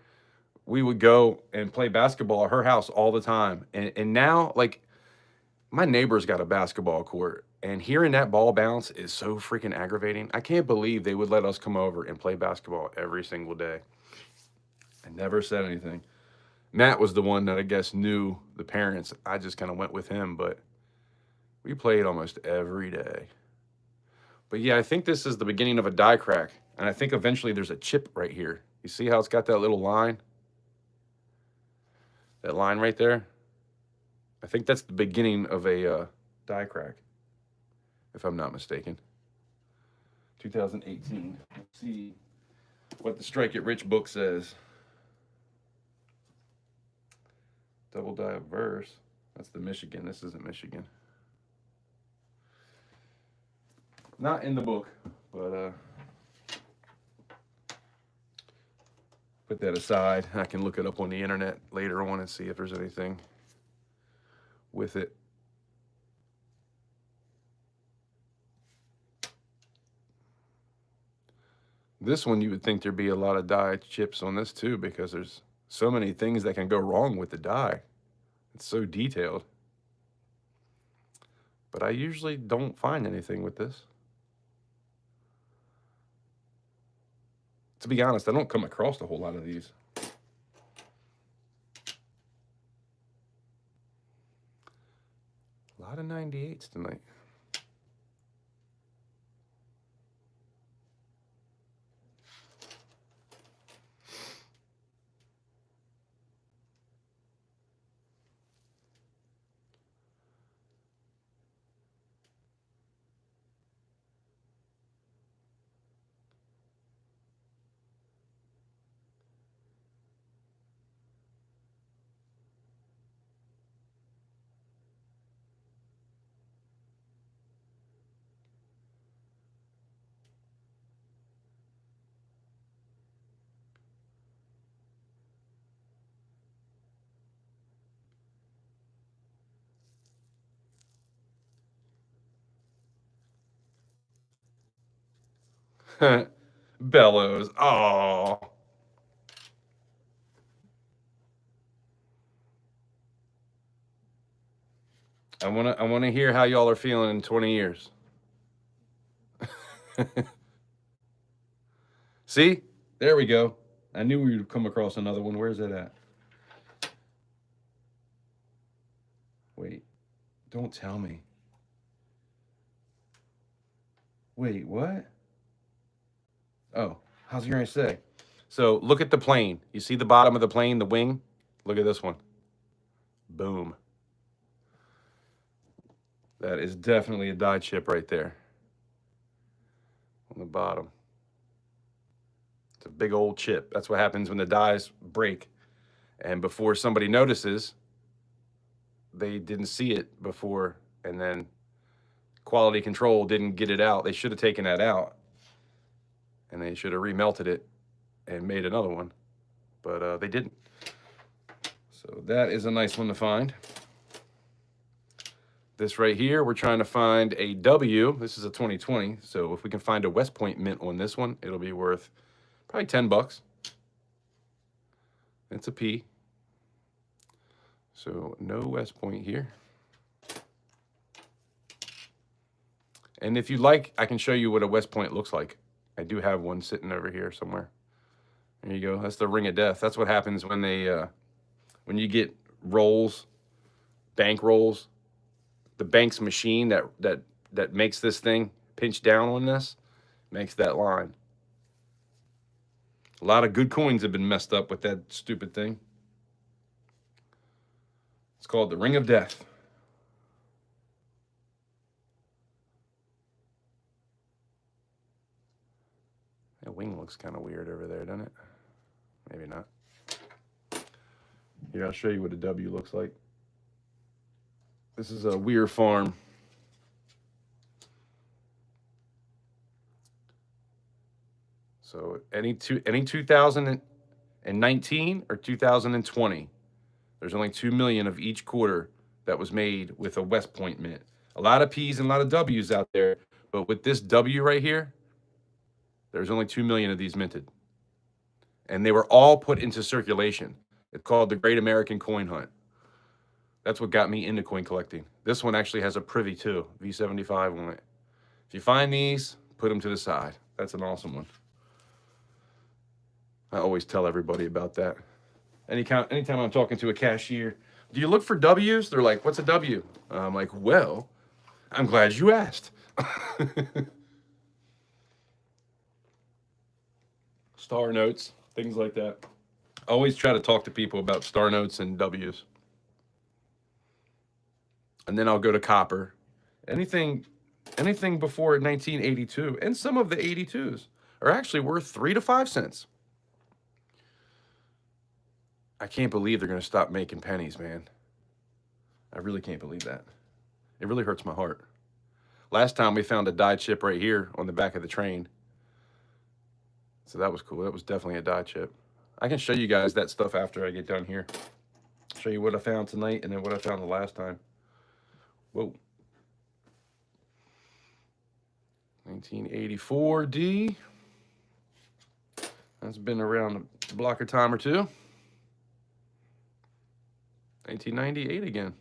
We would go and play basketball at her house all the time. And now, like, my neighbor's got a basketball court, and hearing that ball bounce is so freaking aggravating. I can't believe they would let us come over and play basketball every single day. I never said anything. Matt was the one that I guess knew the parents. I just kind of went with him, but we played almost every day. But yeah, I think this is the beginning of a die crack. And I think eventually there's a chip right here. You see how it's got that little line? That line right there? I think that's the beginning of a die crack, if I'm not mistaken. 2018. Let's see what the Strike It Rich book says. Double die verse. That's the Michigan. This isn't Michigan. Not in the book, but put that aside. I can look it up on the internet later on and see if there's anything with it. This one, you would think there'd be a lot of die chips on this too, because there's so many things that can go wrong with the die. It's so detailed. But I usually don't find anything with this. To be honest, I don't come across a whole lot of these. A lot of 98s tonight. Bellows. Oh. I wanna hear how y'all are feeling in 20 years. See? There we go. I knew we would come across another one. Where's it at? Wait. Don't tell me. Wait, what? Oh, I was going to say. So look at the plane. You see the bottom of the plane, the wing? Look at this one. Boom. That is definitely a die chip right there. On the bottom. It's a big old chip. That's what happens when the dies break. And before somebody notices, they didn't see it before, and then quality control didn't get it out. They should have taken that out, and they should have remelted it and made another one, but they didn't. So that is a nice one to find. This right here, we're trying to find a W. This is a 2020, so if we can find a West Point mint on this one, it'll be worth probably 10 bucks. It's a P. So no West Point here. And if you like, I can show you what a West Point looks like. I do have one sitting over here somewhere. There you go. That's the ring of death. That's what happens when they, when you get rolls, bank rolls. The bank's machine that makes this thing pinch down on this makes that line. A lot of good coins have been messed up with that stupid thing. It's called the ring of death. That wing looks kind of weird over there, doesn't it? Maybe not. Here, I'll show you what a W looks like. This is a Weir Farm. So any 2019 or 2020, there's only 2 million of each quarter that was made with a West Point mint. A lot of P's and a lot of W's out there, but with this W right here, there's only 2 million of these minted. And they were all put into circulation. It's called the Great American Coin Hunt. That's what got me into coin collecting. This one actually has a privy too, V75 on it. If you find these, put them to the side. That's an awesome one. I always tell everybody about that. Anytime I'm talking to a cashier, do you look for W's? They're like, what's a W? I'm like, well, I'm glad you asked. Star notes, things like that. I always try to talk to people about star notes and W's. And then I'll go to copper. Anything before 1982, and some of the 82s are actually worth 3 to 5 cents. I can't believe they're going to stop making pennies, man. I really can't believe that. It really hurts my heart. Last time we found a die chip right here on the back of the train. So that was cool. That was definitely a die chip. I can show you guys that stuff after I get done here. Show you what I found tonight and then what I found the last time. Whoa. 1984 D. That's been around a block or time or two. 1998 again.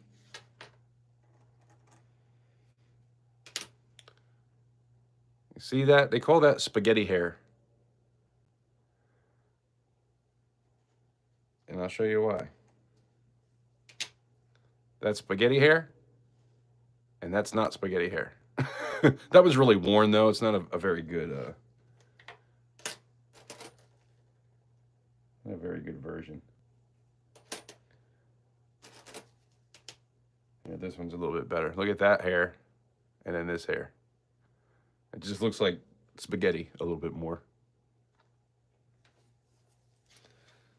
You see that? They call that spaghetti hair. And I'll show you why. That's spaghetti hair, and that's not spaghetti hair. That was really worn, though. It's not a very good, not a very good version. Yeah, this one's a little bit better. Look at that hair, and then this hair. It just looks like spaghetti a little bit more.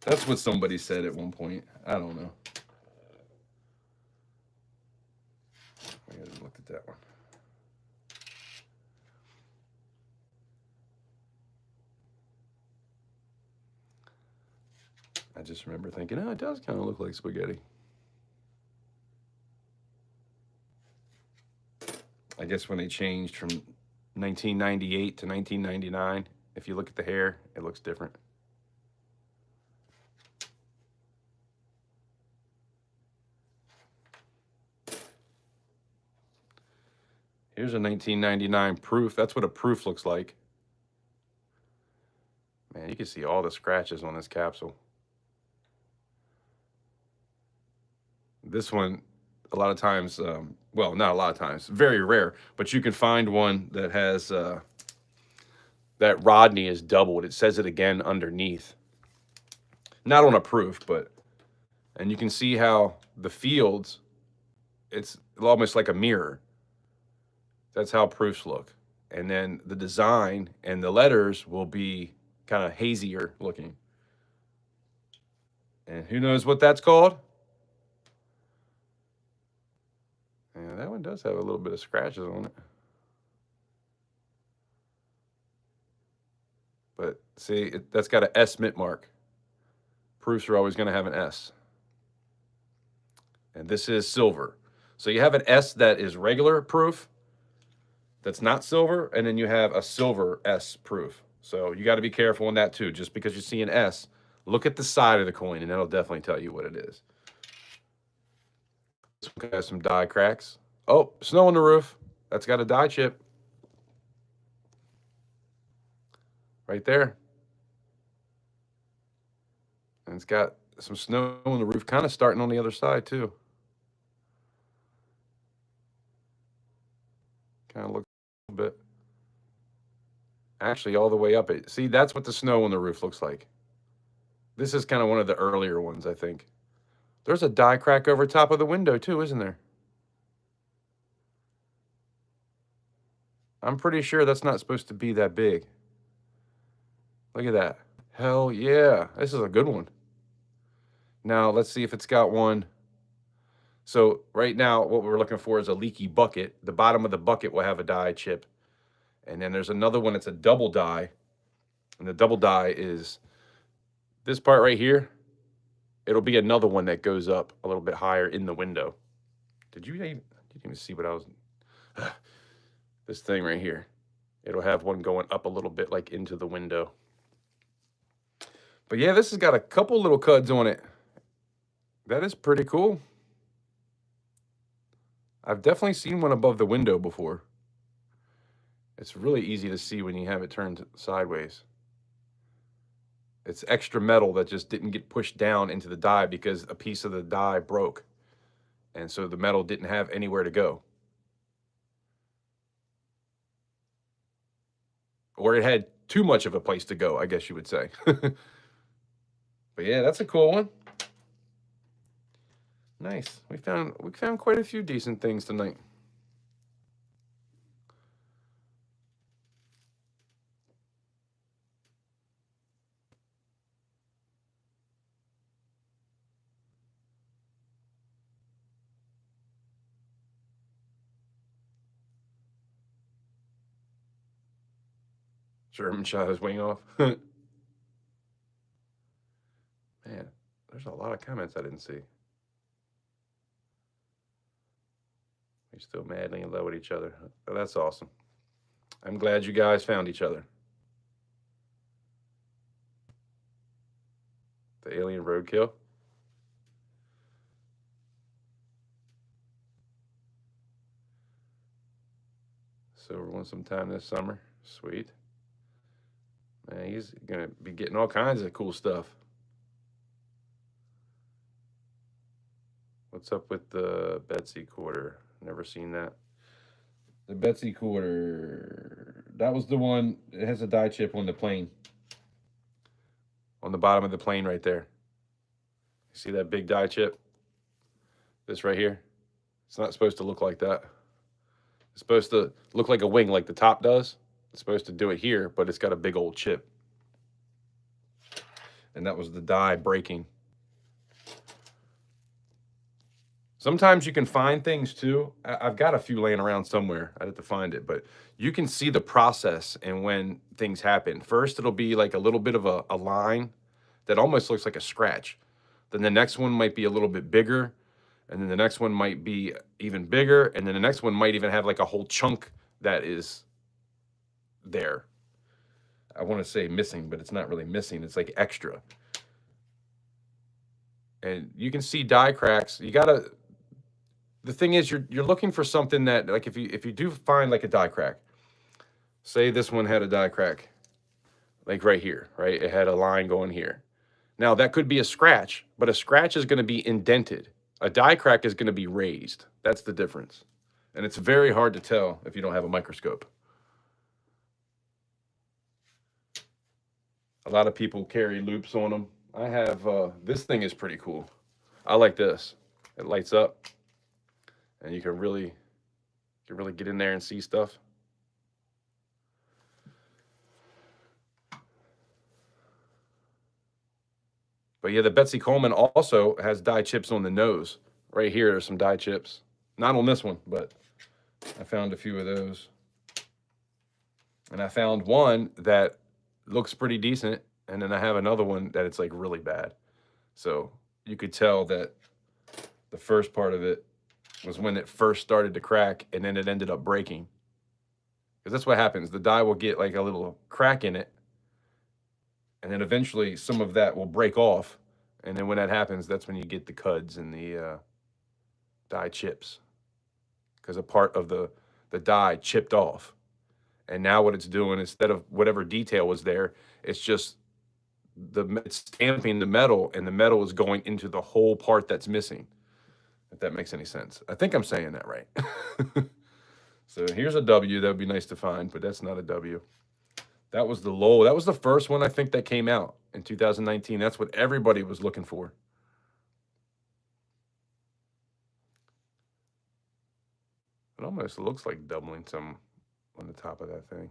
That's what somebody said at one point. I don't know. I gotta look at that one. I just remember thinking, oh, it does kind of look like spaghetti. I guess when they changed from 1998 to 1999, If you look at the hair, it looks different. Here's a 1999 proof. That's what a proof looks like. Man, you can see all the scratches on this capsule. This one, a lot of times, well, not a lot of times, very rare, but you can find one that has that Rodney is doubled. It says it again underneath. Not on a proof, but, and you can see how the fields, it's almost like a mirror. That's how proofs look. And then the design and the letters will be kind of hazier looking. And who knows what that's called? Yeah, that one does have a little bit of scratches on it. But see, that's got an S mint mark. Proofs are always going to have an S. And this is silver. So you have an S that is regular proof, that's not silver, and then you have a silver S proof. So you got to be careful on that too. Just because you see an S, look at the side of the coin, and that'll definitely tell you what it is. This one has some die cracks. Oh, snow on the roof. That's got a die chip. Right there. And it's got some snow on the roof, kind of starting on the other side too. Kind of looks a little bit. Actually, all the way up it. See, that's what the snow on the roof looks like. This is kind of one of the earlier ones, I think. There's a die crack over top of the window too, isn't there? I'm pretty sure that's not supposed to be that big. Look at that. Hell yeah. This is a good one. Now, let's see if it's got one. So right now, what we're looking for is a leaky bucket. The bottom of the bucket will have a die chip. And then there's another one that's a double die. And the double die is this part right here. It'll be another one that goes up a little bit higher in the window. Did you even see what I was... This thing right here. It'll have one going up a little bit like into the window. But yeah, this has got a couple little cuds on it. That is pretty cool. I've definitely seen one above the window before. It's really easy to see when you have it turned sideways. It's extra metal that just didn't get pushed down into the die because a piece of the die broke. And so the metal didn't have anywhere to go. Or it had too much of a place to go, I guess you would say. But yeah, that's a cool one. Nice. We found quite a few decent things tonight. Sherman shot his wing off. Man, there's a lot of comments I didn't see. We're still madly in love with each other. Oh, that's awesome. I'm glad you guys found each other. The alien roadkill. Silver one sometime this summer. Sweet. Man, he's going to be getting all kinds of cool stuff. What's up with the Betsy quarter? Never seen that. The Betsy quarter. That was the one. It has a die chip on the plane. On the bottom of the plane right there. You see that big die chip? This right here. It's not supposed to look like that. It's supposed to look like a wing like the top does. It's supposed to do it here, but it's got a big old chip. And that was the die breaking. Sometimes you can find things too. I've got a few laying around somewhere. I'd have to find it, but you can see the process and when things happen. First, it'll be like a little bit of a line that almost looks like a scratch. Then the next one might be a little bit bigger. And then the next one might be even bigger. And then the next one might even have like a whole chunk that is there. I want to say missing, but it's not really missing. It's like extra. And you can see die cracks. You gotta. The thing is, you're looking for something that, like, if you do find like a die crack, say this one had a die crack, like right here, right? It had a line going here. Now that could be a scratch, but a scratch is going to be indented. A die crack is going to be raised. That's the difference. And it's very hard to tell if you don't have a microscope. A lot of people carry loops on them. I have, this thing is pretty cool. I like this. It lights up and you can really get in there and see stuff. But yeah, the Betsy Coleman also has die chips on the nose. Right here, there's some die chips. Not on this one, but I found a few of those. And I found one that looks pretty decent, and then I have another one that it's like really bad. So you could tell that the first part of it was when it first started to crack, and then it ended up breaking. Because that's what happens. The die will get like a little crack in it, and then eventually some of that will break off. And then when that happens, that's when you get the cuds and the die chips. Because a part of the die chipped off. And now what it's doing, instead of whatever detail was there, it's just it's stamping the metal, and the metal is going into the whole part that's missing. If that makes any sense. I think I'm saying that right. So here's a W. That would be nice to find, but that's not a W. That was the low. That was the first one I think that came out in 2019. That's what everybody was looking for. It almost looks like doubling some on the top of that thing.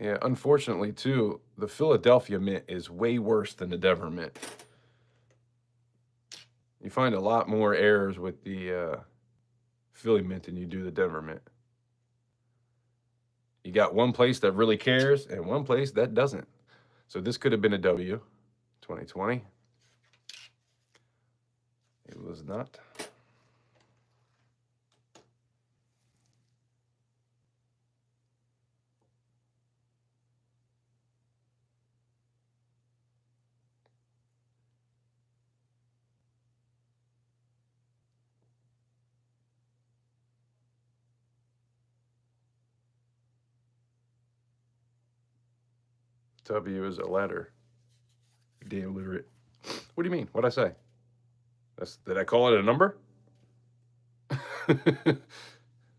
Yeah, unfortunately, too, the Philadelphia mint is way worse than the Denver mint. You find a lot more errors with the Philly mint than you do the Denver mint. You got one place that really cares and one place that doesn't. So this could have been a W, 2020. It was not. W is a letter. Damn literate. What do you mean? What'd I say? Did I call it a number?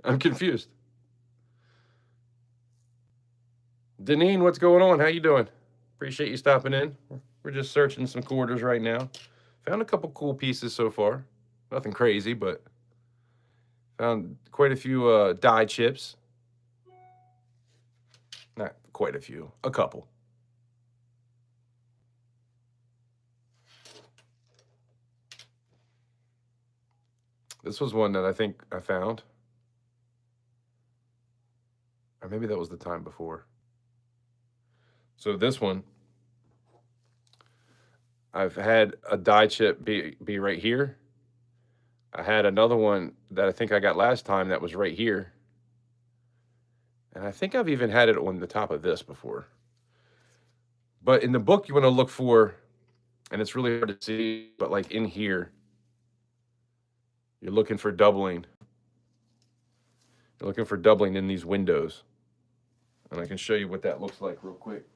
I'm confused. Deneen, what's going on? How you doing? Appreciate you stopping in. We're just searching some quarters right now. Found a couple cool pieces so far. Nothing crazy, but found quite a few die chips. Not quite a few, a couple. This was one that I think I found. Or maybe that was the time before. So this one, I've had a die chip be right here. I had another one that I think I got last time that was right here. And I think I've even had it on the top of this before. But in the book, you want to look for, and it's really hard to see, but like in here, you're looking for doubling. You're looking for doubling in these windows. And I can show you what that looks like real quick.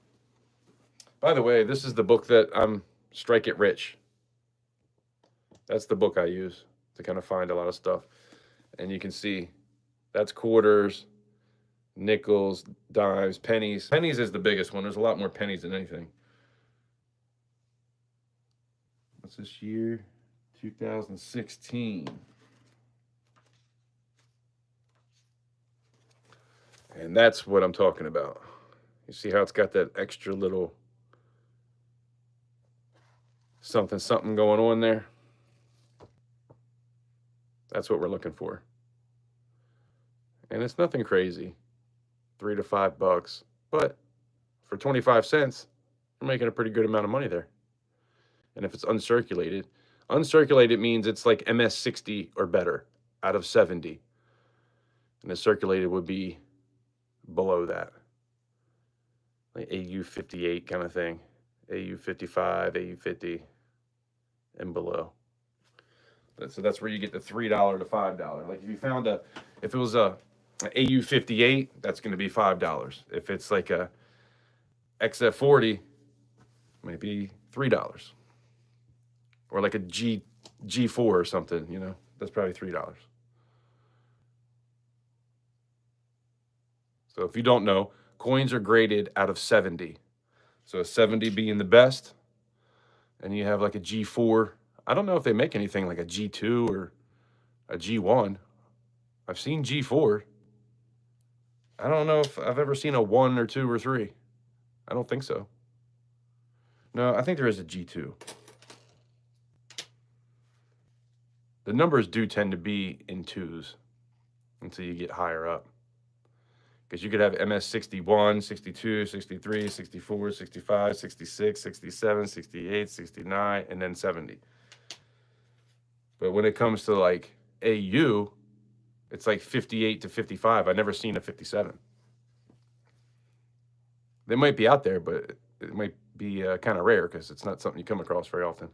By the way, this is the book that I'm Strike It Rich. That's the book I use to kind of find a lot of stuff. And you can see that's quarters, nickels, dimes, pennies. Pennies is the biggest one. There's a lot more pennies than anything. What's this year? 2016. And that's what I'm talking about. You see how it's got that extra little something going on there? That's what we're looking for. And it's nothing crazy. $3 to $5, but for 25 cents, you're making a pretty good amount of money there. And if it's uncirculated, uncirculated means it's like MS60 or better out of 70. And the circulated would be below that, like AU58 kind of thing, AU55, AU50, and below. So that's where you get the $3 to $5. Like if you found if it was a AU58, that's going to be $5. If it's like a XF40, maybe $3. Or like a G4 or something, you know, that's probably $3. So if you don't know, coins are graded out of 70. So a 70 being the best, and you have like a G4. I don't know if they make anything like a G2 or a G1. I've seen G4. I don't know if I've ever seen a 1 or 2 or 3. I don't think so. No, I think there is a G2. The numbers do tend to be in 2s until you get higher up. Because you could have MS 61, 62, 63, 64, 65, 66, 67, 68, 69, and then 70. But when it comes to like AU, it's like 58 to 55. I've never seen a 57. They might be out there, but it might be kind of rare because it's not something you come across very often.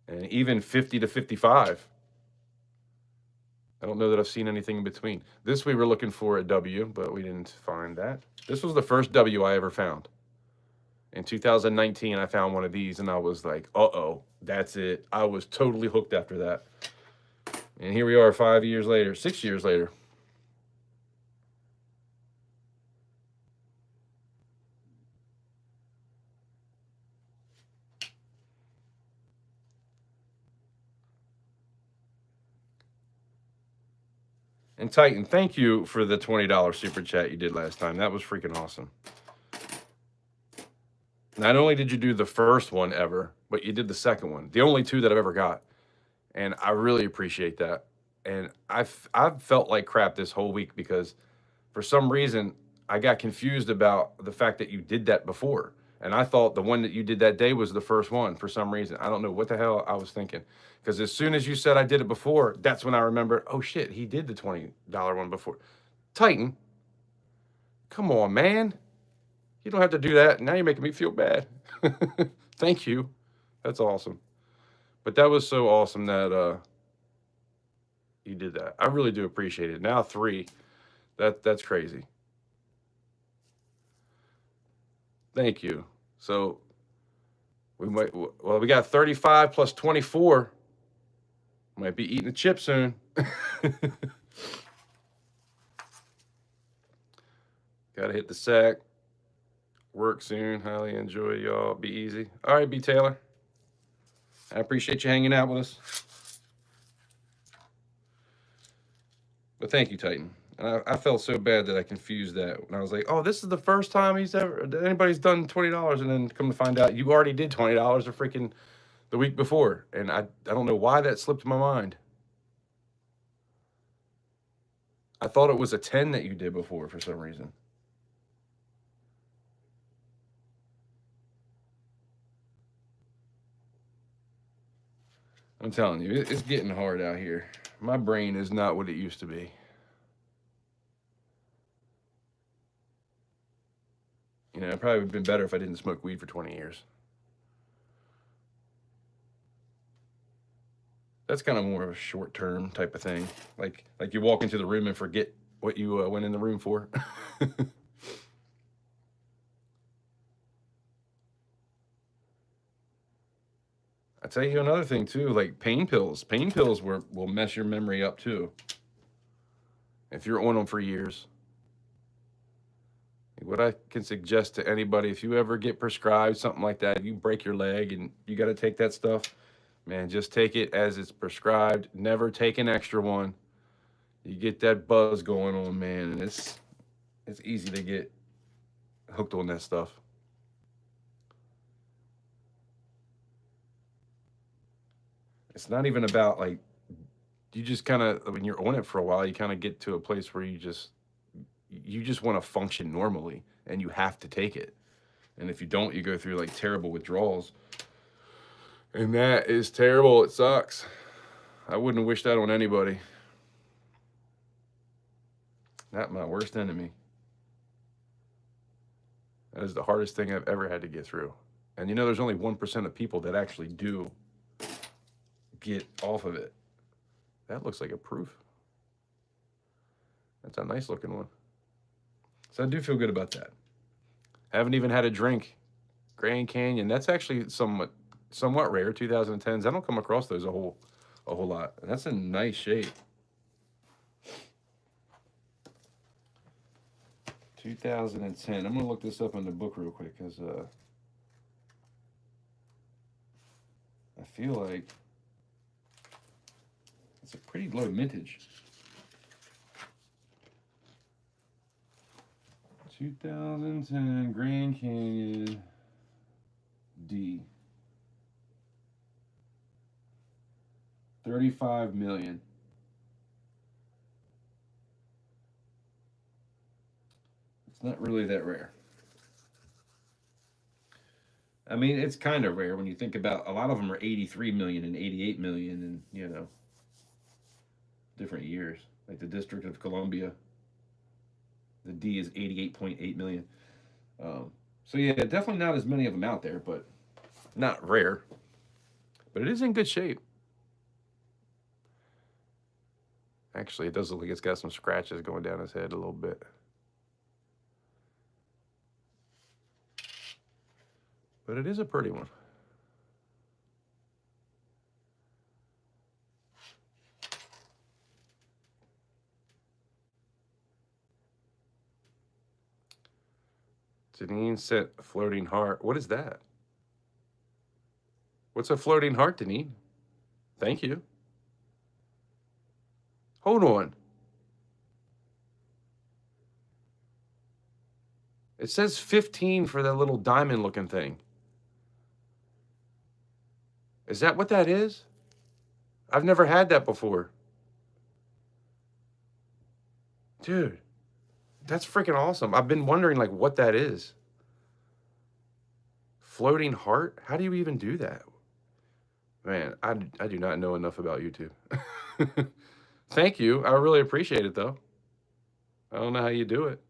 And even 50 to 55. I don't know that I've seen anything in between. This we were looking for a W, but we didn't find that. This was the first W I ever found. In 2019, I found one of these, and I was like, uh-oh, that's it. I was totally hooked after that. And here we are 5 years later, 6 years later. And Titan, thank you for the $20 super chat you did last time. That was freaking awesome. Not only did you do the first one ever, but you did the second one. The only 2 that I've ever got. And I really appreciate that. And I've felt like crap this whole week because for some reason I got confused about the fact that you did that before. And I thought the one that you did that day was the first one for some reason. I don't know what the hell I was thinking. Because as soon as you said I did it before, that's when I remembered, oh shit, he did the $20 one before. Titan, come on, man. You don't have to do that. Now you're making me feel bad. Thank you. That's awesome. But that was so awesome that you did that. I really do appreciate it. Now 3. That's crazy. Thank you. So we got 35 plus 24. Might be eating a chip soon. Gotta hit the sack. Work soon. Highly enjoy y'all. Be easy. All right, B. Taylor. I appreciate you hanging out with us. But thank you, Titan. And I felt so bad that I confused that. And I was like, oh, this is the first time anybody's done $20. And then come to find out you already did $20 or freaking the week before. And I don't know why that slipped my mind. I thought it was a 10 that you did before for some reason. I'm telling you, it's getting hard out here. My brain is not what it used to be. You know, it probably would have been better if I didn't smoke weed for 20 years. That's kind of more of a short-term type of thing. Like you walk into the room and forget what you went in the room for. I tell you another thing too, like pain pills. Pain pills will mess your memory up too. If you're on them for years. What I can suggest to anybody, if you ever get prescribed something like that, you break your leg and you got to take that stuff, man, just take it as it's prescribed. Never take an extra one. You get that buzz going on, man, and it's easy to get hooked on that stuff. It's not even about like, you just kind of, when you're on it for a while, you kind of get to a place where you just you just want to function normally, and you have to take it. And if you don't, you go through like terrible withdrawals. And that is terrible. It sucks. I wouldn't wish that on anybody. Not my worst enemy. That is the hardest thing I've ever had to get through. And you know, there's only 1% of people that actually do get off of it. That looks like a proof. That's a nice looking one. So I do feel good about that. Haven't even had a drink. Grand Canyon. That's actually somewhat rare. 2010s. I don't come across those a whole lot. And that's in nice shape. 2010. I'm gonna look this up in the book real quick because I feel like it's a pretty low mintage. 2010 Grand Canyon D. 35 million. It's not really that rare. I mean, it's kind of rare when you think about a lot of them are 83 million and 88 million and, you know, different years. Like the District of Columbia, the D is 88.8 million. So yeah, definitely not as many of them out there, but not rare. But it is in good shape. Actually, it does look like it's got some scratches going down his head a little bit. But it is a pretty one. Deneen sent a floating heart. What is that? What's a floating heart, Deneen? Thank you. Hold on. It says 15 for that little diamond looking thing. Is that what that is? I've never had that before. Dude, that's freaking awesome. I've been wondering like what that is. Floating heart? How do you even do that? Man, I do not know enough about YouTube. Thank you. I really appreciate it though. I don't know how you do it.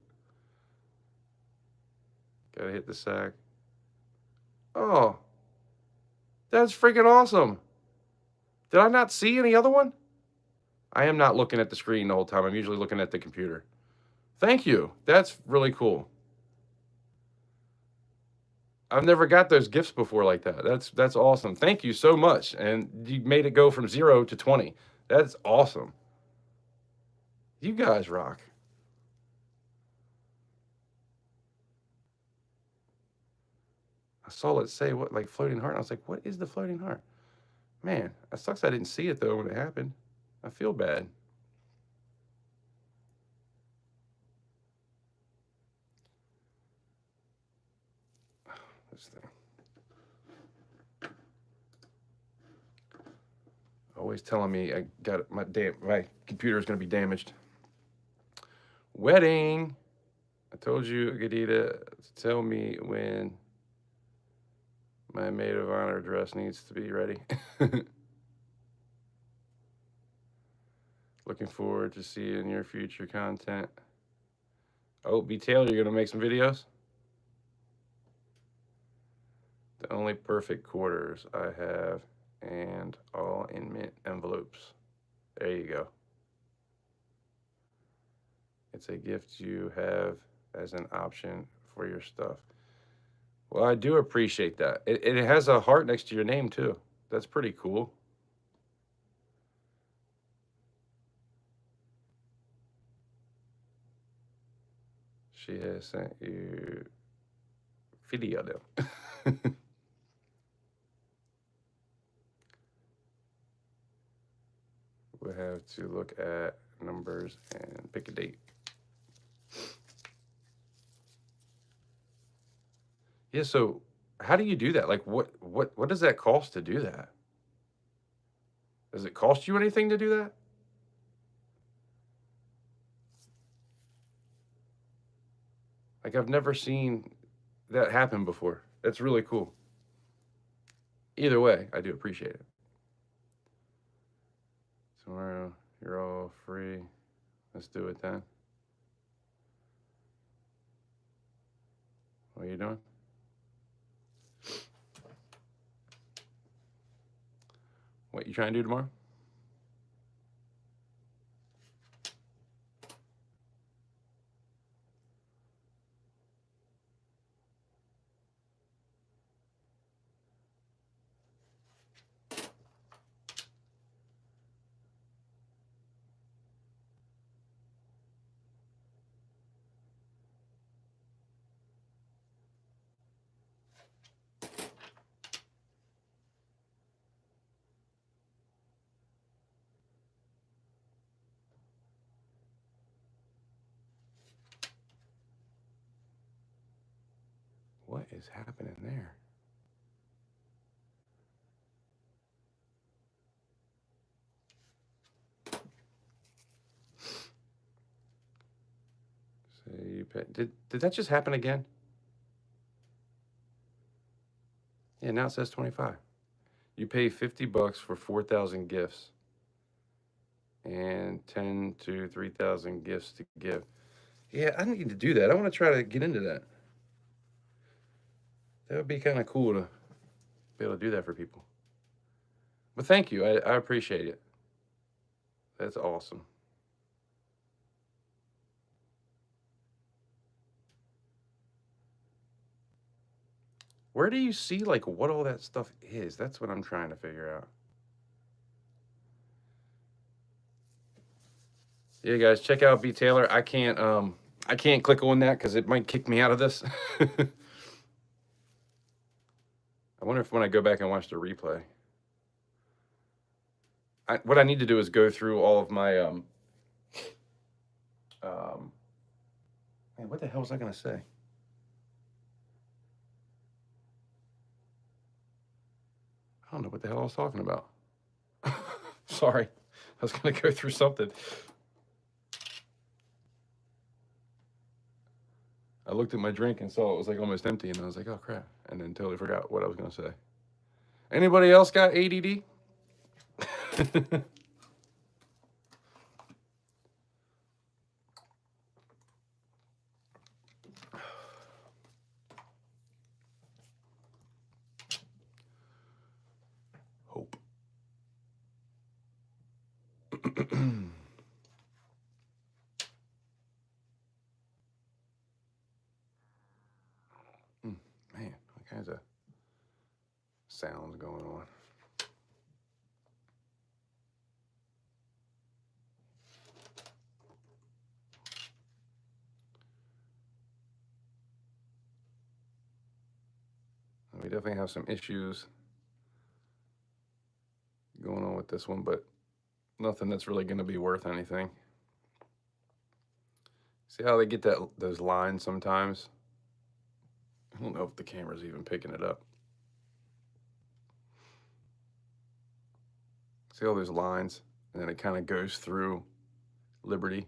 Gotta hit the sack. Oh, that's freaking awesome. Did I not see any other one? I am not looking at the screen the whole time. I'm usually looking at the computer. Thank you. That's really cool. I've never got those gifts before like that. That's awesome. Thank you so much. And you made it go from 0 to 20. That's awesome. You guys rock. I saw it say what, like floating heart. I was like, what is the floating heart? Man, it sucks I didn't see it though when it happened. I feel bad. This thing. Always telling me I got my computer is going to be damaged. Wedding. I told you, Gadita, to tell me when my maid of honor dress needs to be ready. Looking forward to seeing your future content. Oh, B. Taylor, you're going to make some videos? The only perfect quarters I have, and all in mint envelopes. There you go. It's a gift you have as an option for your stuff. Well, I do appreciate that. It has a heart next to your name, too. That's pretty cool. She has sent you video, though. We'll have to look at numbers and pick a date. Yeah, so how do you do that? Like what does that cost to do that? Does it cost you anything to do that? Like, I've never seen that happen before. That's really cool. Either way, I do appreciate it. Tomorrow, you're all free. Let's do it then. What are you doing? What you trying to do tomorrow? What is happening there? So you pay, did that just happen again? Yeah, now it says 25. You pay $50 for 4,000 gifts and 10 to 3,000 gifts to give. Yeah, I need to do that. I want to try to get into that. That would be kind of cool to be able to do that for people. But thank you. I appreciate it. That's awesome. Where do you see like what all that stuff is? That's what I'm trying to figure out. Yeah, guys, check out B Taylor. I can't click on that because it might kick me out of this. I wonder if when I go back and watch the replay. What I need to do is go through all of my man, what the hell was I gonna say? I don't know what the hell I was talking about. Sorry. I was gonna go through something. I looked at my drink and saw it was like almost empty, and I was like, "Oh crap!" And then totally forgot what I was gonna say. Anybody else got ADD? Hope. Man, all kinds of sounds going on. We definitely have some issues going on with this one, but nothing that's really going to be worth anything. See how they get those lines sometimes? I don't know if the camera's even picking it up. See all those lines? And then it kind of goes through Liberty.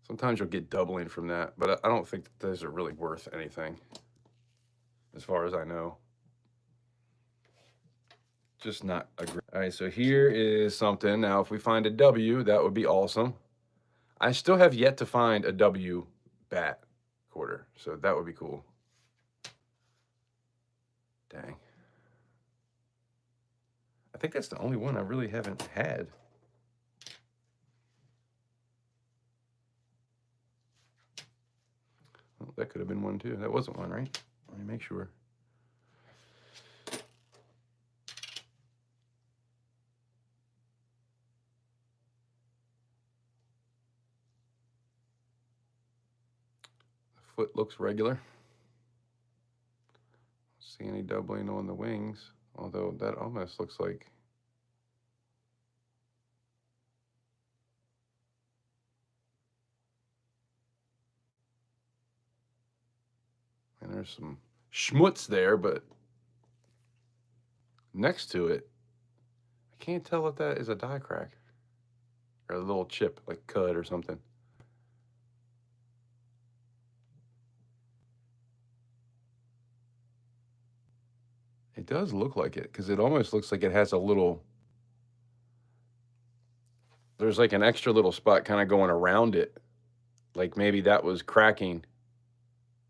Sometimes you'll get doubling from that, but I don't think that those are really worth anything, as far as I know. Just not a great. All right, so here is something. Now, if we find a W, that would be awesome. I still have yet to find a W bat quarter, so that would be cool. Dang. I think that's the only one I really haven't had. Oh, that could have been one too. That wasn't one, right? Let me make sure. The foot looks regular. See any doubling on the wings, although that almost looks like and there's some schmutz there, but next to it, I can't tell if that is a die crack or a little chip like cud or something. It does look like it because it almost looks like it has a little, there's like an extra little spot kind of going around it. Like maybe that was cracking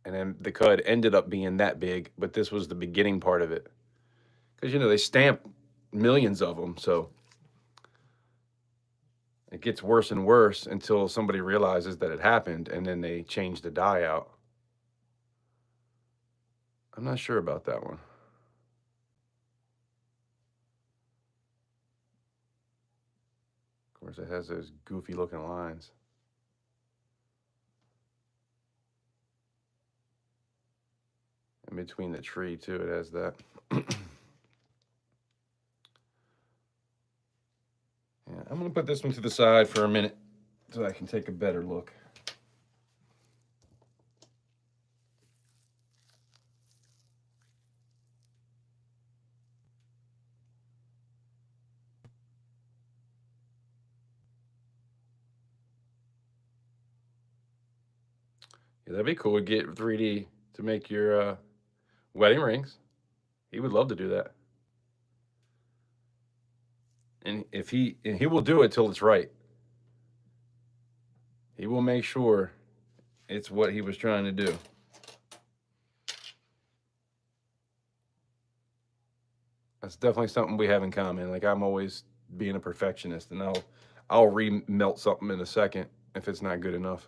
and then the cud ended up being that big, but this was the beginning part of it. Because, they stamp millions of them. So it gets worse and worse until somebody realizes that it happened and then they change the die out. I'm not sure about that one. Of course, it has those goofy looking lines. In between the tree, too, it has that. Yeah, I'm going to put this one to the side for a minute so I can take a better look. Yeah, that'd be cool to get 3D to make your wedding rings. He would love to do that. And he will do it till it's right. He will make sure it's what he was trying to do. That's definitely something we have in common. Like I'm always being a perfectionist, and I'll remelt something in a second if it's not good enough.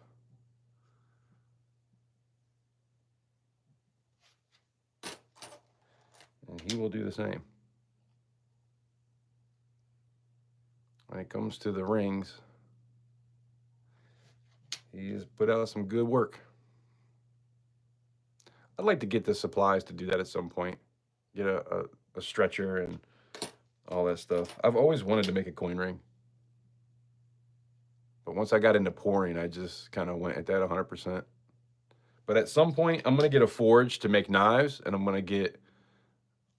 And he will do the same. When it comes to the rings, he has put out some good work. I'd like to get the supplies to do that at some point. Get a stretcher and all that stuff. I've always wanted to make a coin ring. But once I got into pouring, I just kind of went at that 100%. But at some point, I'm going to get a forge to make knives, and I'm going to get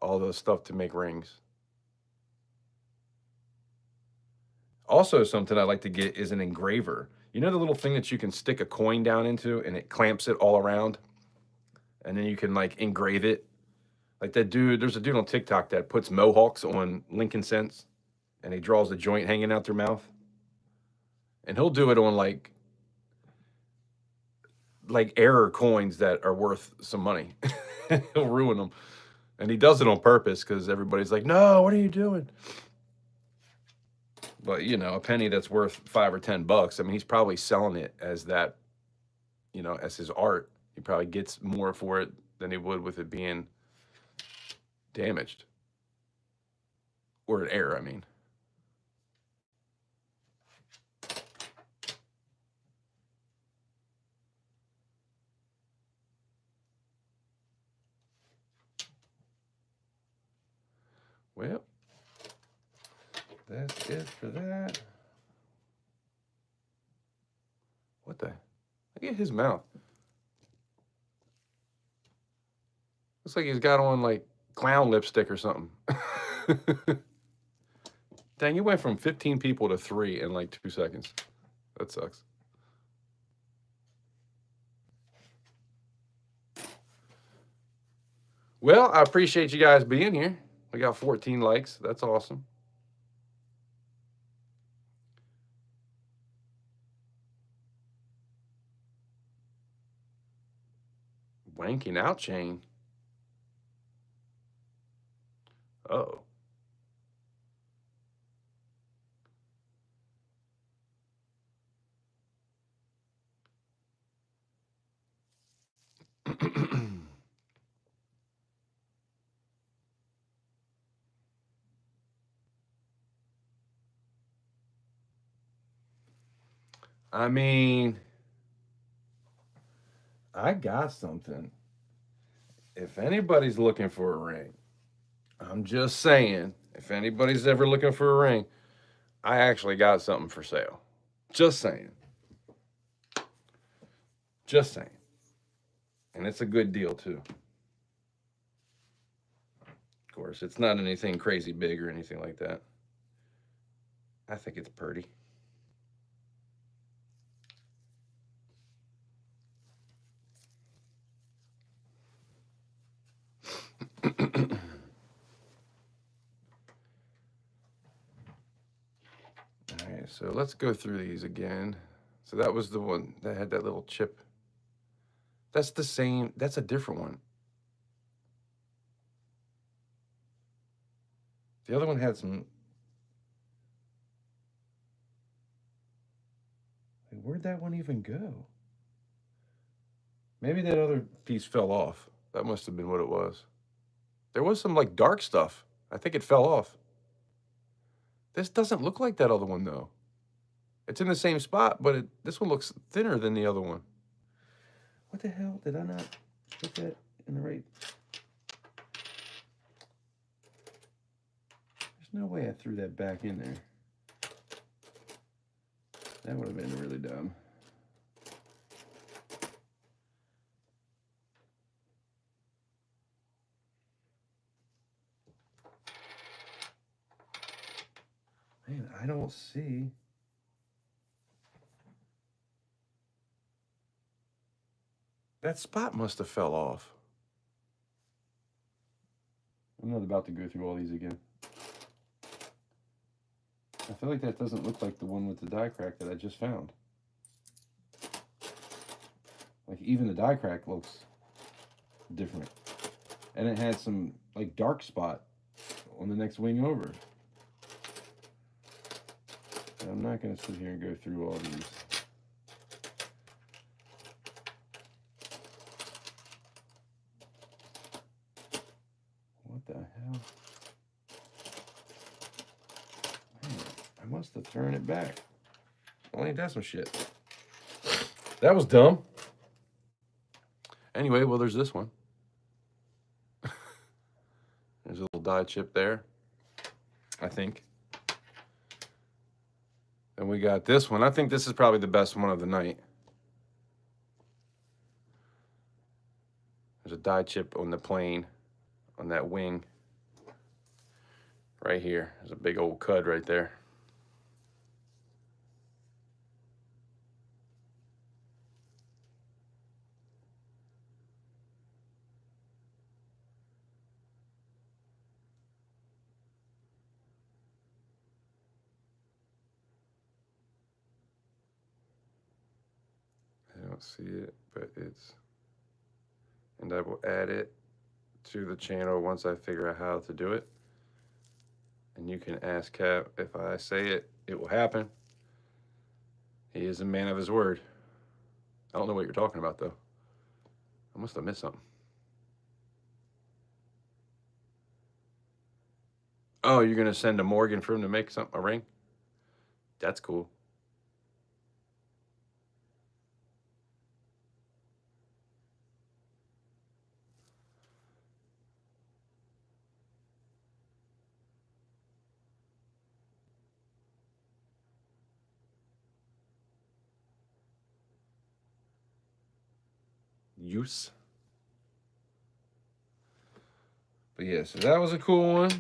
all the stuff to make rings. Also, something I like to get is an engraver. You know the little thing that you can stick a coin down into and it clamps it all around? And then you can like engrave it. Like that dude, there's a dude on TikTok that puts mohawks on Lincoln cents and he draws a joint hanging out their mouth. And he'll do it on like error coins that are worth some money. He'll ruin them. And he does it on purpose because everybody's like, no, what are you doing? But a penny that's worth $5 or $10. I mean, he's probably selling it as that, as his art. He probably gets more for it than he would with it being damaged or an error. I mean, well, that's it for that. What the? Look at his mouth. Looks like he's got on like clown lipstick or something. Dang, you went from 15 people to 3 in like 2 seconds. That sucks. Well, I appreciate you guys being here. We got 14 likes. That's awesome. Wanking out chain. Oh. I mean, I got something. If anybody's looking for a ring, I'm just saying, if anybody's ever looking for a ring, I actually got something for sale. Just saying. Just saying. And it's a good deal, too. Of course, it's not anything crazy big or anything like that. I think it's pretty. so let's go through these again. So that was the one that had that little chip. That's the same, that's a different one. The other one had some, where'd that one even go? Maybe that other piece fell off. That must have been what it was. There was some like dark stuff. I think it fell off. This doesn't look like that other one though. It's in the same spot, but this one looks thinner than the other one. What the hell? Did I not put that in the right? There's no way I threw that back in there. That would have been really dumb. Man, I don't see. That spot must have fell off. I'm not about to go through all these again. I feel like that doesn't look like the one with the die crack that I just found. Like even the die crack looks different. And it had some like dark spot on the next wing over. And I'm not going to sit here and go through all these. What the hell? Man, I must have thrown it back. Well, ain't that some shit? That was dumb. Anyway, well, there's this one. There's a little die chip there, I think. And we got this one. I think this is probably the best one of the night. There's a die chip on the plane, on that wing. Right here. There's a big old cud right there. I don't see it, but it's, and I will add it to the channel once I figure out how to do it. And you can ask Cap, if I say it, it will happen. He is a man of his word. I don't know what you're talking about though. I must have missed something. Oh, you're gonna send to Morgan for him to make a ring? That's cool. Use. But yeah, so that was a cool one.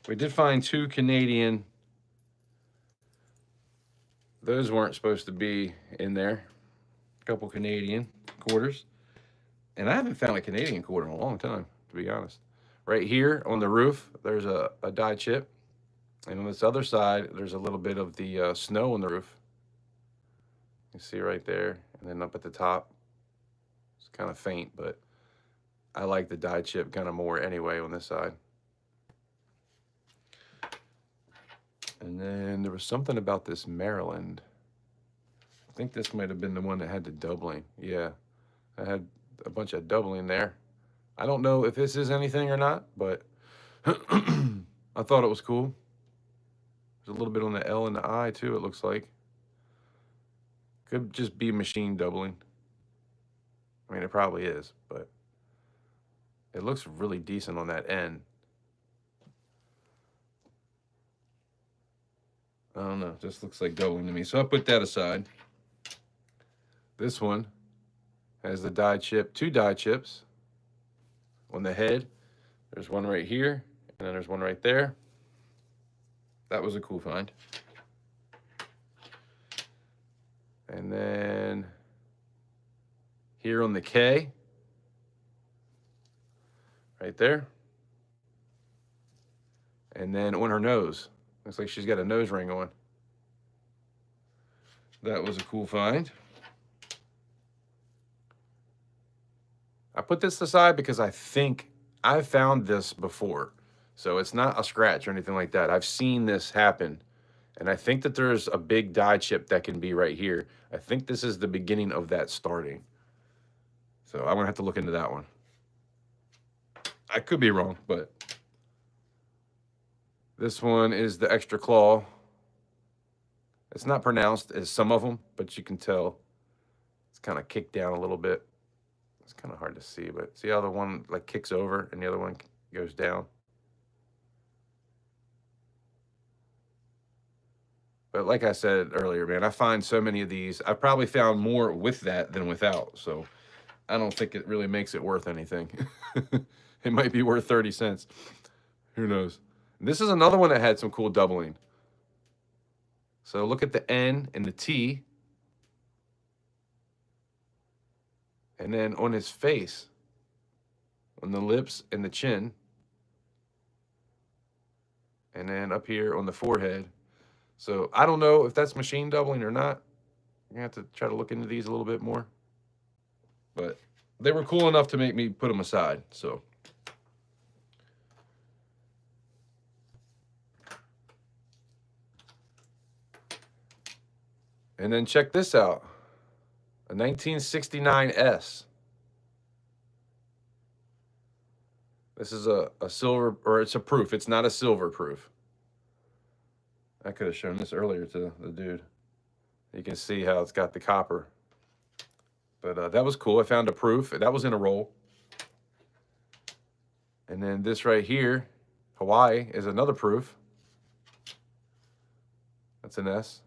We did find 2 Canadian. Those weren't supposed to be in there. A couple Canadian quarters. And I haven't found a Canadian quarter in a long time, to be honest. Right here on the roof, there's a die chip. And on this other side, there's a little bit of the snow on the roof. You see right there. And then up at the top, it's kind of faint, but I like the die chip kind of more anyway on this side. And then there was something about this Maryland. I think this might have been the one that had the doubling. Yeah, I had a bunch of doubling there. I don't know if this is anything or not, but I thought it was cool. There's a little bit on the L and the I too, it looks like. Could just be machine doubling. I mean, it probably is, but it looks really decent on that end. I don't know, just looks like doubling to me. So I'll put that aside. This one has the die chip, 2 die chips on the head. There's one right here, and then there's one right there. That was a cool find. And then here on the K, right there. And then on her nose. Looks like she's got a nose ring on. that was a cool find. I put this aside because I think I've found this before. So it's not a scratch or anything like that. I've seen this happen. And I think that there's a big die chip that can be right here. I think this is the beginning of that starting. So I'm going to have to look into that one. I could be wrong, but this one is the extra claw. It's not pronounced as some of them, but you can tell it's kind of kicked down a little bit. It's kind of hard to see, but see how the one like kicks over and the other one goes down? But like I said earlier, man, I find so many of these. I probably found more with that than without. So I don't think it really makes it worth anything. It might be worth 30 cents. Who knows? This is another one that had some cool doubling. So look at the N and the T. And then on his face, on the lips and the chin. And then up here on the forehead. So I don't know if that's machine doubling or not. I'm going to have to try to look into these a little bit more. But they were cool enough to make me put them aside. So and then check this out. A 1969S. This is a silver, or it's a proof. It's not a silver proof. I could have shown this earlier to the dude. You can see how it's got the copper. But that was cool. I found a proof. That was in a roll. And then this right here, Hawaii, is another proof. That's an S.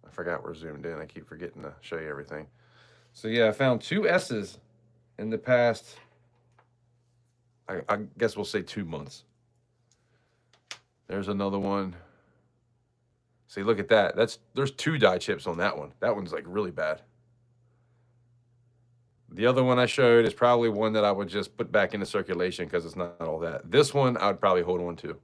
I forgot we're zoomed in. I keep forgetting to show you everything. So yeah, I found 2 S's in the past, I guess we'll say 2 months. There's another one. See, look at that. There's 2 die chips on that one. That one's like really bad. The other one I showed is probably one that I would just put back into circulation because it's not all that. This one I would probably hold on to.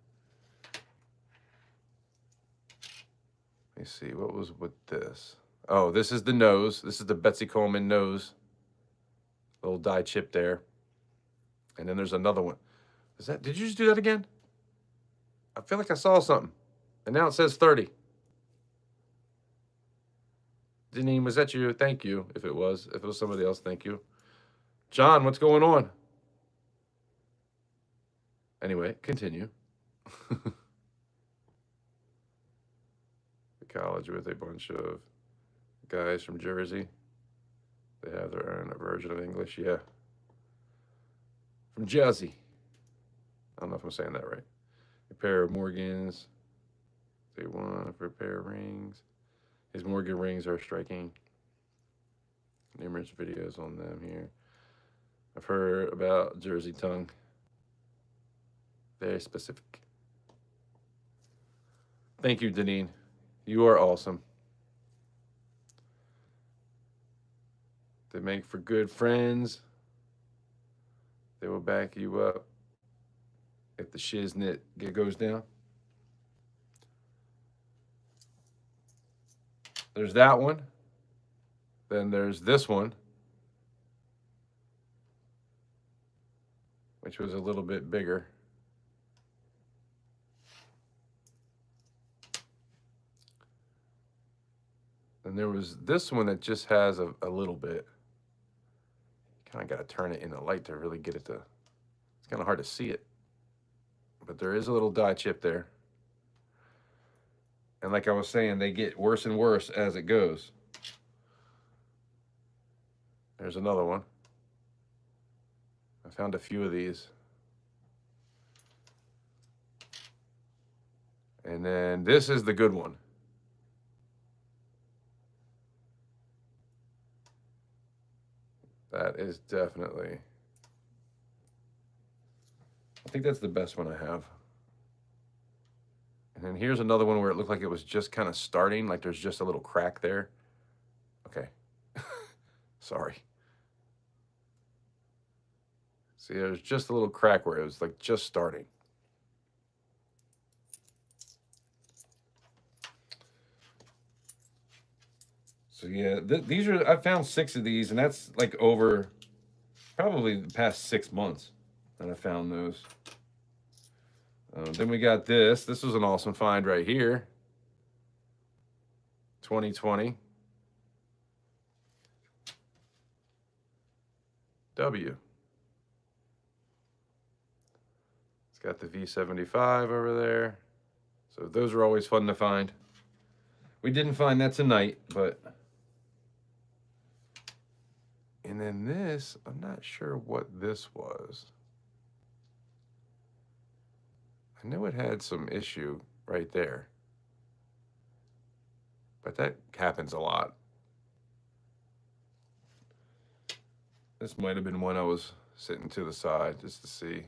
Let me see, what was with this? Oh, this is the nose. This is the Betsy Coleman nose. Little die chip there. And then there's another one. Did you just do that again? I feel like I saw something. And now it says 30. Deneen, was that you? Thank you, if it was. If it was somebody else, thank you. John, what's going on? Anyway, continue. The college with a bunch of guys from Jersey. They have their own version of English, yeah. From Jersey. I don't know if I'm saying that right. A pair of Morgans. They want for a pair of rings. His Morgan rings are striking. Numerous videos on them here. I've heard about Jersey tongue. Very specific. Thank you, Deneen. You are awesome. They make for good friends. They will back you up if the shiznit goes down. There's that one. Then there's this one, which was a little bit bigger. And there was this one that just has a little bit. Kind of got to turn it in the light to really get it to, it's kind of hard to see it. But there is a little die chip there. And like I was saying, they get worse and worse as it goes. There's another one. I found a few of these. And then this is the good one. That is definitely, I think that's the best one I have. And then here's another one where it looked like it was just kind of starting, like there's just a little crack there. Okay. Sorry. See, there's just a little crack where it was like just starting. So yeah, these are, I found 6 of these, and that's like over probably the past 6 months that I found those. Then we got this. This was an awesome find right here. 2020. W. It's got the V75 over there. So those are always fun to find. We didn't find that tonight, but... And then this, I'm not sure what this was. I know it had some issue right there. But that happens a lot. This might have been one I was sitting to the side just to see.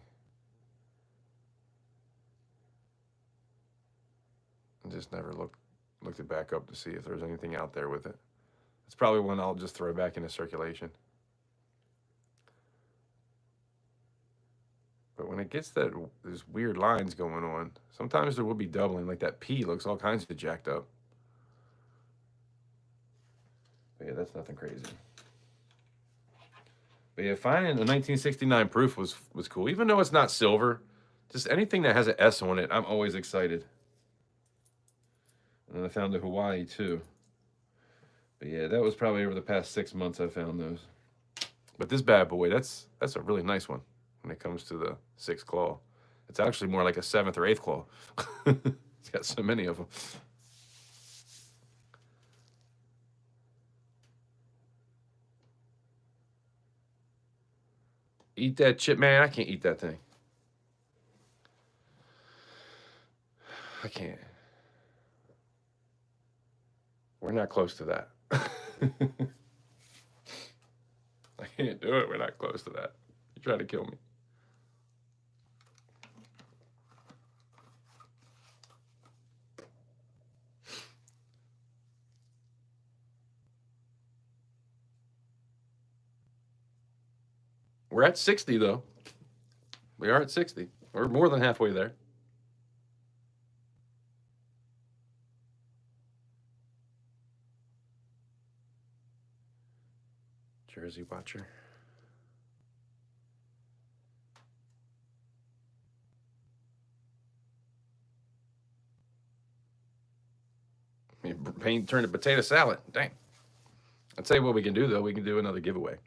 I just never looked it back up to see if there was anything out there with it. It's probably one I'll just throw back into circulation. But when it gets there's weird lines going on, sometimes there will be doubling. Like that P looks all kinds of jacked up. But yeah, that's nothing crazy. But yeah, finding a 1969 proof was cool. Even though it's not silver, just anything that has an S on it, I'm always excited. And I found a Hawaii too. But yeah, that was probably over the past 6 months I found those. But this bad boy, that's a really nice one when it comes to the 6th claw. It's actually more like a 7th or 8th claw. It's got so many of them. Eat that chip, man. I can't eat that thing. I can't. We're not close to that. I can't do it. We're not close to that. You're trying to kill me. We're at 60, though. We are at 60. We're more than halfway there. Jersey Watcher. Paint turned to potato salad. Dang. I'll tell you what we can do, though. We can do another giveaway.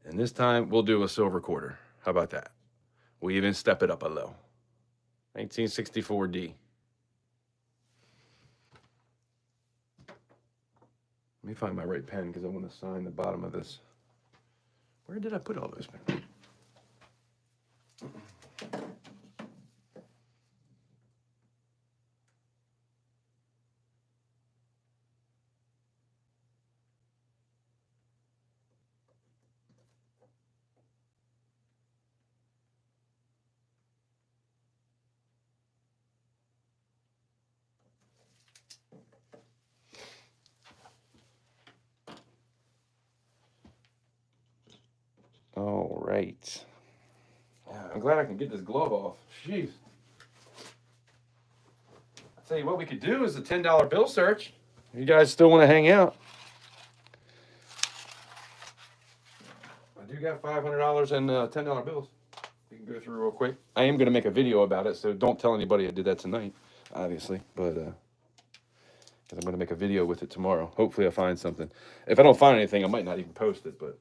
And this time, we'll do a silver quarter. How about that? We even step it up a little. 1964D. Let me find my right pen because I want to sign the bottom of this. Where did I put all those pens? All right. Yeah, I'm glad I can get this glove off. Jeez. I'll tell you what we could do is a $10 bill search. You guys still want to hang out? I do got $500 in $10 bills. We can go through real quick. I am going to make a video about it, so don't tell anybody I did that tonight, obviously. But because I'm going to make a video with it tomorrow. Hopefully I find something. If I don't find anything, I might not even post it, but...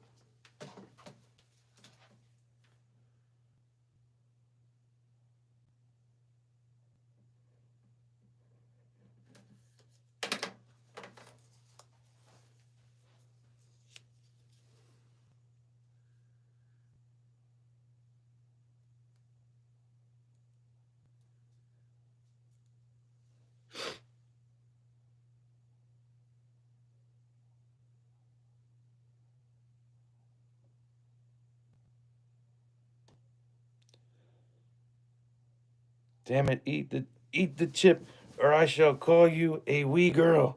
Damn it, eat the chip, or I shall call you a wee girl.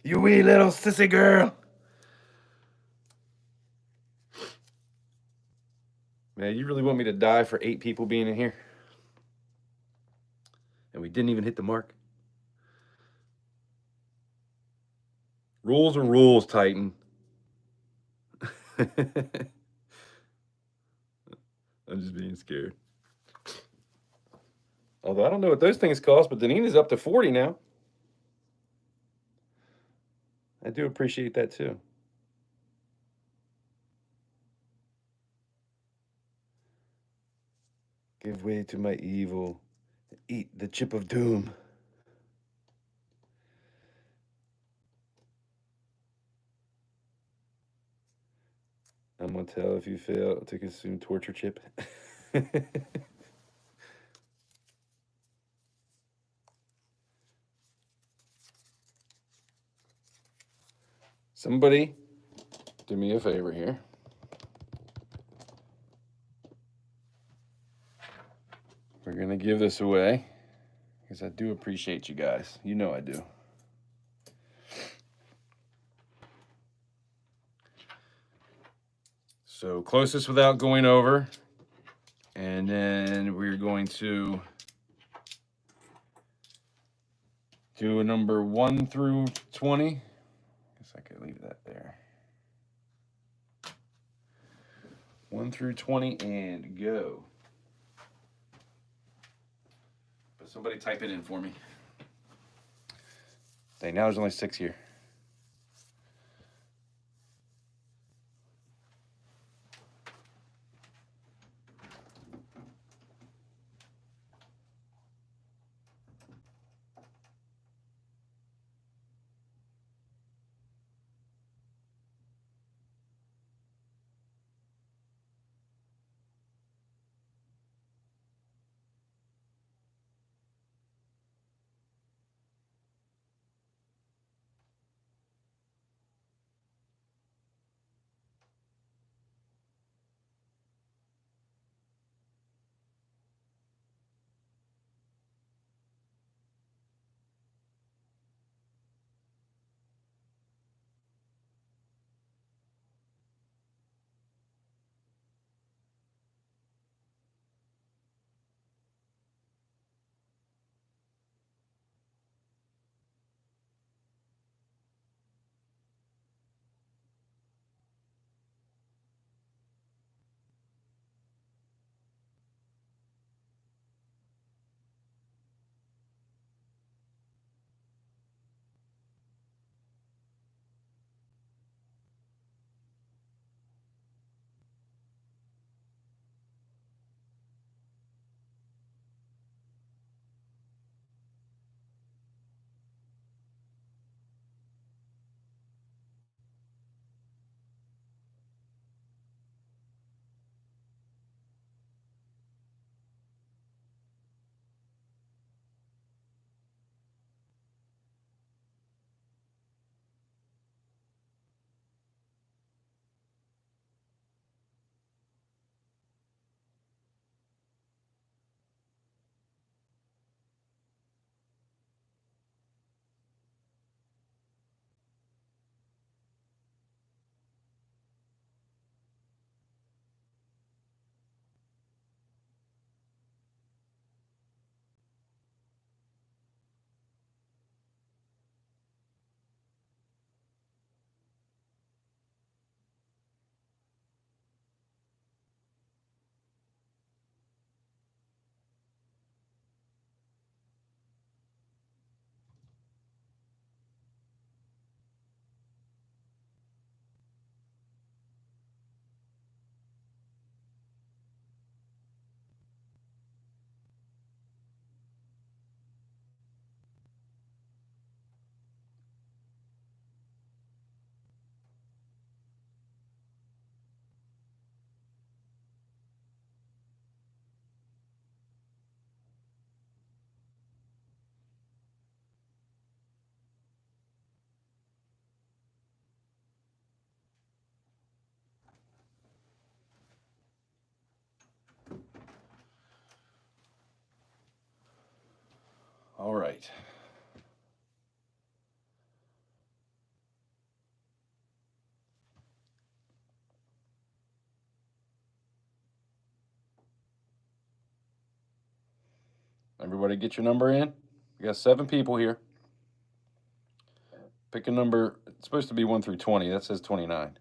You wee little sissy girl. Man, you really want me to die for 8 people being in here? And we didn't even hit the mark? Rules are rules, Titan. I'm just being scared. Although I don't know what those things cost, but Danina's up to 40 now. I do appreciate that too. Give way to my evil. Eat the chip of doom. I'm gonna tell if you fail to consume torture chip. Somebody do me a favor here. We're gonna give this away because I do appreciate you guys. You know I do. So closest without going over. And then we're going to do a number 1 through 20. Guess I could leave that there. 1 through 20 and go. But somebody type it in for me. Dang, now there's only 6 here. All right. Everybody get your number in. We got 7 people here. Pick a number. It's supposed to be 1 through 20. That says 29.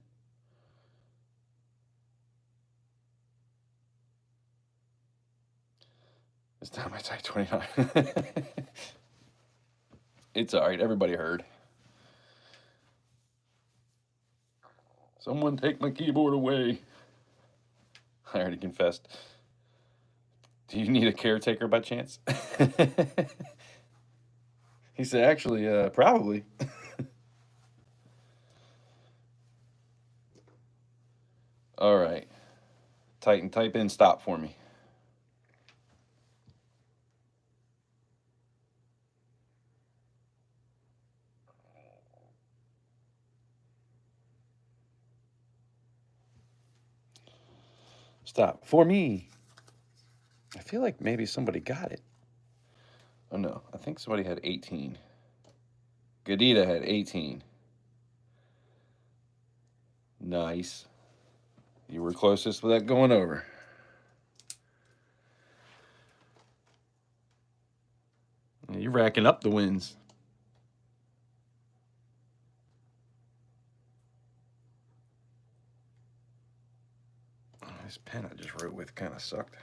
This time I typed 29. It's all right. Everybody heard. Someone take my keyboard away. I already confessed. Do you need a caretaker by chance? He said, actually, probably. All right. Titan, type in stop for me. Stop for me. I feel like maybe somebody got it. Oh no, I think somebody had 18. Gadita had 18. Nice. You were closest with that going over. You're racking up the wins. This pen I just wrote with kind of sucked.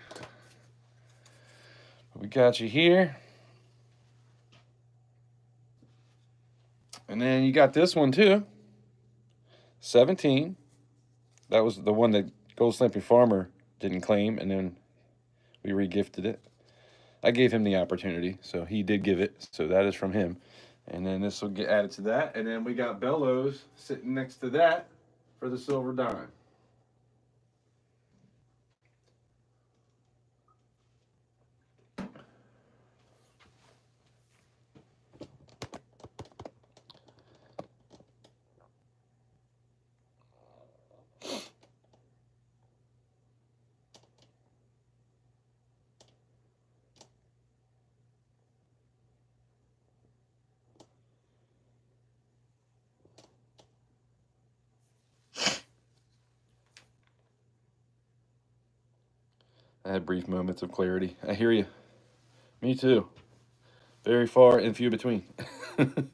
But we got you here. And then you got this one too. 17. That was the one that Gold Slampy Farmer didn't claim, and then we regifted it. I gave him the opportunity, so he did give it. So that is from him. And then this will get added to that. And then we got Bellows sitting next to that for the silver dime. I had brief moments of clarity. I hear you. Me too. Very far and few between. But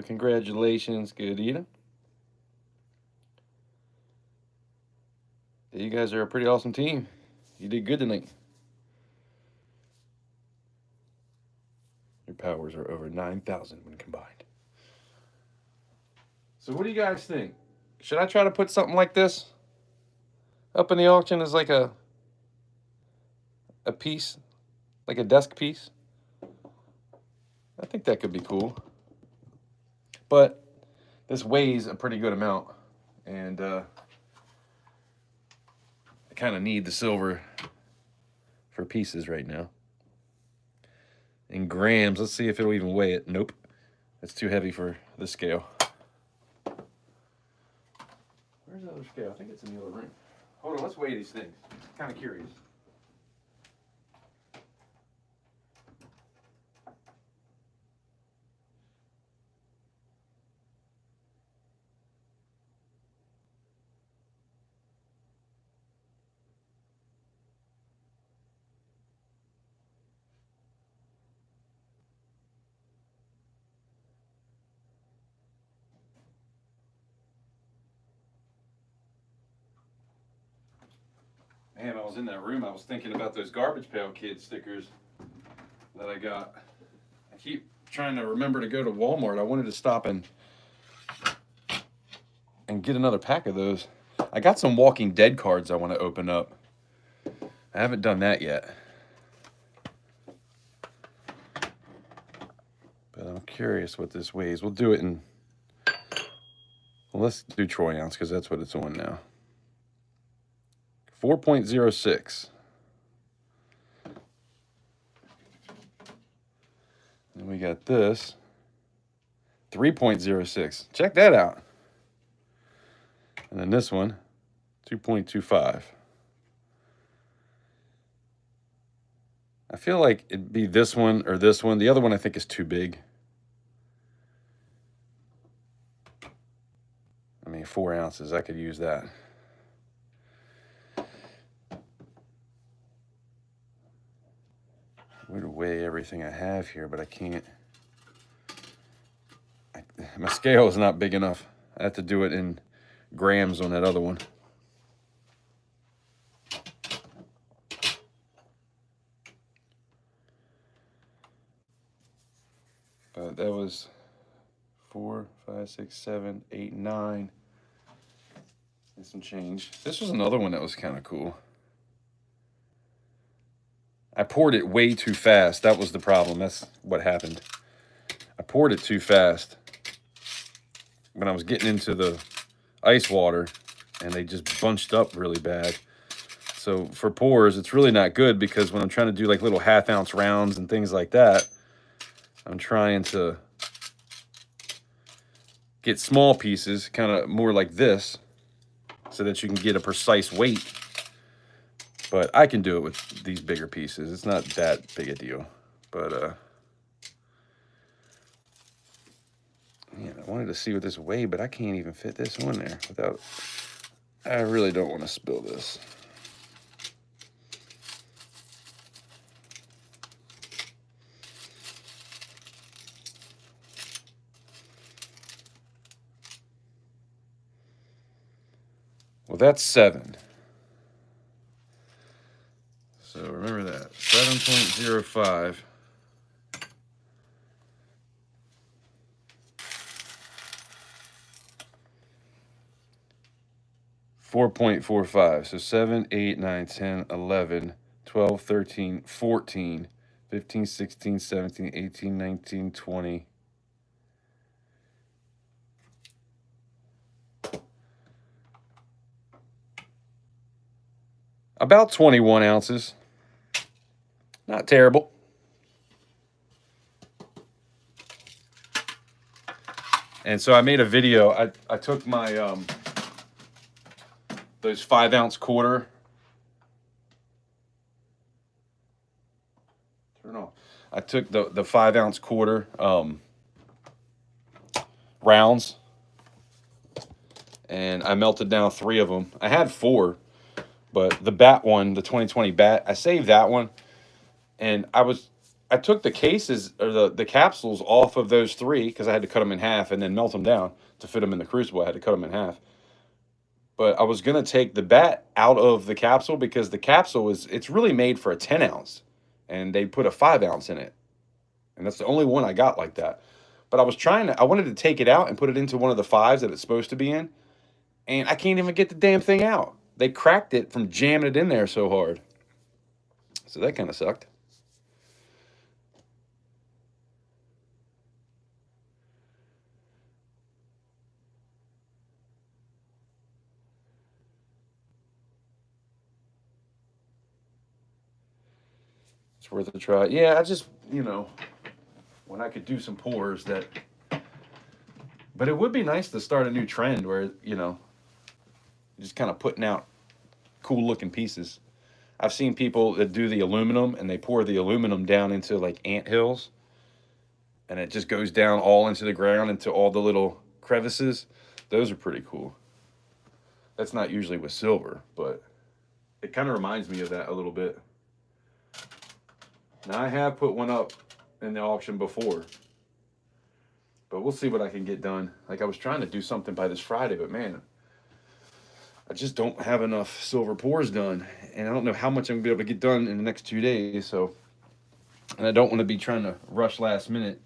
congratulations, Gadita. You guys are a pretty awesome team. You did good tonight. Your powers are over 9,000 when combined. So what do you guys think? Should I try to put something like this up in the auction as like a piece, like a desk piece? I think that could be cool. But this weighs a pretty good amount, and I kind of need the silver for pieces right now. In grams, let's see if it'll even weigh it. Nope, it's too heavy for the scale. Where's the other scale? I think it's in the other room. Hold on, let's weigh these things. Kind of curious. Man, I was in that room, I was thinking about those Garbage Pail Kids stickers that I got. I keep trying to remember to go to Walmart. I wanted to stop and get another pack of those. I got some Walking Dead cards I want to open up. I haven't done that yet. But I'm curious what this weighs. We'll do it in... Well, let's do troy ounce because that's what it's on now. 4.06. And we got this. 3.06. Check that out. And then this one, 2.25. I feel like it'd be this one or this one. The other one I think is too big. I mean, 4 ounces, I could use that. would weigh everything I have here, but I can't. My scale is not big enough. I have to do it in grams on that other one. But that was 4, 5, 6, 7, 8, 9. And some change. This was another one that was kind of cool. I poured it way too fast. That was the problem. That's what happened. I poured it too fast when I was getting into the ice water, and they just bunched up really bad. So for pours, it's really not good, because when I'm trying to do like little half-ounce rounds and things like that, I'm trying to get small pieces, kind of more like this, so that you can get a precise weight. But I can do it with these bigger pieces. It's not that big a deal. But man, I wanted to see what this weighed, but I can't even fit this on there without. I really don't want to spill this. Well, that's 7. So remember that, 7.05. $4.45. So 7, 8, 9, 10, 11, 12, 13, 14, 15, 16, 17, 18, 19, 20. About 21 ounces. Not terrible. And so I made a video. I took my those 5-ounce quarter. Turn off. I took the 5-ounce quarter rounds, and I melted down 3 of them. I had 4, but the bat one, the 2020 bat, I saved that one, and I took the cases, or the capsules, off of those 3, because I had to cut them in half and then melt them down to fit them in the crucible. I had to cut them in half. But I was going to take the bat out of the capsule, because the capsule it's really made for a 10 ounce, and they put a 5 ounce in it. And that's the only one I got like that. But I wanted to take it out and put it into one of the 5s that it's supposed to be in. And I can't even get the damn thing out. They cracked it from jamming it in there so hard. So that kind of sucked. It's worth a try. Yeah, I just, when I could do some pours that. But it would be nice to start a new trend where, just kind of putting out cool looking pieces. I've seen people that do the aluminum, and they pour the aluminum down into like ant hills, and it just goes down all into the ground, into all the little crevices. Those are pretty cool. That's not usually with silver, but it kind of reminds me of that a little bit. Now, I have put one up in the auction before, but we'll see what I can get done. Like, I was trying to do something by this Friday, but man, I just don't have enough silver pours done, and I don't know how much I'm going to be able to get done in the next 2 days. And I don't want to be trying to rush last minute.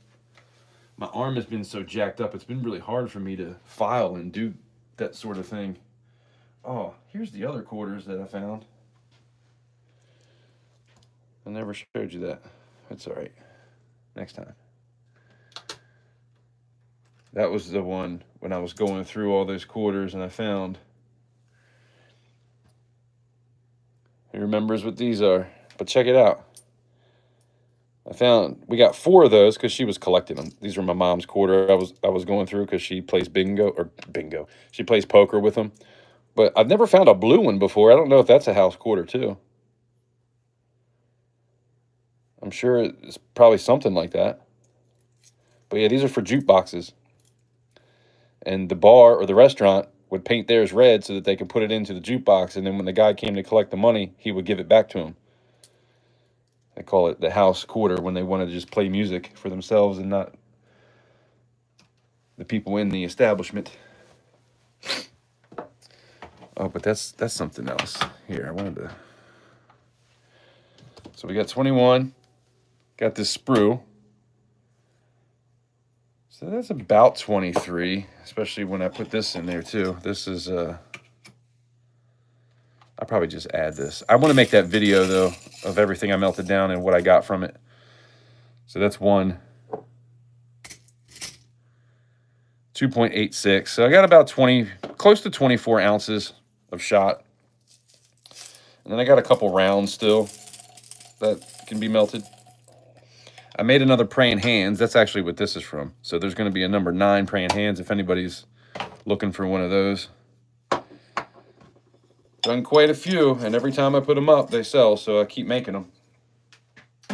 My arm has been so jacked up, it's been really hard for me to file and do that sort of thing. Oh, here's the other quarters that I found. I never showed you that. That's all right. Next time. That was the one when I was going through all those quarters, and I found. Who remembers what these are? But check it out. We got 4 of those because she was collecting them. These are my mom's quarter. I was going through because she plays bingo. She plays poker with them. But I've never found a blue one before. I don't know if that's a house quarter too. I'm sure it's probably something like that. But yeah, these are for jukeboxes. And the bar or the restaurant would paint theirs red so that they could put it into the jukebox. And then when the guy came to collect the money, he would give it back to him. They call it the house quarter when they want to just play music for themselves and not the people in the establishment. Oh, but that's something else. Here, I wanted to. So we got 21. Got this sprue. So that's about 23, especially when I put this in there too. This is I'll probably just add this. I want to make that video though of everything I melted down and what I got from it. So that's 2.86. So I got about close to 24 ounces of shot. And then I got a couple rounds still that can be melted. I made another praying hands. That's actually what this is from. So there's going to be a number 9 praying hands if anybody's looking for one of those. Done quite a few, and every time I put them up, they sell, so I keep making them.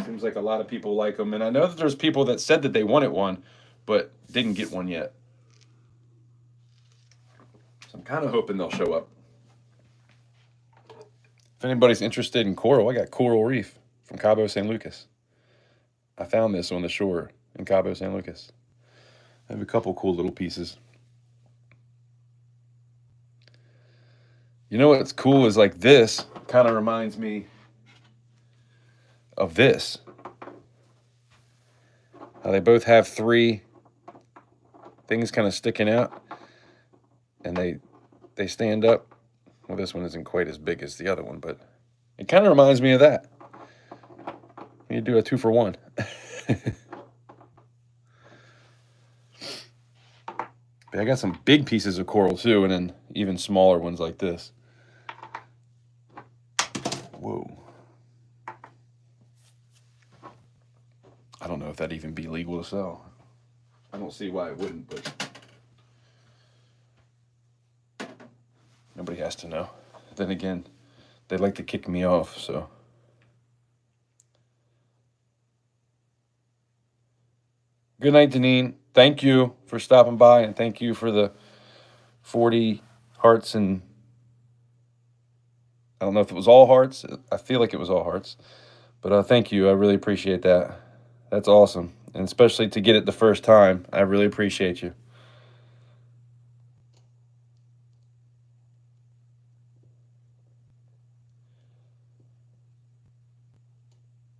Seems like a lot of people like them, and I know that there's people that said that they wanted one, but didn't get one yet. So I'm kind of hoping they'll show up. If anybody's interested in coral, I got Coral Reef from Cabo San Lucas. I found this on the shore in Cabo San Lucas. I have a couple cool little pieces. You know what's cool is like this kind of reminds me of this. How they both have 3 things kind of sticking out and they stand up. Well, this one isn't quite as big as the other one, but it kind of reminds me of that. You do a 2-for-1. But I got some big pieces of coral too, and then even smaller ones like this. Whoa. I don't know if that'd even be legal to sell. I don't see why it wouldn't, but nobody has to know. Then again, they'd like to kick me off, so. Good night, Deneen. Thank you for stopping by, and thank you for the 40 hearts. And I don't know if it was all hearts. I feel like it was all hearts. But thank you. I really appreciate that. That's awesome. And especially to get it the first time. I really appreciate you.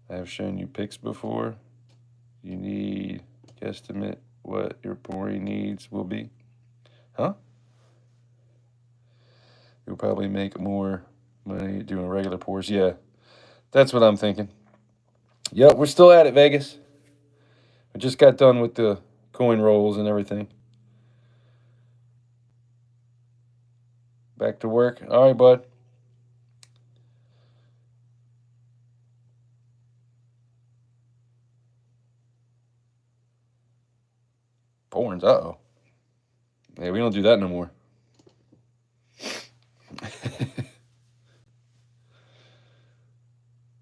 I have shown you pics before. You need guesstimate what your pouring needs will be. Huh? You'll probably make more money doing regular pours. Yeah, that's what I'm thinking. Yep, we're still at it, Vegas. I just got done with the coin rolls and everything. Back to work. All right, bud. Porns, uh-oh. Yeah, we don't do that no more.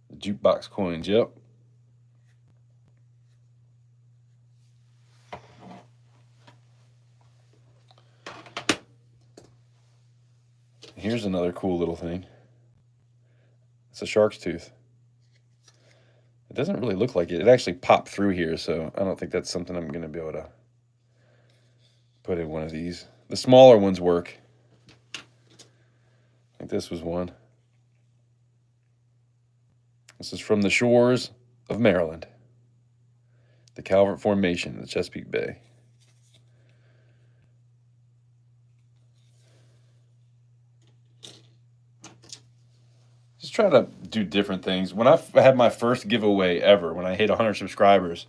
The jukebox coins, yep. Here's another cool little thing. It's a shark's tooth. It doesn't really look like it. It actually popped through here, so I don't think that's something I'm going to be able to put in one of these. The smaller ones work. I think this was one. This is from the shores of Maryland. The Calvert Formation in the Chesapeake Bay. Just try to do different things. When I had my first giveaway ever, when I hit 100 subscribers,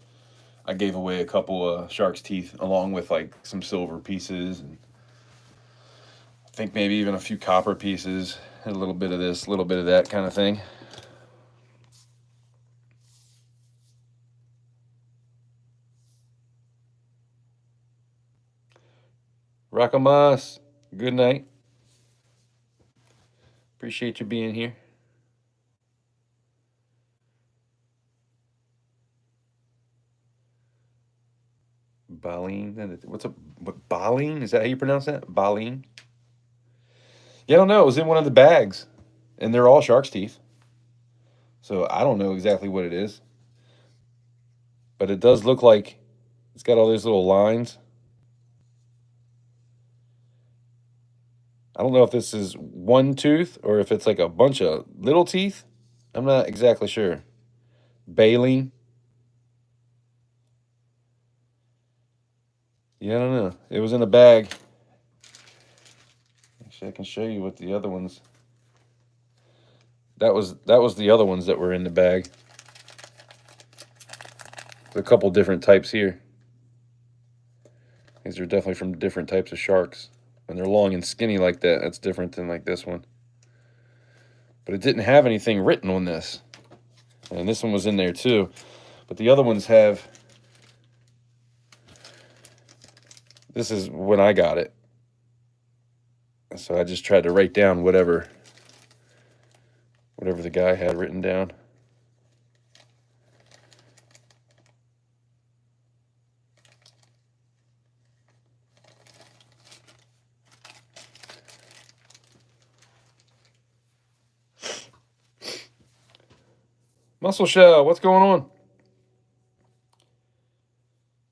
I gave away a couple of shark's teeth along with like some silver pieces and I think maybe even a few copper pieces and a little bit of this, a little bit of that kind of thing. Rakamas, good night. Appreciate you being here. Baleen, what Baleen? Is that how you pronounce that? Baleen? Yeah, I don't know. It was in one of the bags, and they're all shark's teeth. So I don't know exactly what it is. But it does look like it's got all these little lines. I don't know if this is one tooth or if it's like a bunch of little teeth. I'm not exactly sure. Baleen. Yeah, I don't know. It was in a bag. Actually, I can show you what the other ones. That was the other ones that were in the bag. There's a couple different types here. These are definitely from different types of sharks. When they're long and skinny like that, that's different than like this one. But it didn't have anything written on this. And this one was in there too. But the other ones have... This is when I got it. So I just tried to write down whatever the guy had written down. Muscle Shell, what's going on?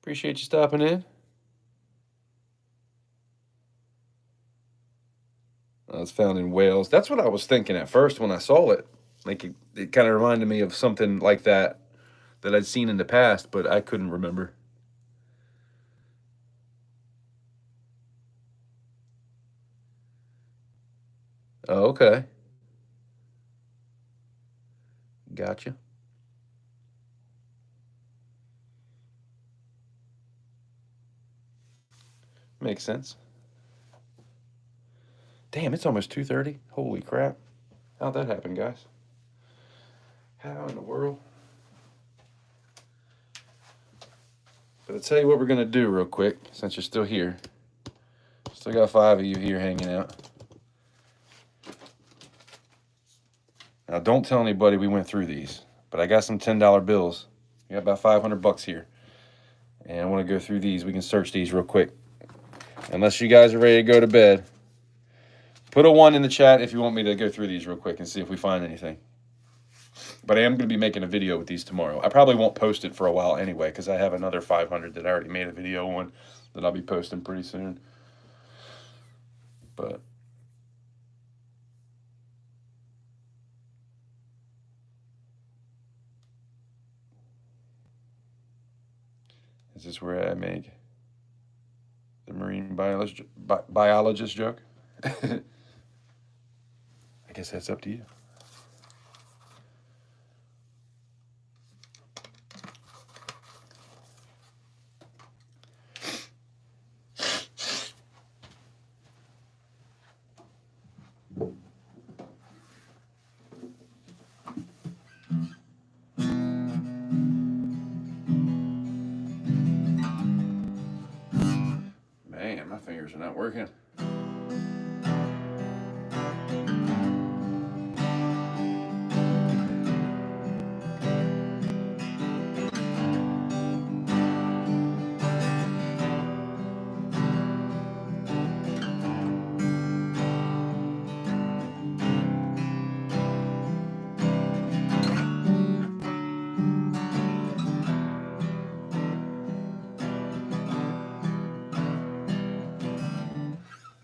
Appreciate you stopping in. It's found in Wales. That's what I was thinking at first when I saw it. Like it kind of reminded me of something like that I'd seen in the past, but I couldn't remember. Oh, okay. Gotcha. Makes sense. Damn, it's almost 2:30. Holy crap. How'd that happen, guys? How in the world? But I'll tell you what we're going to do real quick, since you're still here. Still got 5 of you here hanging out. Now, don't tell anybody we went through these, but I got some $10 bills. We got about 500 bucks here. And I want to go through these. We can search these real quick. Unless you guys are ready to go to bed. Put a 1 in the chat if you want me to go through these real quick and see if we find anything. But I am going to be making a video with these tomorrow. I probably won't post it for a while anyway, because I have another 500 that I already made a video on that I'll be posting pretty soon. But is this where I make the marine biologist joke? I guess that's up to you. Man, my fingers are not working.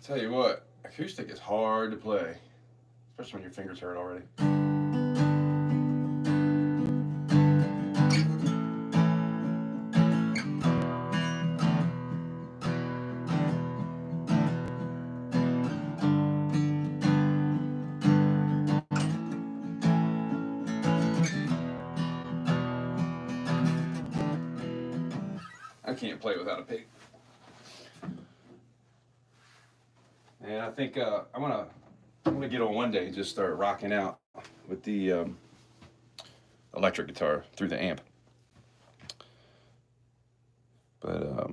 Tell you what, acoustic is hard to play, especially when your fingers hurt already. I can't play without a pick. And I think I'm gonna get on one day and just start rocking out with the electric guitar through the amp. But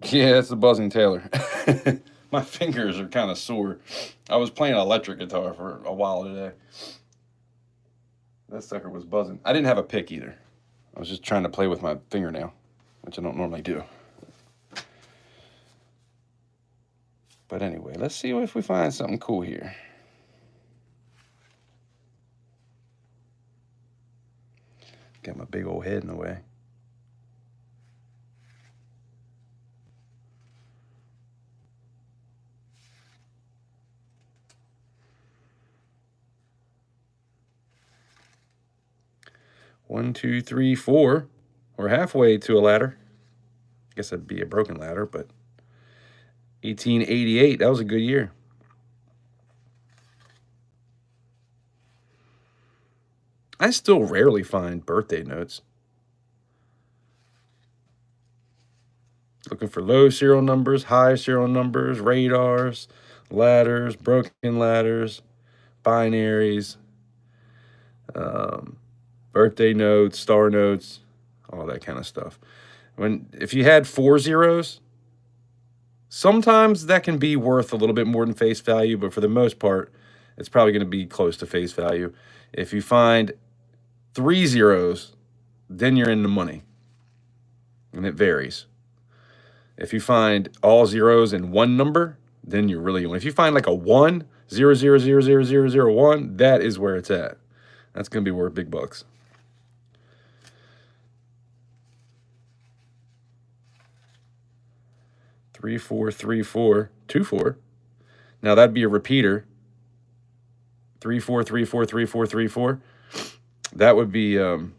yeah, it's the buzzing Taylor. My fingers are kind of sore. I was playing electric guitar for a while today. That sucker was buzzing. I didn't have a pick either. I was just trying to play with my fingernail, which I don't normally do. But anyway, let's see if we find something cool here. Got my big old head in the way. One, two, three, four. We're halfway to a ladder. I guess that'd be a broken ladder, but 1888, that was a good year. I still rarely find birthday notes. Looking for low serial numbers, high serial numbers, radars, ladders, broken ladders, binaries, birthday notes, star notes, all that kind of stuff. If you had 4 zeros, sometimes that can be worth a little bit more than face value, but for the most part, it's probably going to be close to face value. If you find 3 zeros, then you're in the money, and it varies. If you find all zeros in one number, then you're really on. If you find like a 1, 0, 0, 0, 0, 0, 0, 1, that is where it's at. That's going to be worth big bucks. Three, 4, 3, 4, 2, 4. Now that'd be a repeater. 3, 4, 3, 4, 3, 4, 3, 4. That would be, is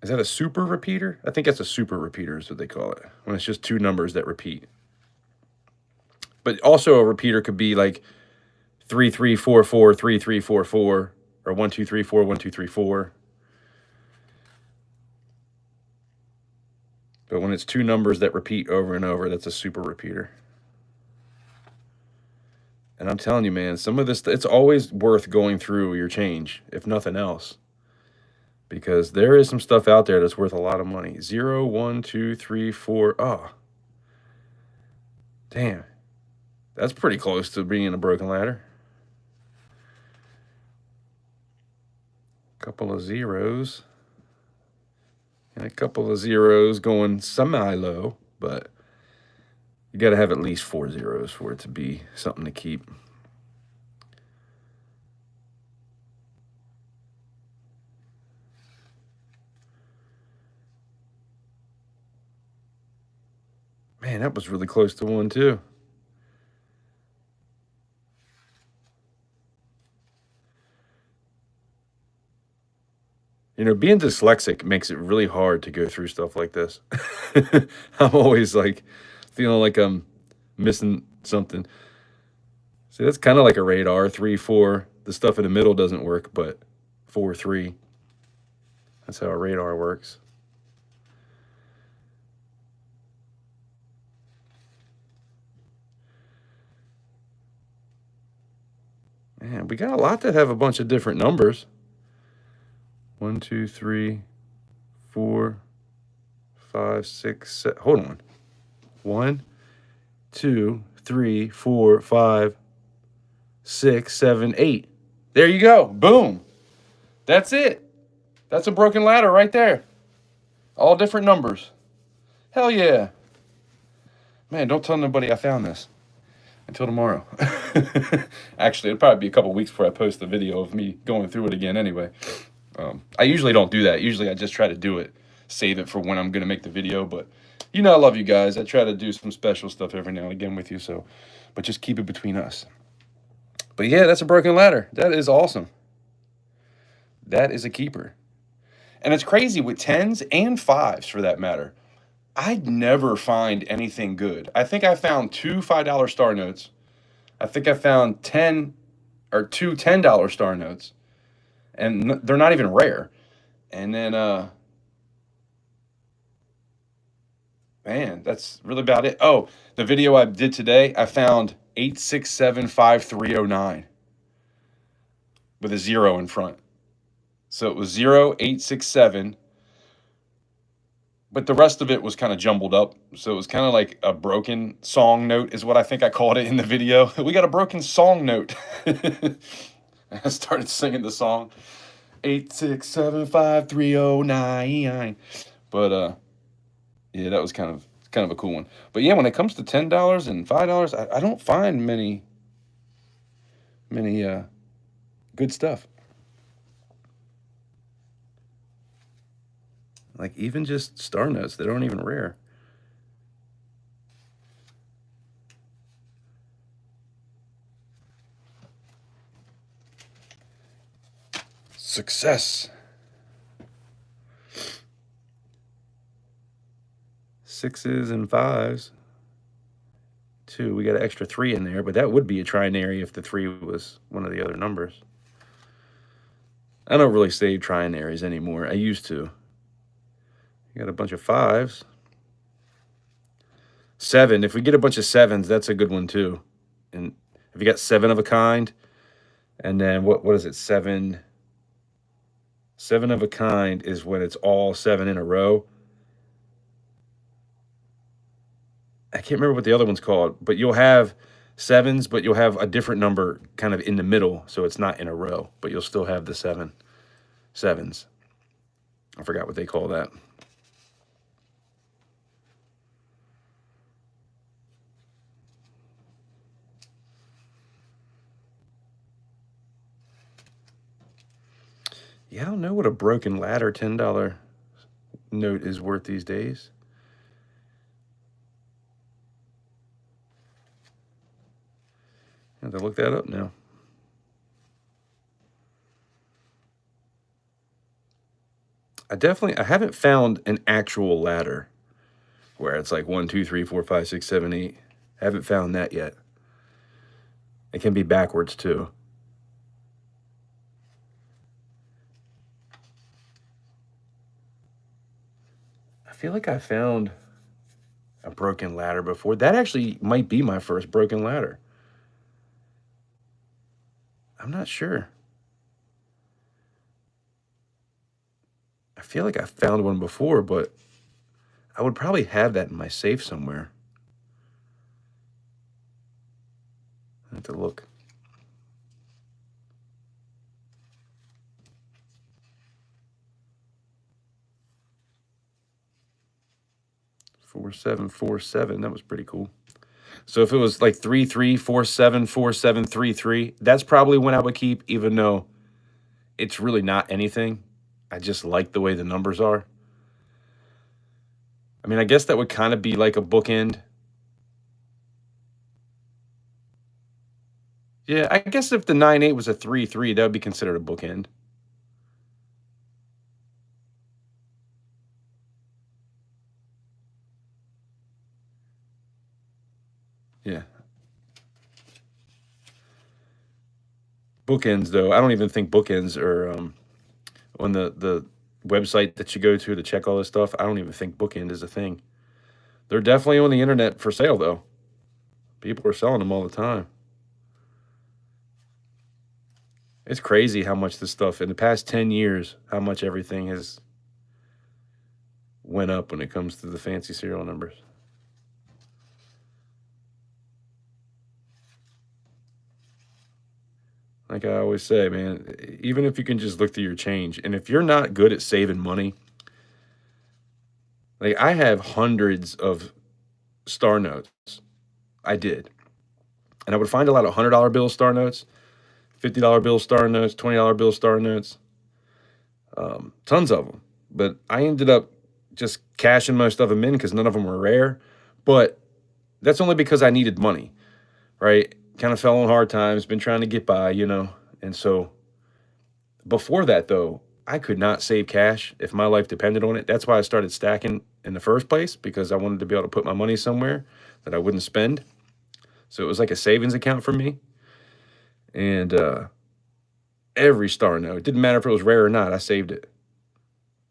that a super repeater? I think that's a super repeater is what they call it, when it's just 2 numbers that repeat. But also a repeater could be like 3, 3, 4, 4, 3, 3, 4, 4, or 1, 2, 3, 4, 1, 2, 3, 4. But when it's 2 numbers that repeat over and over, that's a super repeater. And I'm telling you, man, some of this, it's always worth going through your change, if nothing else. Because there is some stuff out there that's worth a lot of money. 0, 1, 2, 3, 4. Oh. Damn. That's pretty close to being a broken ladder. Couple of zeros. And a couple of zeros going semi-low, but you got to have at least 4 zeros for it to be something to keep. Man, that was really close to 1 too. You know, being dyslexic makes it really hard to go through stuff like this. I'm always like feeling like I'm missing something. See, that's kind of like a radar. 3, 4. The stuff in the middle doesn't work, but 4, 3. That's how a radar works. Man, we got a lot that have a bunch of different numbers. 1, 2, 3, 4, 5, 6, 7. Hold on. 1, 2, 3, 4, 5, 6, 7, 8. There you go. Boom. That's it. That's a broken ladder right there. All different numbers. Hell yeah. Man, don't tell nobody I found this until tomorrow. Actually, it'll probably be a couple weeks before I post the video of me going through it again anyway. I usually don't do that. Usually I just try to do it, save it for when I'm going to make the video. But, you know, I love you guys. I try to do some special stuff every now and again with you. So, but just keep it between us. But yeah, that's a broken ladder. That is awesome. That is a keeper. And it's crazy with 10s and 5s for that matter. I'd never find anything good. I think I found 2 $5 star notes. I think I found 2 $10 star notes. And they're not even rare. And then, man, that's really about it. Oh, the video I did today, I found 8675309 with a 0 in front. So it was 0867, but the rest of it was kind of jumbled up. So it was kind of like a broken song note is what I think I called it in the video. We got a broken song note. I started singing the song 8675309. But yeah, that was kind of a cool one. But yeah, when it comes to $10 and $5, I don't find many good stuff. Like even just star notes that aren't even rare. Success. 6s and 5s. 2. We got an extra 3 in there, but that would be a trinary if the 3 was one of the other numbers. I don't really save trinaries anymore. I used to. You got a bunch of 5s. 7. If we get a bunch of 7s, that's a good one too. And if you got 7 of a kind, and then what is it? 7 of a kind is when it's all 7 in a row. I can't remember what the other one's called, but you'll have 7s, but you'll have a different number kind of in the middle, so it's not in a row, but you'll still have the 7s. I forgot what they call that. Yeah, I don't know what a broken ladder $10 note is worth these days. I have to look that up now. I haven't found an actual ladder where it's like 1, 2, 3, 4, 5, 6, 7, 8. I haven't found that yet. It can be backwards too. I feel like I found a broken ladder before. That actually might be my first broken ladder. I'm not sure. I feel like I found one before, but I would probably have that in my safe somewhere. I have to look. $4747. That was pretty cool. So if it was like 33474733, that's probably when I would keep, even though it's really not anything. I just like the way the numbers are. I mean, I guess that would kind of be like a bookend. Yeah, I guess if the 9-8 was a 3-3, that would be considered a bookend. Yeah. Bookends, though, I don't even think bookends are on the website that you go to check all this stuff. I don't even think bookend is a thing. They're definitely on the internet for sale, though. People are selling them all the time. It's crazy how much this stuff, in the past 10 years, how much everything has went up when it comes to the fancy serial numbers. Like I always say, man, even if you can just look through your change, and if you're not good at saving money, like I have hundreds of star notes. I did. And I would find a lot of $100 bill star notes, $50 bill star notes, $20 bill star notes, tons of them. But I ended up just cashing most of them in because none of them were rare. But that's only because I needed money, right? Kind of fell on hard times, been trying to get by, And so before that, though, I could not save cash if my life depended on it. That's why I started stacking in the first place, because I wanted to be able to put my money somewhere that I wouldn't spend. So it was like a savings account for me. And every star note, it didn't matter if it was rare or not, I saved it.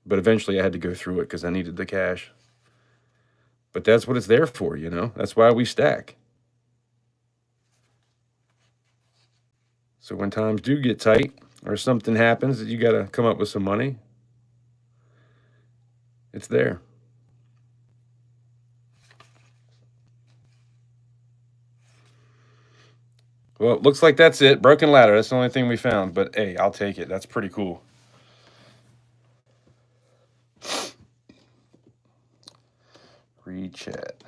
But eventually I had to go through it because I needed the cash. But that's what it's there for, That's why we stack. So when times do get tight or something happens that you got to come up with some money, it's there. Well, it looks like that's it. Broken ladder. That's the only thing we found. But hey, I'll take it. That's pretty cool. Read chat.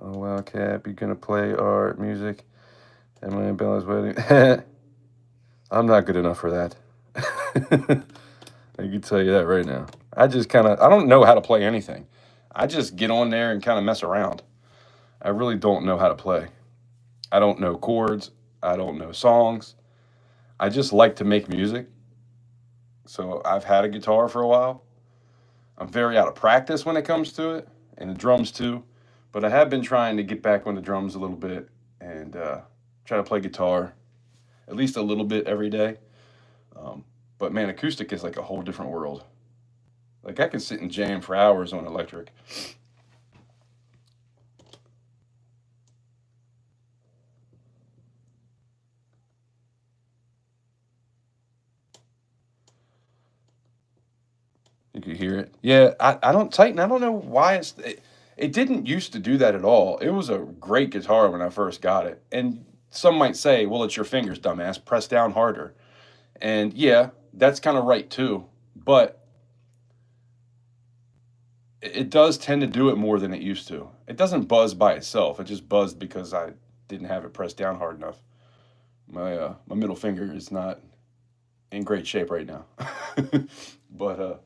Oh, wow, Cap, you going to play our music at my Bella's wedding? I'm not good enough for that. I can tell you that right now. I just kind of, I don't know how to play anything. I just get on there and kind of mess around. I really don't know how to play. I don't know chords. I don't know songs. I just like to make music. So I've had a guitar for a while. I'm very out of practice when it comes to it, and the drums too. But I have been trying to get back on the drums a little bit and try to play guitar at least a little bit every day. But man, acoustic is like a whole different world. Like I can sit and jam for hours on electric. You could hear it. Yeah, I don't tighten. I don't know why it didn't used to do that at all. It was a great guitar when I first got it. And some might say, well, it's your fingers, dumbass. Press down harder. And yeah, that's kind of right too. But it does tend to do it more than it used to. It doesn't buzz by itself. It just buzzed because I didn't have it pressed down hard enough. My middle finger is not in great shape right now. But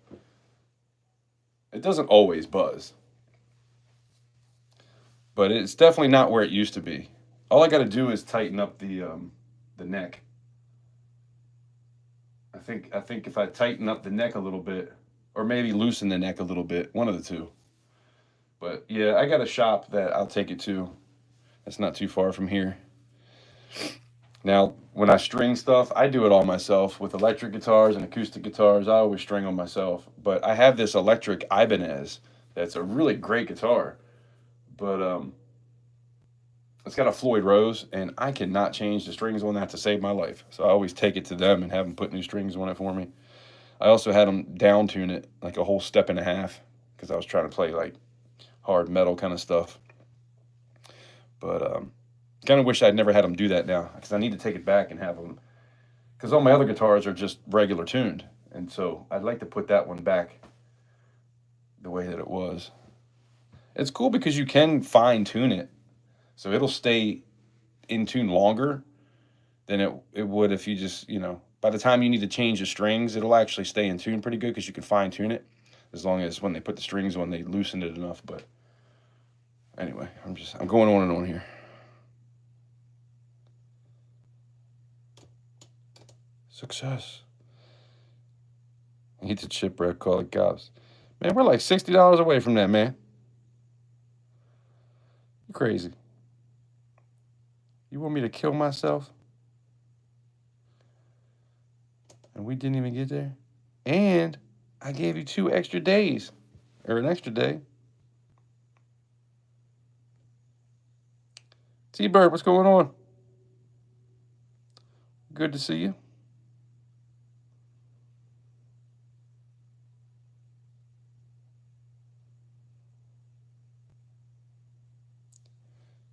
it doesn't always buzz. But it's definitely not where it used to be. All I got to do is tighten up the neck. I think if I tighten up the neck a little bit, or maybe loosen the neck a little bit, one of the two. But yeah, I got a shop that I'll take it to. That's not too far from here. Now, when I string stuff, I do it all myself. With electric guitars and acoustic guitars, I always string them myself. But I have this electric Ibanez that's a really great guitar. But it's got a Floyd Rose, and I cannot change the strings on that to save my life. So I always take it to them and have them put new strings on it for me. I also had them down tune it like a whole step and a half because I was trying to play like hard metal kind of stuff. But kind of wish I'd never had them do that now because I need to take it back and have them, because all my other guitars are just regular tuned. And so I'd like to put that one back the way that it was. It's cool because you can fine tune it. So it'll stay in tune longer than it would if you just, by the time you need to change the strings, it'll actually stay in tune pretty good because you can fine tune it as long as when they put the strings on, they loosened it enough. But anyway, I'm going on and on here. Success. I hate the shipwreck, call it cops. Man, we're like $60 away from that, man. You're crazy. You want me to kill myself? And we didn't even get there? And I gave you 2 extra days. Or an extra day. T-Bird, what's going on? Good to see you.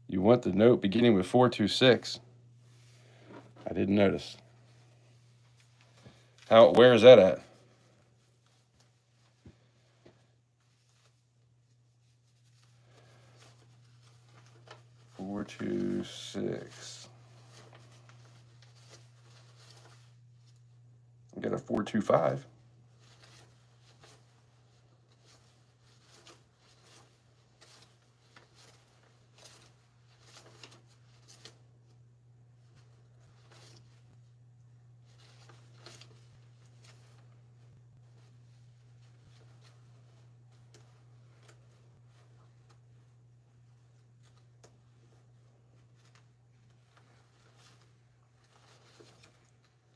You want the note beginning with 426. I didn't notice. Where is that at? Four, 2, 6. I got a 425.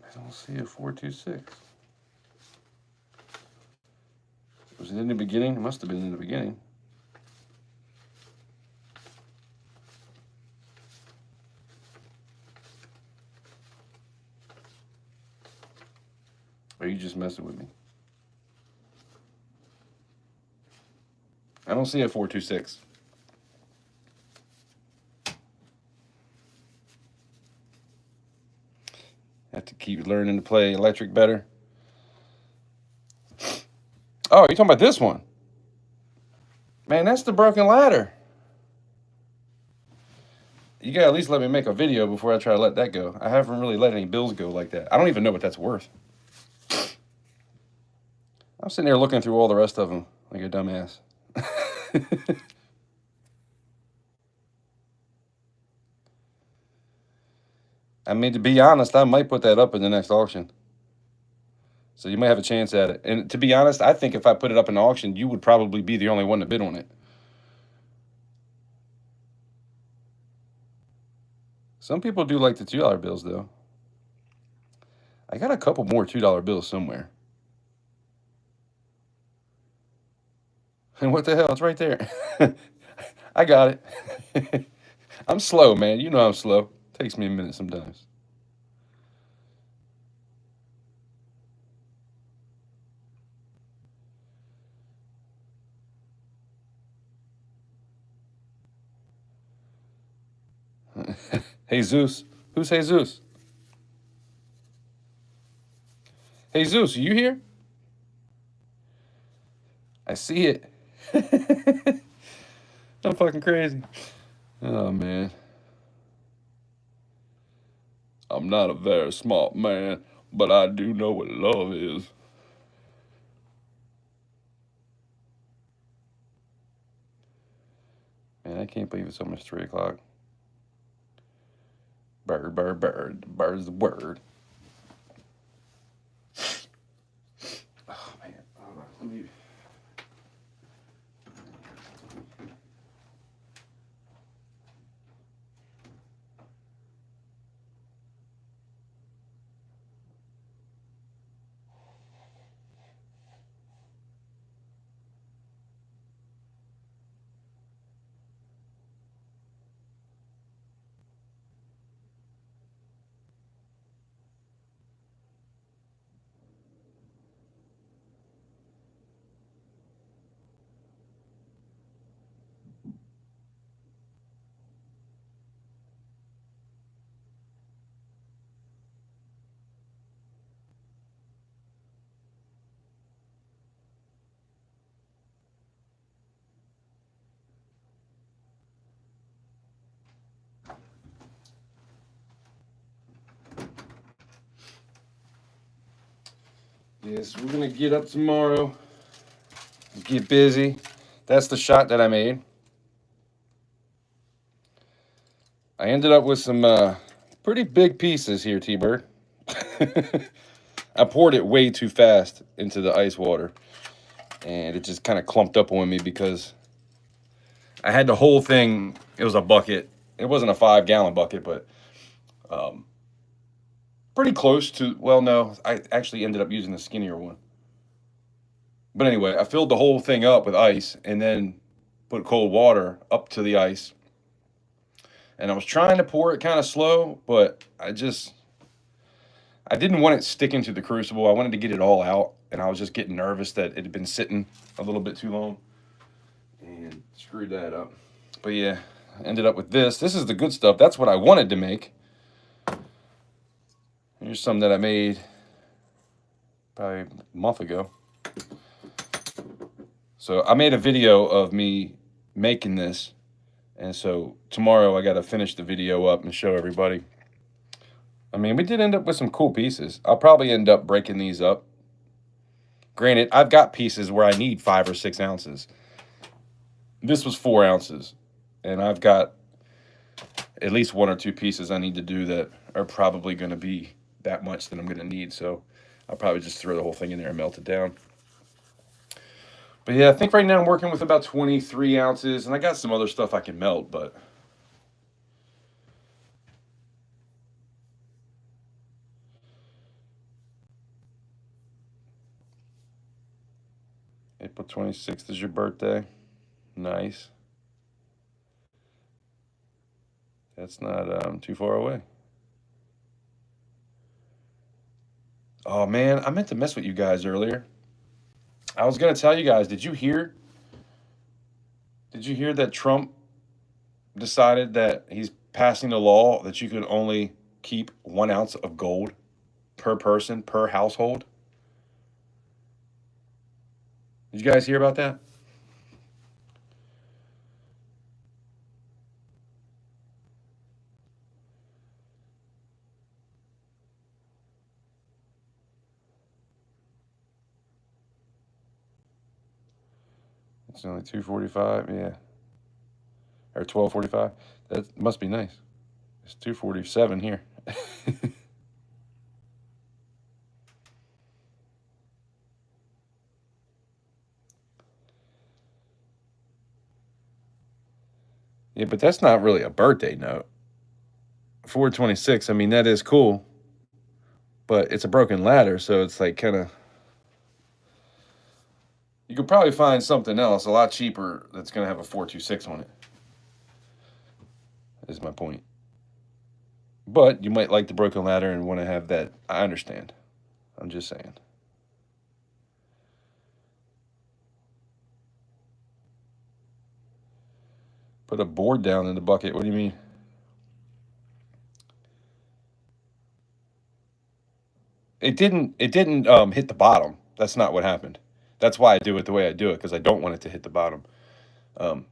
I don't see a 426. Was it in the beginning? It must have been in the beginning. Or are you just messing with me? I don't see a 426. Have to keep learning to play electric better. Oh, you're talking about this one? Man, that's the broken ladder. You gotta at least let me make a video before I try to let that go. I haven't really let any bills go like that. I don't even know what that's worth. I'm sitting there looking through all the rest of them like a dumbass. I mean, to be honest, I might put that up in the next auction. So you might have a chance at it. And to be honest, I think if I put it up in auction, you would probably be the only one to bid on it. Some people do like the $2 bills, though. I got a couple more $2 bills somewhere. And what the hell? It's right there. I got it. I'm slow, man. You know I'm slow. Takes me a minute sometimes. Jesus. Who's Jesus? Jesus, are you here? I see it. I'm fucking crazy. Oh, man. I'm not a very smart man, but I do know what love is. Man, I can't believe it's almost 3 o'clock. Bird, bird, bird. Bird's the word. Oh, man. Hold on. Let me... Yes, we're going to get up tomorrow, get busy. That's the shot that I made. I ended up with some pretty big pieces here, T-Bird. I poured it way too fast into the ice water, and it just kind of clumped up on me because I had the whole thing. It was a bucket. It wasn't a 5-gallon bucket, but pretty close to, well, no, I actually ended up using the skinnier one. But anyway, I filled the whole thing up with ice and then put cold water up to the ice. And I was trying to pour it kind of slow, but I didn't want it sticking to the crucible. I wanted to get it all out, and I was just getting nervous that it had been sitting a little bit too long and screwed that up. But yeah, I ended up with this. This is the good stuff. That's what I wanted to make. Here's some that I made probably a month ago. So I made a video of me making this, and so tomorrow I got to finish the video up and show everybody. I mean, we did end up with some cool pieces. I'll probably end up breaking these up. Granted, I've got pieces where I need 5 or 6 ounces. This was 4 ounces, and I've got at least 1 or 2 pieces I need to do that are probably going to be that much that I'm going to need. So I'll probably just throw the whole thing in there and melt it down. But yeah, I think right now I'm working with about 23 ounces, and I got some other stuff I can melt, but April 26th is your birthday. Nice. That's not too far away. Oh man, I meant to mess with you guys earlier. I was gonna tell you guys, did you hear that Trump decided that he's passing a law that you can only keep 1 ounce of gold per person, per household? Did you guys hear about that? It's only 245, yeah, or 1245. That must be nice. It's 247 here. Yeah, but that's not really a birthday note. 426. I mean, that is cool, but it's a broken ladder, so it's like kind of. You could probably find something else a lot cheaper that's going to have a 426 on it. Is my point. But you might like the broken ladder and want to have that. I understand. I'm just saying. Put a board down in the bucket. What do you mean? It didn't. It didn't hit the bottom. That's not what happened. That's why I do it the way I do it, because I don't want it to hit the bottom. Um,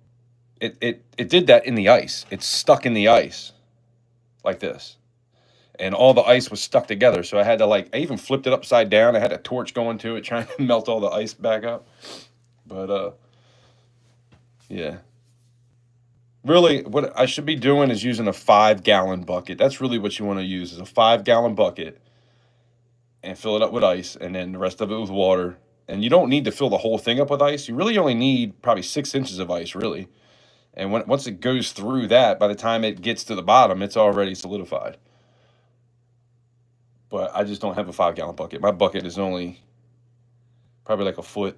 it did that in the ice. It's stuck in the ice like this, and all the ice was stuck together. So I had to I even flipped it upside down. I had a torch going to it trying to melt all the ice back up. But yeah. Really, what I should be doing is using a 5-gallon bucket. That's really what you want to use, is a 5-gallon bucket, and fill it up with ice, and then the rest of it with water. And you don't need to fill the whole thing up with ice. You really only need probably 6 inches of ice, really. And once it goes through that, by the time it gets to the bottom, it's already solidified. But I just don't have a 5-gallon bucket. My bucket is only probably like a foot,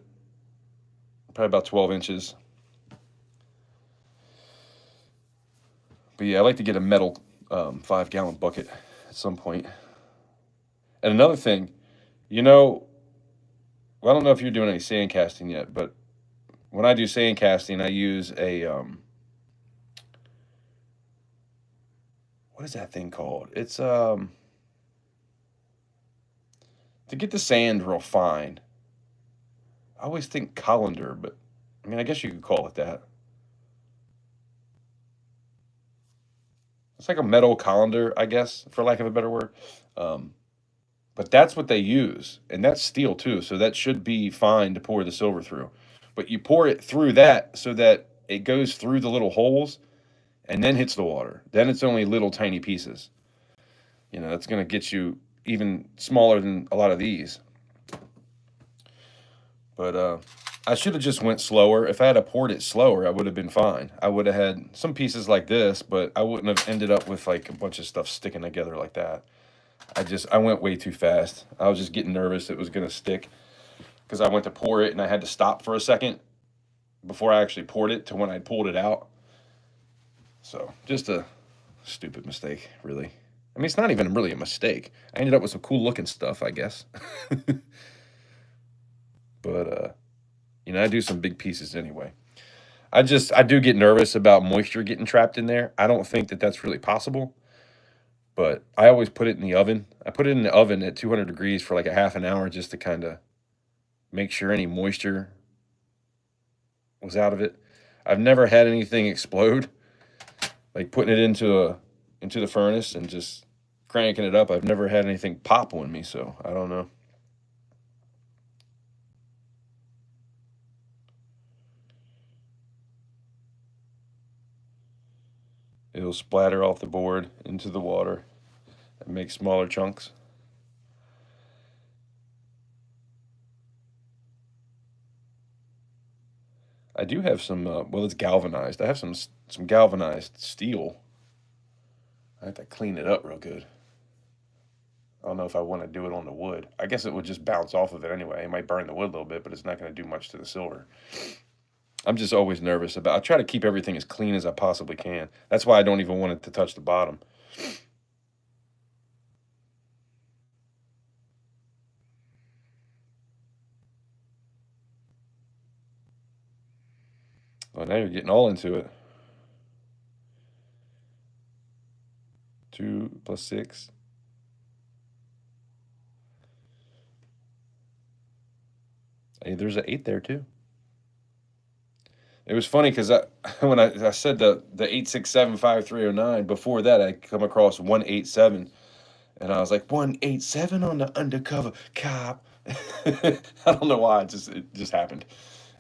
probably about 12 inches. But yeah, I like to get a metal 5-gallon bucket at some point. And another thing, well, I don't know if you're doing any sand casting yet, but when I do sand casting, I use a what is that thing called? It's to get the sand real fine. I always think colander, but I mean, I guess you could call it that. It's like a metal colander, I guess, for lack of a better word. Um, but that's what they use, and that's steel too, so that should be fine to pour the silver through. But you pour it through that so that it goes through the little holes and then hits the water. Then it's only little tiny pieces. That's going to get you even smaller than a lot of these. But I should have just went slower. If I had poured it slower, I would have been fine. I would have had some pieces like this, but I wouldn't have ended up with like a bunch of stuff sticking together like that. I went way too fast. I was just getting nervous it was going to stick, because I went to pour it and I had to stop for a second before I actually poured it to when I pulled it out. So just a stupid mistake, really. I mean, it's not even really a mistake. I ended up with some cool looking stuff, I guess. But I do some big pieces anyway. I do get nervous about moisture getting trapped in there. I don't think that that's really possible, but I always put it in the oven. I put it in the oven at 200 degrees for like a half an hour, just to kind of make sure any moisture was out of it. I've never had anything explode, like putting it into the furnace and just cranking it up. I've never had anything pop on me, so I don't know. It'll splatter off the board into the water and make smaller chunks. I do have some. Well, it's galvanized. I have some galvanized steel. I have to clean it up real good. I don't know if I want to do it on the wood. I guess it would just bounce off of it anyway. It might burn the wood a little bit, but it's not going to do much to the silver. I'm just always nervous about. I try to keep everything as clean as I possibly can. That's why I don't even want it to touch the bottom. Well, now you're getting all into it. 2 + 6. Hey, there's an 8 there too. It was funny because when I said the 8675309, before that I come across 187, and I was like, 187 on the undercover cop. I don't know why, it just happened.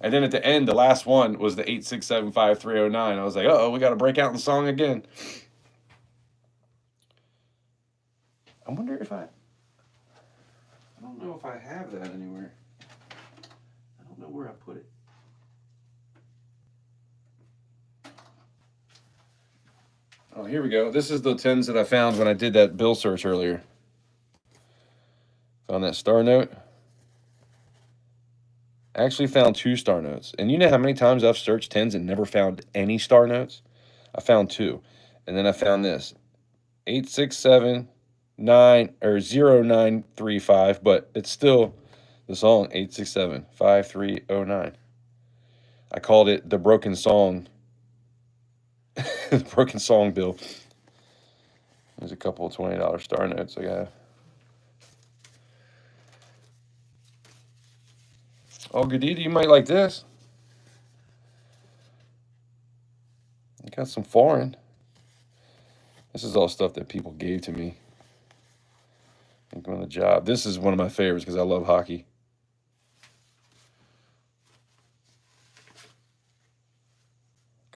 And then at the end, the last one was the 8675309. I was like, uh-oh, we got to break out in the song again. I wonder if I don't know if I have that anywhere. I don't know where I put it. Oh, here we go. This is the 10s that I found when I did that bill search earlier. Found that star note. Actually found 2 star notes. And you know how many times I've searched 10s and never found any star notes? I found 2. And then I found this. 8679 or 0935, but it's still the song 8675309. I called it the broken song. The broken song bill. There's a couple of $20 star notes I got. Oh, Gadita, you might like this. You got some foreign. This is all stuff that people gave to me. Like on the job. This is one of my favorites because I love hockey.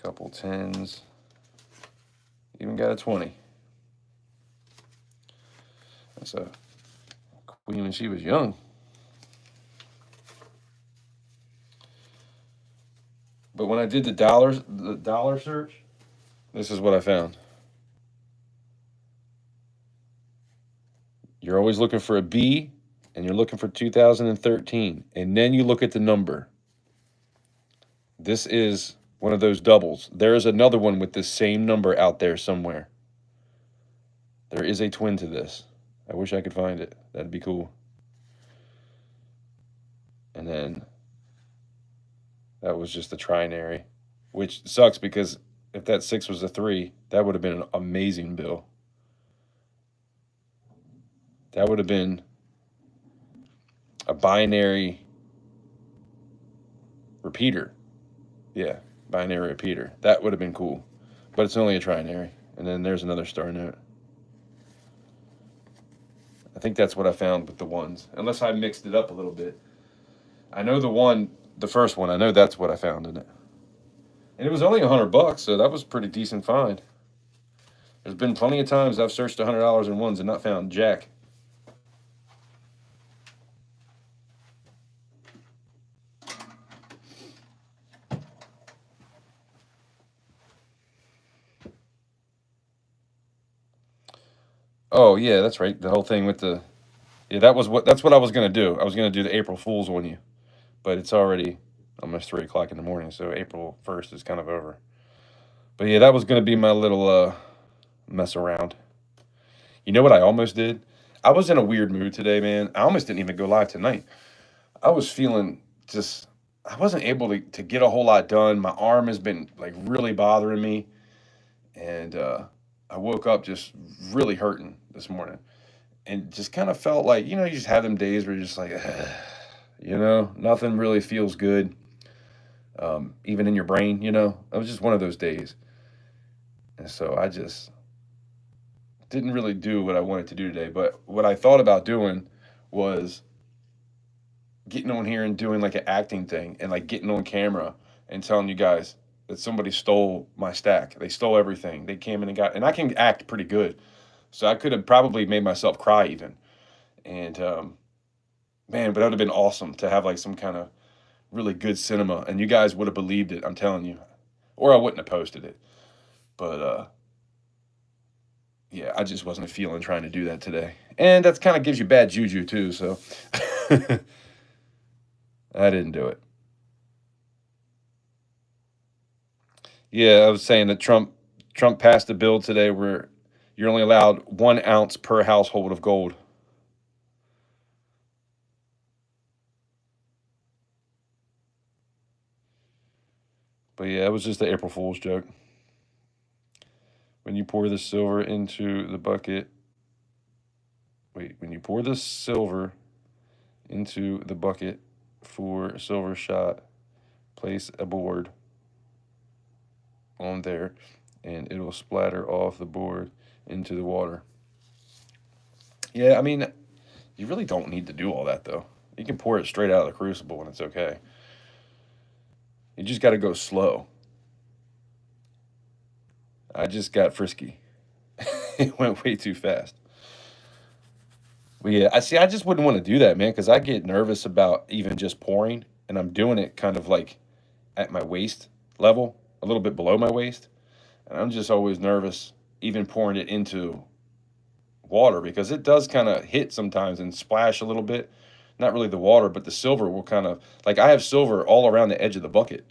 Couple 10s. Even got a 20. That's a queen when she was young. But when I did the dollar search, this is what I found. You're always looking for a B, and you're looking for 2013, and then you look at the number. This is one of those doubles. There is another one with the same number out there somewhere. There is a twin to this. I wish I could find it. That'd be cool. And then that was just a trinary, which sucks because if that 6 was a 3, that would have been an amazing bill. That would have been a binary repeater. Yeah, binary repeater. That would have been cool. But it's only a trinary. And then there's another star note. I think that's what I found with the ones. Unless I mixed it up a little bit. I know the first one, I know that's what I found in it. And it was only $100, so that was a pretty decent find. There's been plenty of times I've searched $100 in ones and not found jack. Oh yeah, that's right. The whole thing with the that's what I was gonna do. I was gonna do the April Fools on you, but it's already almost 3 o'clock in the morning, so April 1st is kind of over. But yeah, that was gonna be my little mess around. You know what I almost did? I was in a weird mood today, man. I almost didn't even go live tonight. I was feeling I wasn't able to get a whole lot done. My arm has been like really bothering me, and I woke up just really hurting this morning, and just kind of felt like, you just have them days where you're just like, nothing really feels good, even in your brain. It was just one of those days, and so I just didn't really do what I wanted to do today. But what I thought about doing was getting on here and doing like an acting thing, and like getting on camera and telling you guys that somebody stole my stack. They stole everything. They came in and I can act pretty good. So I could have probably made myself cry even. And, man, but that would have been awesome to have like some kind of really good cinema. And you guys would have believed it, I'm telling you. Or I wouldn't have posted it. But, yeah, I just wasn't feeling trying to do that today. And that kind of gives you bad juju too, so I didn't do it. Yeah, I was saying that Trump passed a bill today where you're only allowed 1 ounce per household of gold. But yeah, it was just the April Fool's joke. When you pour the silver into the bucket, when you pour the silver into the bucket for a silver shot, place a board on there, and it will splatter off the board into the water. Yeah, I mean, you really don't need to do all that, though. You can pour it straight out of the crucible and it's okay. You just got to go slow. I just got frisky. It went way too fast. But yeah, I just wouldn't want to do that, man, because I get nervous about even just pouring, and I'm doing it kind of like at my waist level, a little bit below my waist, and I'm just always nervous even pouring it into water because it does kind of hit sometimes and splash a little bit. Not really the water, but the silver will kind of, like, I have silver all around the edge of the bucket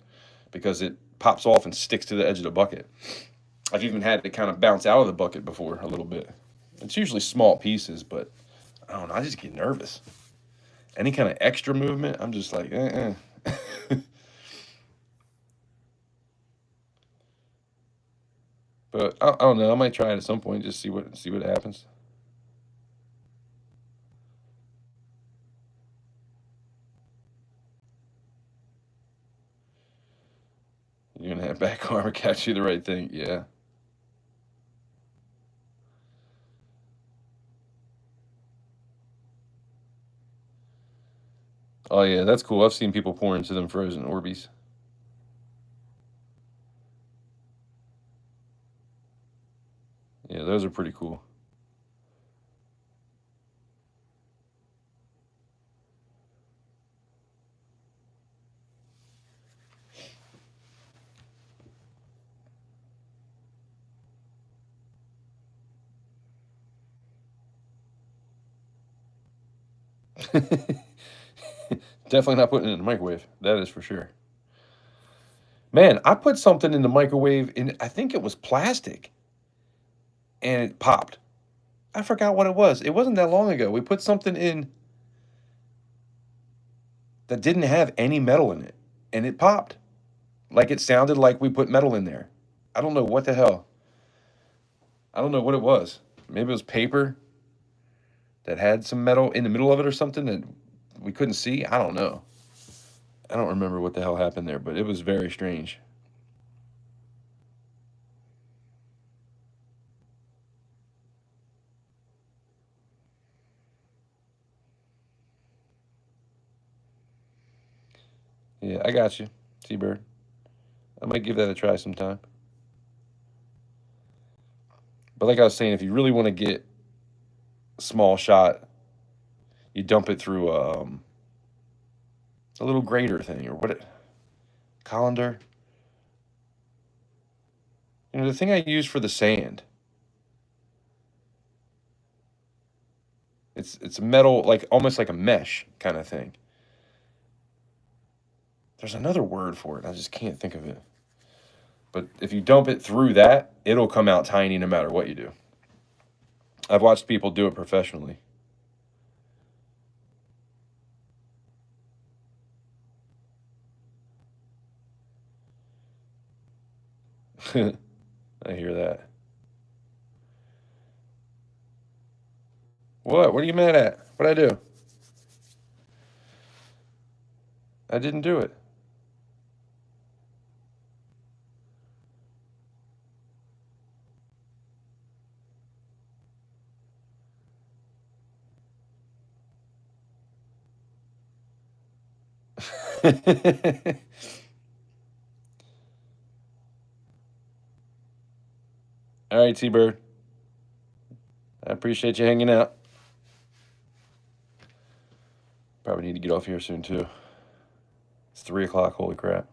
because it pops off and sticks to the edge of the bucket. I've even had it kind of bounce out of the bucket before a little bit. It's usually small pieces, but I don't know, I just get nervous. Any kind of extra movement, I'm just like, But I don't know, I might try it at some point, just see what happens. You're gonna have back armor catch you the right thing, yeah. Oh yeah, that's cool. I've seen people pour into them frozen Orbeez. Yeah, those are pretty cool. Definitely not putting it in the microwave. That is for sure. Man, I put something in the microwave and I think it was plastic and it popped. I forgot what it was. It wasn't that long ago. We put something in that didn't have any metal in it and it popped. Like it sounded like we put metal in there. I don't know what the hell. I don't know what it was. Maybe it was paper that had some metal in the middle of it or something that we couldn't see. I don't know. I don't remember what the hell happened there, but it was very strange. Yeah, I got you, T-Bird. I might give that a try sometime. But like I was saying, if you really want to get a small shot, you dump it through a little grater thing or what? Colander. You know, the thing I use for the sand. It's metal, like almost like a mesh kind of thing. There's another word for it. I just can't think of it. But if you dump it through that, it'll come out tiny no matter what you do. I've watched people do it professionally. I hear that. What? What are you mad at? What'd I do? I didn't do it. All right, T-Bird. I appreciate you hanging out. Probably need to get off here soon, too. It's 3 o'clock. Holy crap.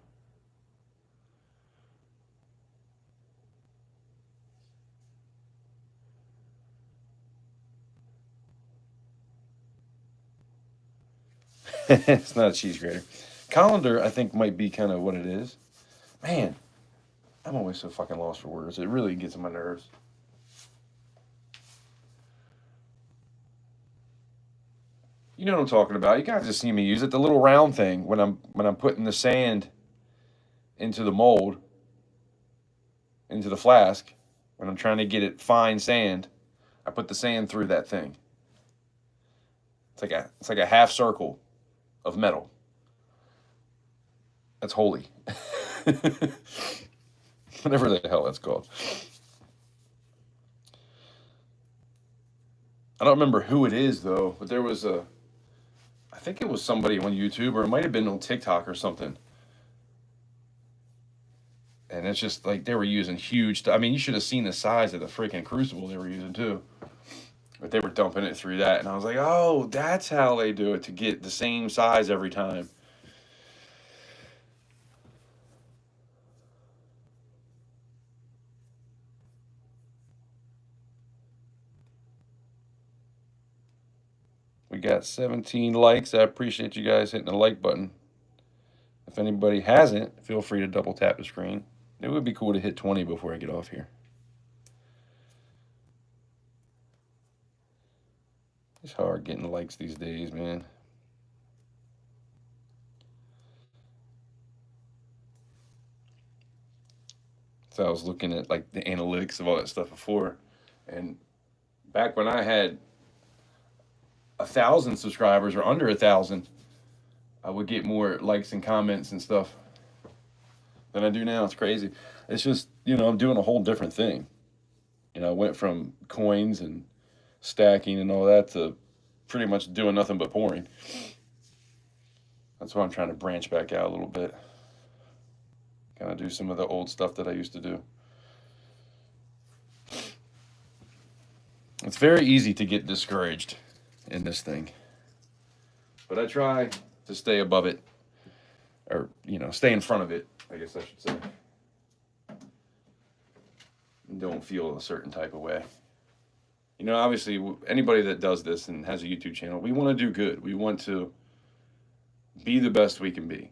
It's not a cheese grater. Colander, I think, might be kind of what it is. Man, I'm always so fucking lost for words. It really gets on my nerves. You know what I'm talking about. You guys just see me use it. The little round thing when I'm putting the sand into the mold, into the flask, when I'm trying to get it fine sand, I put the sand through that thing. It's like a half circle of metal. That's holy. Whatever the hell that's called. I don't remember who it is though, but there was I think it was somebody on YouTube or it might have been on TikTok or something. And it's just like they were using huge. I mean, you should have seen the size of the freaking crucible they were using too. But they were dumping it through that, and I was like, oh, that's how they do it to get the same size every time. We got 17 likes. I appreciate you guys hitting the like button. If anybody hasn't, feel free to double tap the screen. It would be cool to hit 20 before I get off here. It's hard getting likes these days, man. So I was looking at like the analytics of all that stuff before, and back when I had 1,000 subscribers or under 1,000, I would get more likes and comments and stuff than I do now. It's crazy. It's just, I'm doing a whole different thing. I went from coins and stacking and all that to pretty much doing nothing but pouring. That's why I'm trying to branch back out a little bit. Kind of do some of the old stuff that I used to do. It's very easy to get discouraged in this thing. But I try to stay above it, or, stay in front of it, I guess I should say. And don't feel a certain type of way. Obviously, anybody that does this and has a YouTube channel, we want to do good. We want to be the best we can be.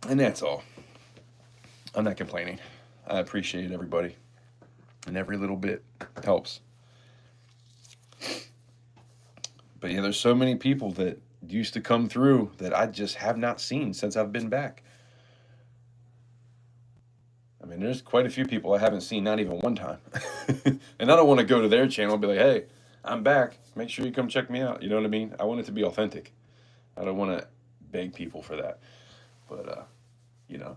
And that's all. I'm not complaining. I appreciate everybody. And every little bit helps. But yeah, there's so many people that used to come through that I just have not seen since I've been back. I mean, there's quite a few people I haven't seen, not even one time. And I don't want to go to their channel and be like, hey, I'm back. Make sure you come check me out. You know what I mean? I want it to be authentic. I don't want to beg people for that. But,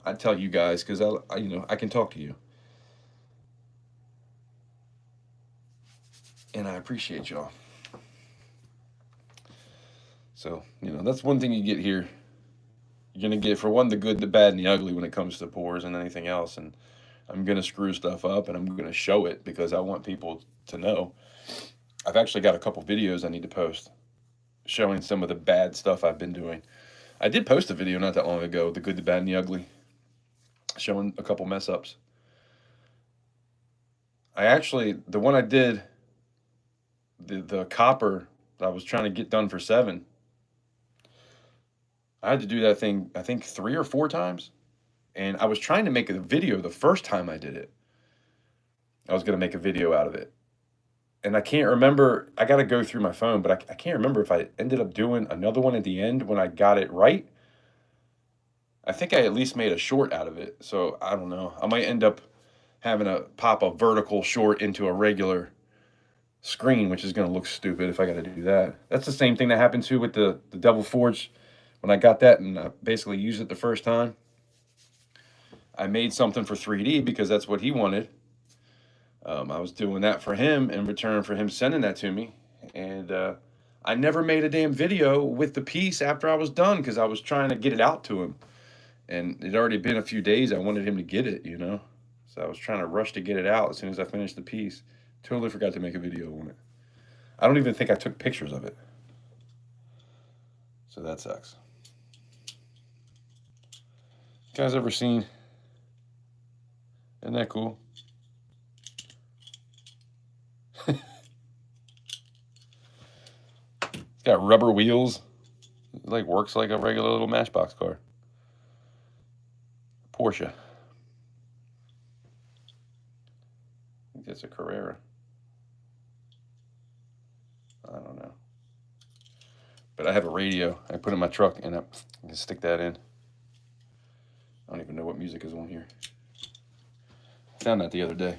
I tell you guys because I can talk to you. And I appreciate y'all. So, that's one thing you get here. You're going to get, for one, the good, the bad, and the ugly when it comes to pours and anything else. And I'm going to screw stuff up, and I'm going to show it because I want people to know. I've actually got a couple videos I need to post showing some of the bad stuff I've been doing. I did post a video not that long ago, the good, the bad, and the ugly, showing a couple mess ups. The one I did, the copper that I was trying to get done for 7, I had to do that thing, I think 3 or 4 times. And I was trying to make a video the first time I did it. I was going to make a video out of it. And I can't remember, I got to go through my phone, but I can't remember if I ended up doing another one at the end when I got it right. I think I at least made a short out of it. So I don't know. I might end up having to pop a vertical short into a regular screen, which is going to look stupid if I got to do that. That's the same thing that happened too with the Devil Forge. When I got that and I basically used it the first time, I made something for 3D because that's what he wanted. I was doing that for him in return for him sending that to me. And I never made a damn video with the piece after I was done because I was trying to get it out to him. And it already been a few days. I wanted him to get it, So I was trying to rush to get it out as soon as I finished the piece. Totally forgot to make a video on it. I don't even think I took pictures of it. So that sucks. You guys ever seen? Isn't that cool? It's got rubber wheels. It like works like a regular little Matchbox car. Porsche. I think it's a Carrera. I don't know. But I have a radio. I put it in my truck and I can stick that in. I don't even know what music is on here. I found that the other day.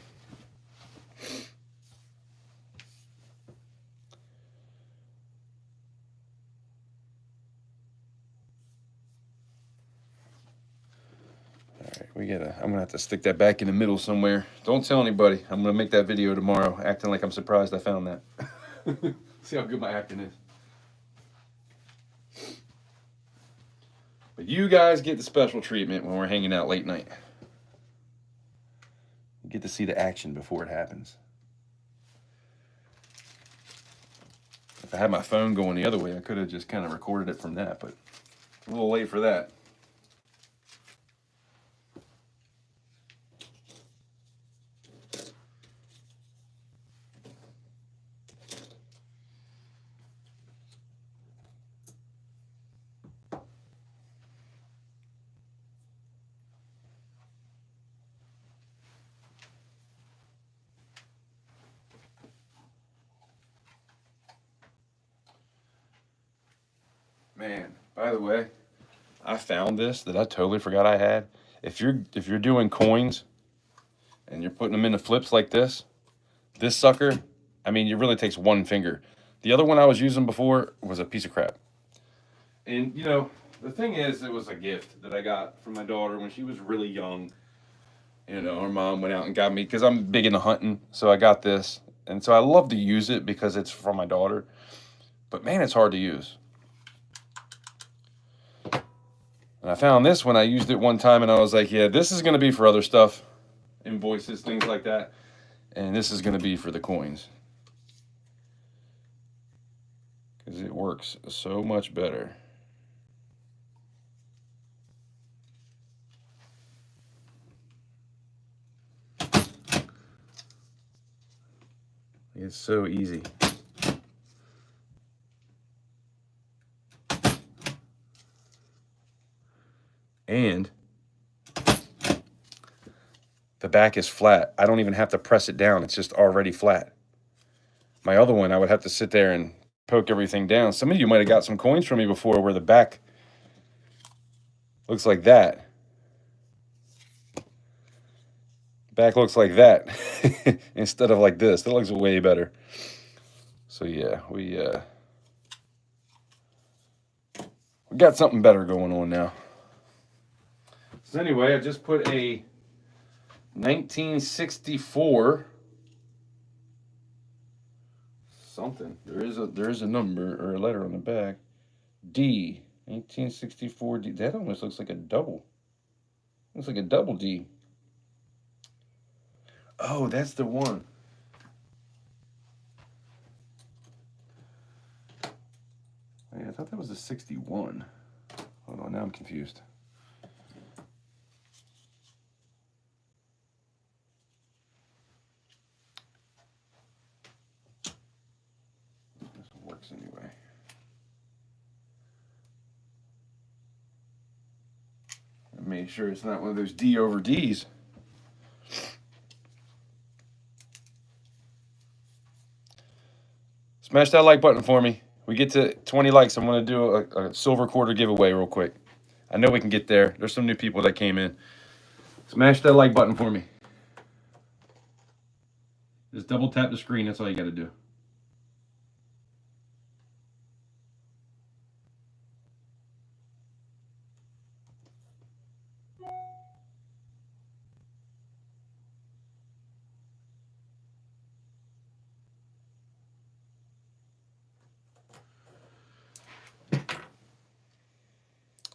All right, I'm gonna have to stick that back in the middle somewhere. Don't tell anybody. I'm gonna make that video tomorrow, acting like I'm surprised I found that. See how good my acting is. But you guys get the special treatment when we're hanging out late night. You get to see the action before it happens. If I had my phone going the other way, I could have just kind of recorded it from that, but a little late for that. Man, by the way, I found this that I totally forgot I had. If you're doing coins and you're putting them into flips like this sucker, I mean, it really takes one finger. The other one I was using before was a piece of crap. And you know, the thing is, it was a gift that I got from my daughter when she was really young. You know, her mom went out and got me because I'm big into hunting, so I got this, and so I love to use it because it's from my daughter. But man, it's hard to use. And I found this when I used it one time, and I was like, yeah, this is going to be for other stuff, invoices, things like that. And this is going to be for the coins. Because it works so much better. It's so easy. And the back is flat. I don't even have to press it down. It's just already flat. My other one, I would have to sit there and poke everything down. Some of you might have got some coins from me before where the back looks like that. Back looks like that instead of like this. That looks way better. So yeah, we got something better going on now. So anyway, I just put a 1964 something. There is a number or a letter on the back. D. 1964 D. That almost looks like a double. Looks like a double D. Oh, that's the one. Yeah, I thought that was a 61. Hold on, now I'm confused. This works anyway. I made sure it's not one of those D over D's. Smash that like button for me. We get to 20 likes. I'm going to do a silver quarter giveaway real quick. I know we can get there. There's some new people that came in. Smash that like button for me. Just double tap the screen. That's all you got to do.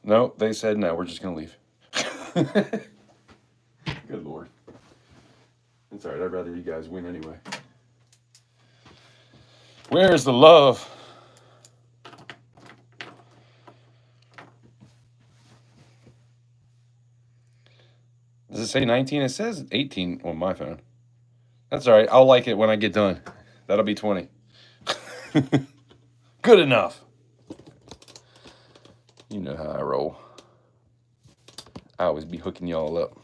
No, they said no. We're just going to leave. Good Lord. It's all right. I'd rather you guys win anyway. Where's the love? Does it say 19? It says 18 on my phone. That's all right. I'll like it when I get done. That'll be 20. Good enough. You know how I roll. I always be hooking y'all up.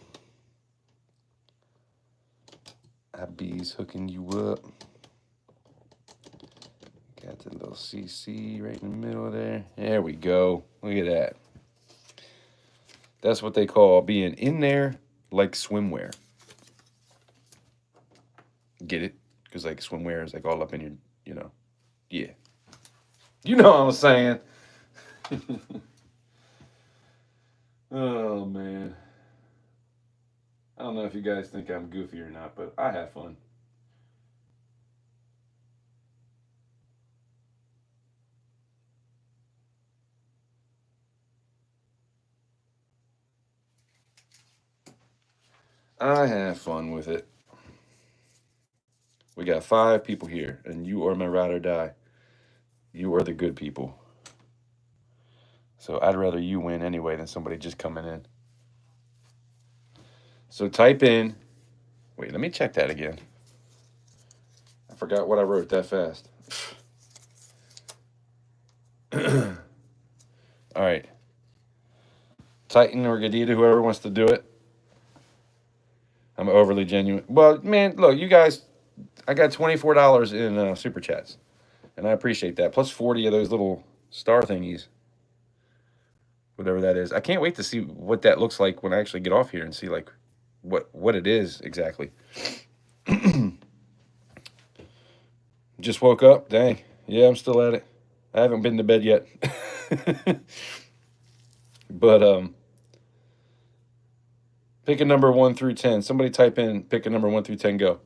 I be's hooking you up. Got the little CC right in the middle there. There we go. Look at that. That's what they call being in there like swimwear. Get it? Because like swimwear is like all up in your, you know. Yeah. You know what I'm saying. Oh, man. I don't know if you guys think I'm goofy or not, but I have fun. I have fun with it. We got 5 people here, and you are my ride or die. You are the good people. So I'd rather you win anyway than somebody just coming in. So type in. Wait, let me check that again. I forgot what I wrote that fast. All right. Titan or Gadita, whoever wants to do it. I'm overly genuine. Well, man, look, you guys, I got $24 in super chats, and I appreciate that. Plus 40 of those little star thingies, whatever that is. I can't wait to see what that looks like when I actually get off here and see like what it is exactly. Just woke up. Dang. Yeah, I'm still at it. I haven't been to bed yet. But pick a number 1 through 10. Somebody type in, pick a number 1 through 10, go.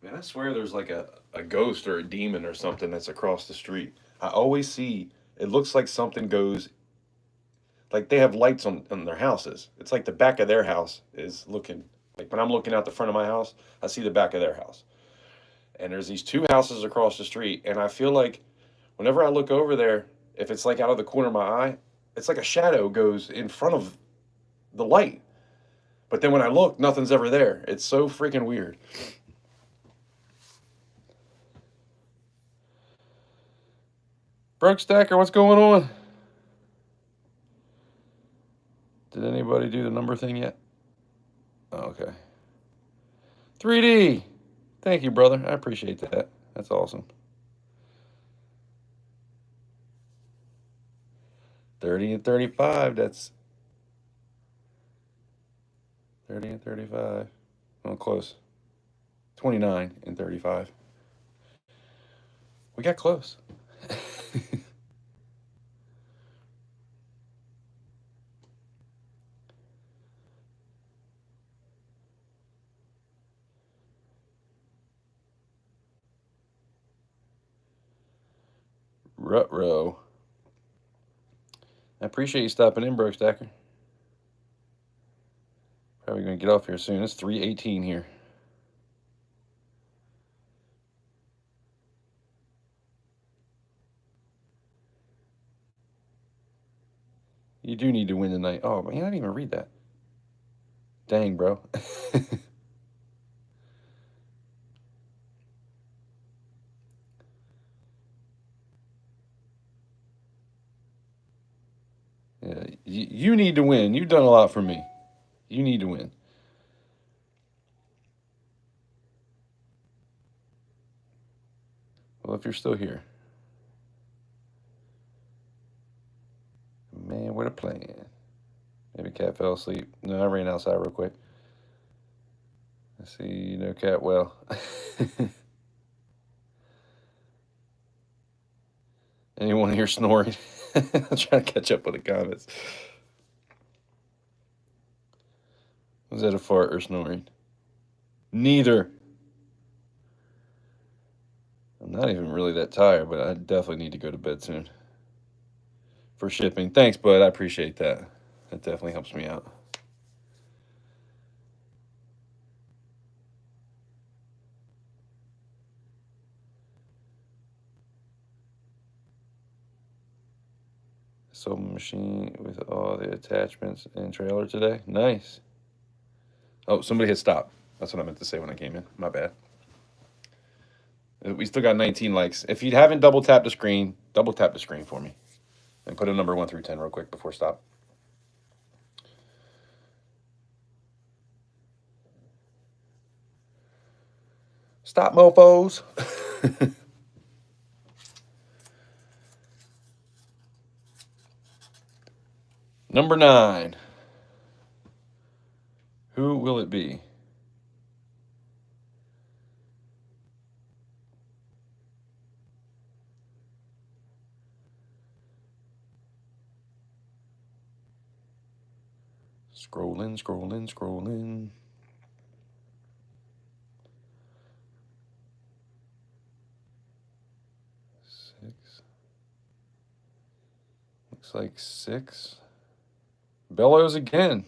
Man, I swear there's like a ghost or a demon or something that's across the street. I always see, it looks like something goes, like they have lights on their houses. It's like the back of their house is looking, like when I'm looking out the front of my house, I see the back of their house. And there's these 2 houses across the street. And I feel like whenever I look over there, if it's like out of the corner of my eye, it's like a shadow goes in front of the light. But then when I look, nothing's ever there. It's so freaking weird. Broke Stacker, what's going on? Did anybody do the number thing yet? Oh, okay. 3D. Thank you, brother. I appreciate that. That's awesome. 30 and 35. That's 30 and 35. Oh, close. 29 and 35. We got close. Rut-row. I appreciate you stopping in, Broke Stacker. Probably going to get off here soon. It's 3:18 here. You do need to win tonight. Oh, man, I didn't even read that. Dang, bro. Yeah, you need to win. You've done a lot for me. You need to win. Well, if you're still here. Man, what a plan. Maybe Cat fell asleep. No, I ran outside real quick. I see you know Cat well. Anyone here snoring? I'm trying to catch up with the comments. Was that a fart or snoring? Neither. I'm not even really that tired, but I definitely need to go to bed soon. For shipping. Thanks, bud. I appreciate that. That definitely helps me out. Sewing machine with all the attachments and trailer today. Nice. Oh, somebody hit stop. That's what I meant to say when I came in. My bad. We still got 19 likes. If you haven't double tapped the screen for me. And put a number 1 through 10 real quick before stop. Stop, mofos. Number 9. Who will it be? Scrolling, scrolling, scrolling. Looks like 6. Bellows again.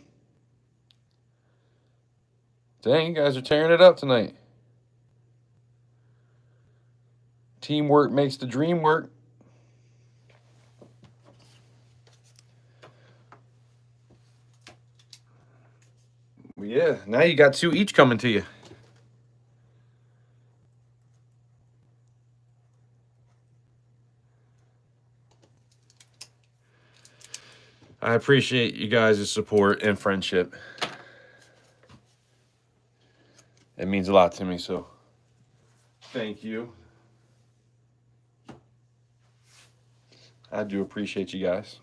Dang, you guys are tearing it up tonight. Teamwork makes the dream work. Yeah, now you got 2 each coming to you. I appreciate you guys' support and friendship. It means a lot to me, so thank you. I do appreciate you guys.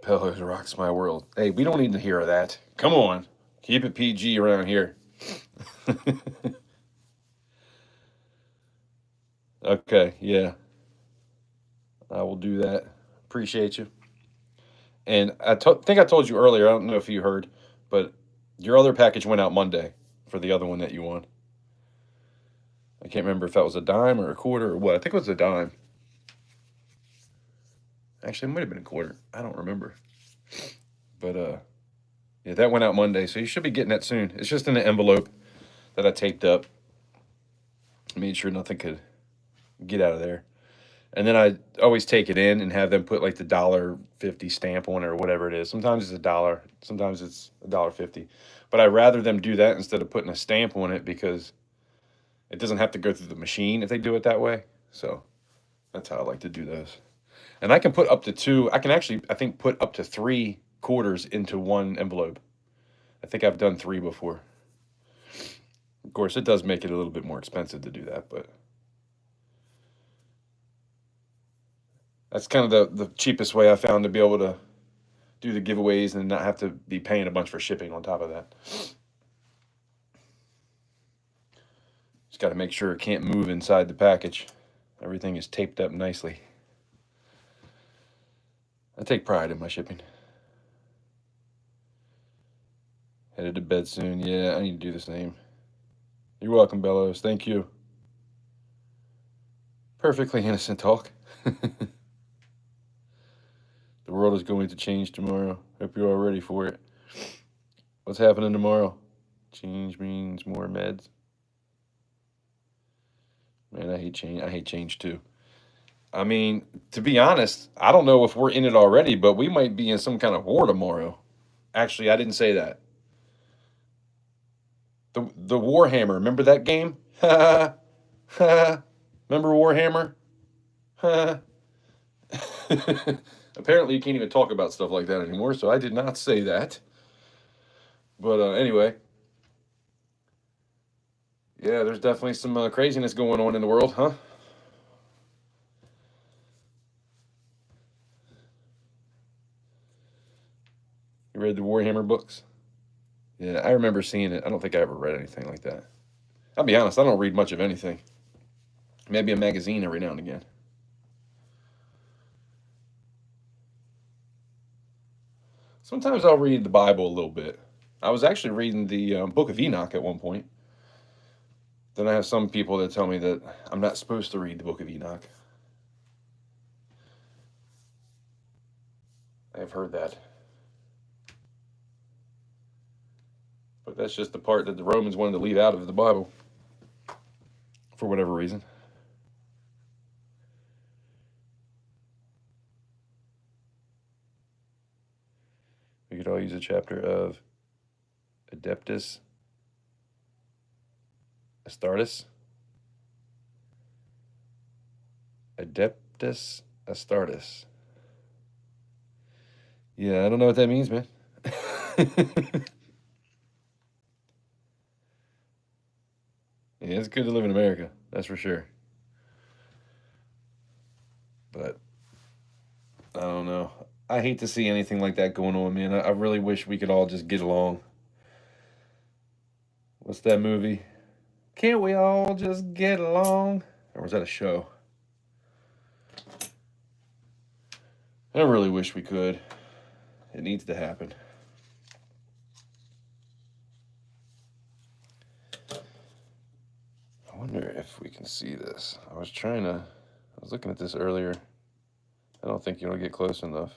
Bellows rocks my world. Hey, we don't need to hear that. Come on. Keep it PG around here. Okay, yeah. I will do that. Appreciate you. And I think I told you earlier, I don't know if you heard, but your other package went out Monday for the other one that you won. I can't remember if that was a dime or a quarter or what. I think it was a dime. Actually, it might have been a quarter. I don't remember. But yeah, that went out Monday, so you should be getting that soon. It's just in an envelope that I taped up. Made sure nothing could get out of there. And then I always take it in and have them put like the $1.50 stamp on it or whatever it is. Sometimes it's $1, sometimes it's $1.50. But I'd rather them do that instead of putting a stamp on it because it doesn't have to go through the machine if they do it that way. So that's how I like to do those. And I can put up to two. I can actually, I think, put up to 3 quarters into one envelope. I think I've done 3 before. Of course, it does make it a little bit more expensive to do that, but that's kind of the cheapest way I found to be able to do the giveaways and not have to be paying a bunch for shipping on top of that. Just got to make sure it can't move inside the package. Everything is taped up nicely. I take pride in my shipping. Headed to bed soon. Yeah, I need to do the same. You're welcome, Bellows. Thank you. Perfectly innocent talk. The world is going to change tomorrow. Hope you're all ready for it. What's happening tomorrow? Change means more meds. Man, I hate change. I hate change too. I mean, to be honest, I don't know if we're in it already, but we might be in some kind of war tomorrow. Actually, I didn't say that. The Warhammer, remember that game? Remember Warhammer? Apparently, you can't even talk about stuff like that anymore, so I did not say that. But anyway, yeah, there's definitely some craziness going on in the world, huh? You read the Warhammer books? Yeah, I remember seeing it. I don't think I ever read anything like that. I'll be honest, I don't read much of anything. Maybe a magazine every now and again. Sometimes I'll read the Bible a little bit. I was actually reading the Book of Enoch at one point. Then I have some people that tell me that I'm not supposed to read the Book of Enoch. I've heard that. But that's just the part that the Romans wanted to leave out of the Bible. For whatever reason. We could all use a chapter of Adeptus Astartes. Adeptus Astartes. Yeah, I don't know what that means, man. Yeah, it's good to live in America, that's for sure. But I don't know. I hate to see anything like that going on, man. I really wish we could all just get along. What's that movie? Can't we all just get along? Or was that a show? I really wish we could. It needs to happen. I wonder if we can see this. I was looking at this earlier. I don't think you'll get close enough.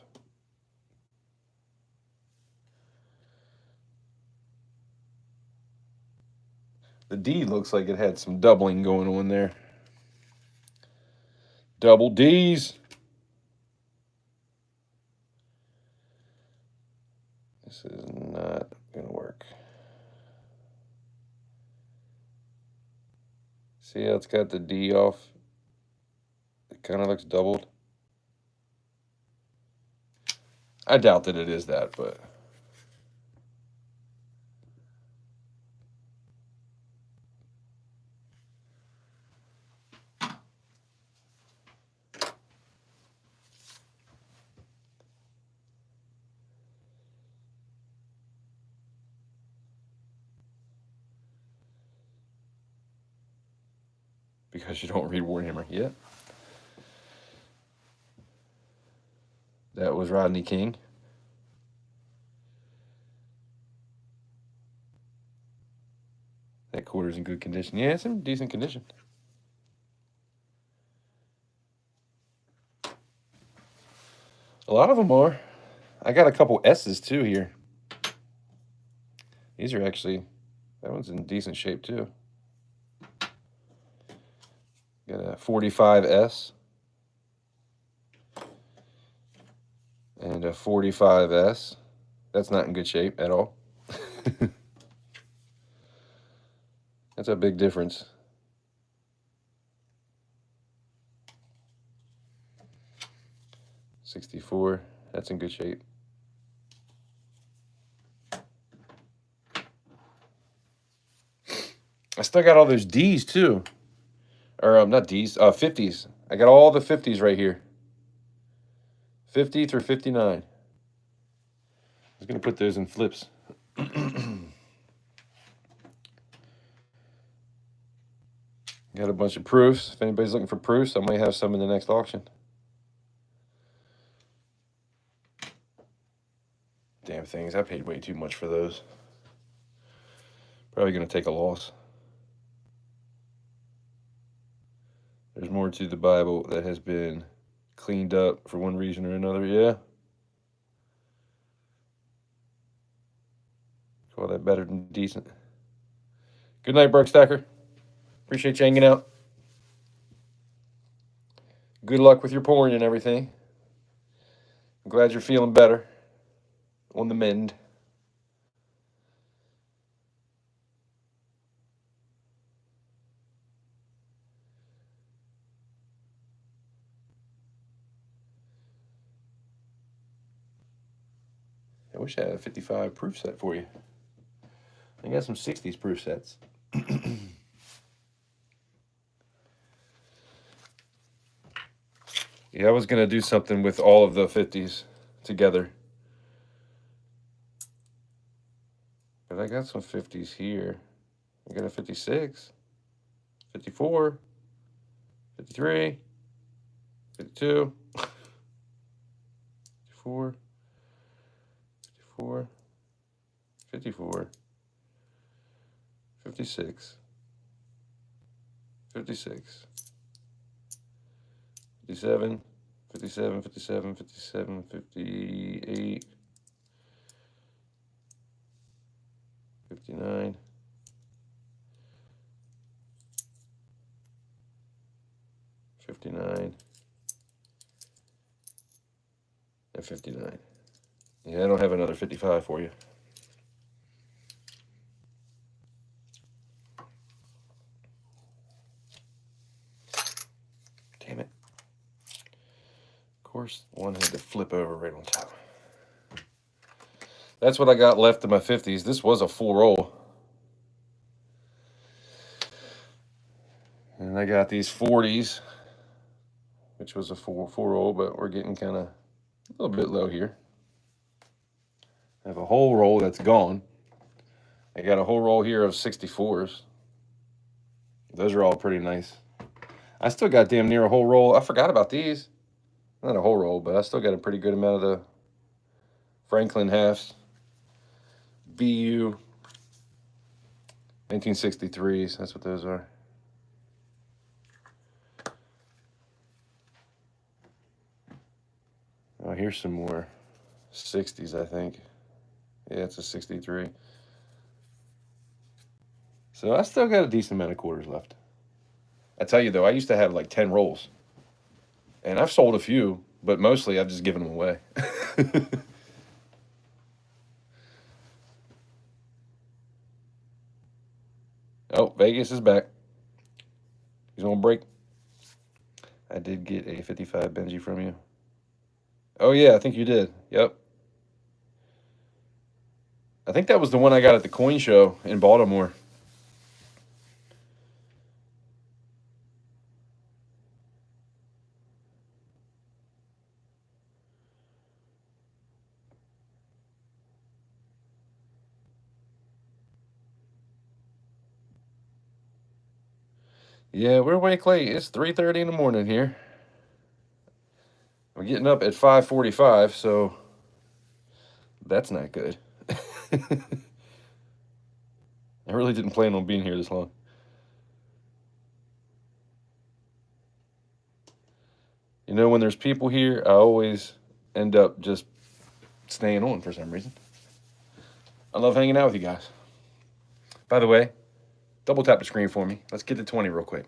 The D looks like it had some doubling going on there. Double D's. This is not going to work. See how it's got the D off? It kind of looks doubled. I doubt that it is that, but... because you don't read Warhammer yet. That was Rodney King. That quarter's in good condition. Yeah, it's in decent condition. A lot of them are. I got a couple S's too here. These are actually, that one's in decent shape too. Got a 45S. and a 45S. That's not in good shape at all. That's a big difference. '64, that's in good shape. I still got all those D's too. Or not D's, 50s. I got all the 50s right here. 50 through 59. I was going to put those in flips. Got a bunch of proofs. If anybody's looking for proofs, I might have some in the next auction. Damn things. I paid way too much for those. Probably going to take a loss. There's more to the Bible that has been cleaned up for one reason or another. Yeah. Call that better than decent. Good night, Brook Stacker. Appreciate you hanging out. Good luck with your pouring and everything. I'm glad you're feeling better. On the mend. I wish I had a 55 proof set for you. I got some 60s proof sets. Yeah, I was going to do something with all of the 50s together. But I got some 50s here. I got a 56, 54, 53, 52, 54, 54, 54, 56, 56, 57, 57, 57, 57, 58, 59, 59, and 59. Yeah, I don't have another 55 for you. Damn it. Of course, one had to flip over right on top. That's what I got left of my 50s. This was a full roll. And I got these 40s, which was a full roll, but we're getting kind of a little bit low here. I have a whole roll that's gone. I got a whole roll here of 64s. Those are all pretty nice. I still got damn near a whole roll. I forgot about these. Not a whole roll, but I still got a pretty good amount of the Franklin halves. BU 1963s. That's what those are. Oh, here's some more 60s, I think. Yeah, it's a 63. So I still got a decent amount of quarters left. I tell you, though, I used to have like 10 rolls. And I've sold a few, but mostly I've just given them away. Oh, Vegas is back. He's on break. I did get a 55 Benji from you. Oh, yeah, I think you did. Yep. I think that was the one I got at the coin show in Baltimore. Yeah, we're awake late. It's 3:30 in the morning here. I'm getting up at 5:45, so that's not good. I really didn't plan on being here this long. You know, when there's people here, I always end up just staying on for some reason. I love hanging out with you guys. By the way, double tap the screen for me. Let's get to 20 real quick.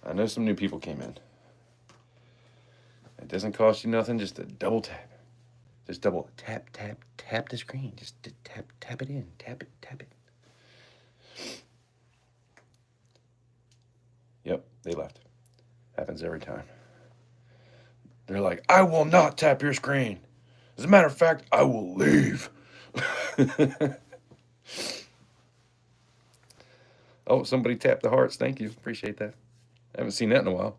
I know some new people came in. It doesn't cost you nothing, just a double tap. Just double tap, tap, tap the screen. Just tap it in. Tap it, tap it. Yep, they left. Happens every time. They're like, I will not tap your screen. As a matter of fact, I will leave. Oh, somebody tapped the hearts. Thank you. Appreciate that. I haven't seen that in a while.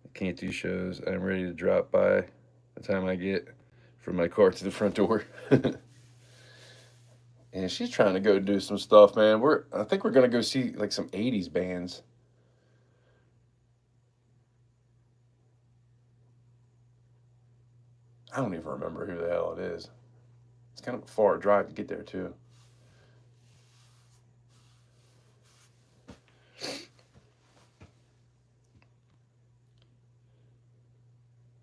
I can't do shows. I'm ready to drop by the time I get from my car to the front door. And she's trying to go do some stuff, man. I think we're gonna go see like some 80s bands. I don't even remember who the hell it is. It's kind of a far drive to get there too.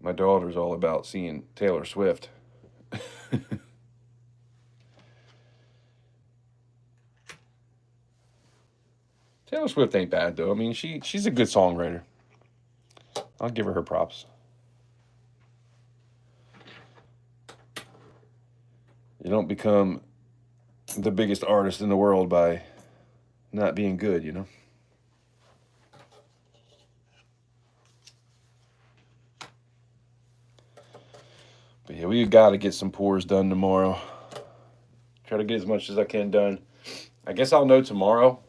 My daughter's all about seeing Taylor Swift. Taylor Swift ain't bad though. I mean, she's a good songwriter. I'll give her props. You don't become the biggest artist in the world by not being good, you know? But yeah, we got to get some pours done tomorrow. Try to get as much as I can done. I guess I'll know tomorrow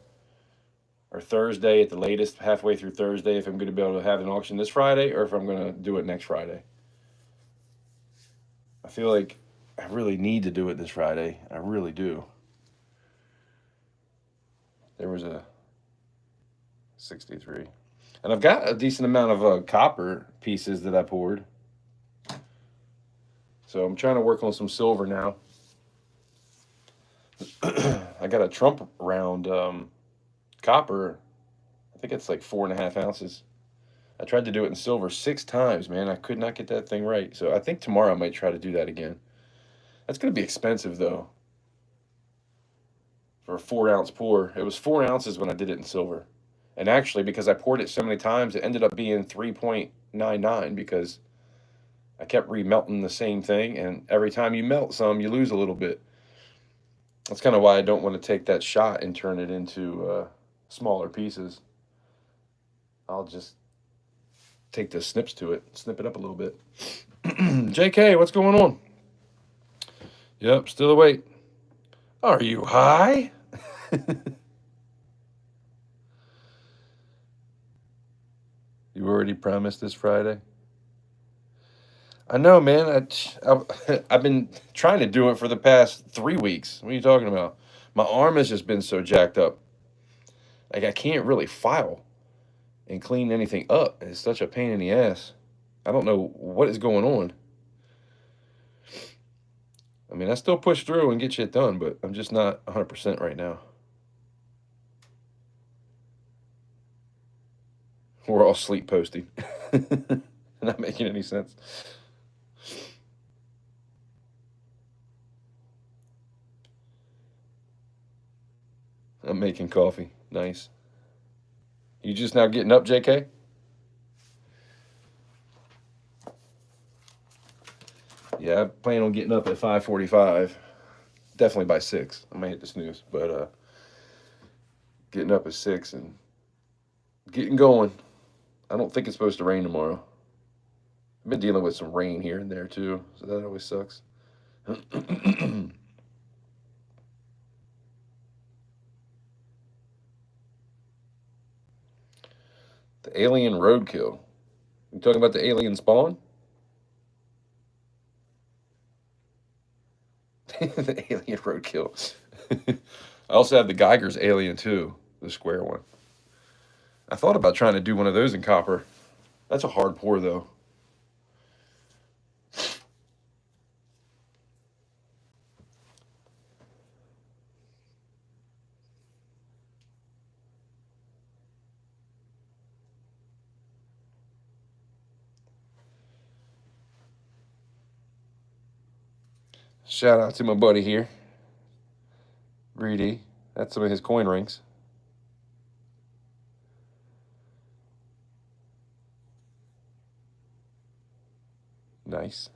or Thursday at the latest, halfway through Thursday, if I'm going to be able to have an auction this Friday or if I'm going to do it next Friday. I feel like I really need to do it this Friday. I really do. There was a 63. And I've got a decent amount of copper pieces that I poured. So I'm trying to work on some silver now. I got a Trump round copper. I think it's like 4.5 ounces. I tried to do it in silver 6 times, man. I could not get that thing right. So I think tomorrow I might try to do that again. That's going to be expensive, though, for a 4-ounce pour. It was 4 ounces when I did it in silver. And actually, because I poured it so many times, it ended up being 3.99 because I kept remelting the same thing. And every time you melt some, you lose a little bit. That's kind of why I don't want to take that shot and turn it into smaller pieces. I'll just take the snips to it, snip it up a little bit. JK, what's going on? Yep, still awake. Are you high? You already promised this Friday? I know, man. I've been trying to do it for the past 3 weeks. What are you talking about? My arm has just been so jacked up. Like, I can't really file and clean anything up. It's such a pain in the ass. I don't know what is going on. I mean, I still push through and get shit done, but I'm just not 100% right now. We're all sleep posting. Not making any sense. I'm making coffee. Nice. You just now getting up, JK? Yeah, I plan on getting up at 5:45. Definitely by 6. I might hit the snooze, but getting up at 6 and getting going. I don't think it's supposed to rain tomorrow. I've been dealing with some rain here and there too, so that always sucks. The alien roadkill. You talking about the alien spawn? The alien roadkill. I also have the Geiger's alien too, the square one. I thought about trying to do one of those in copper. That's a hard pour though. Shout out to my buddy here, Greedy. That's some of his coin rings. Nice.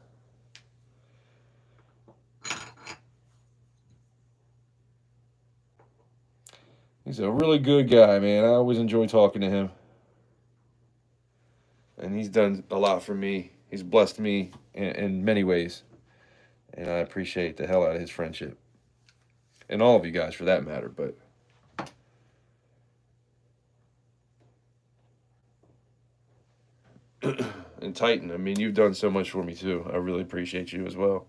He's a really good guy, man. I always enjoy talking to him. And he's done a lot for me. He's blessed me in many ways. And I appreciate the hell out of his friendship. And all of you guys for that matter, but and Titan, I mean, you've done so much for me too. I really appreciate you as well.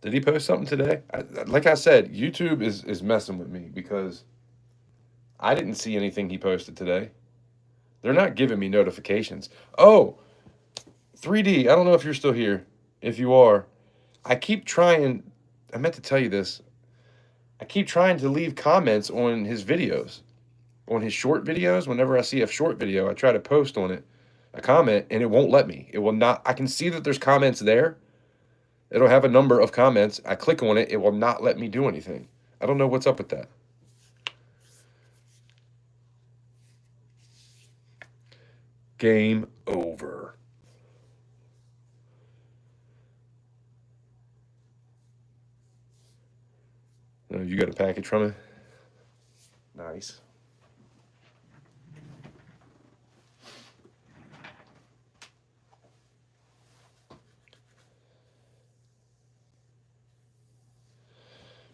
Did he post something today? Like I said, YouTube is messing with me because I didn't see anything he posted today. They're not giving me notifications. Oh, 3D, I don't know if you're still here. If you are, I keep trying, I meant to tell you this. I keep trying to leave comments on his videos, on his short videos. Whenever I see a short video, I try to post on it a comment and it won't let me. It will not. I can see that there's comments there. It'll have a number of comments. I click on it. It will not let me do anything. I don't know what's up with that. Game over. You got a package from it? Nice.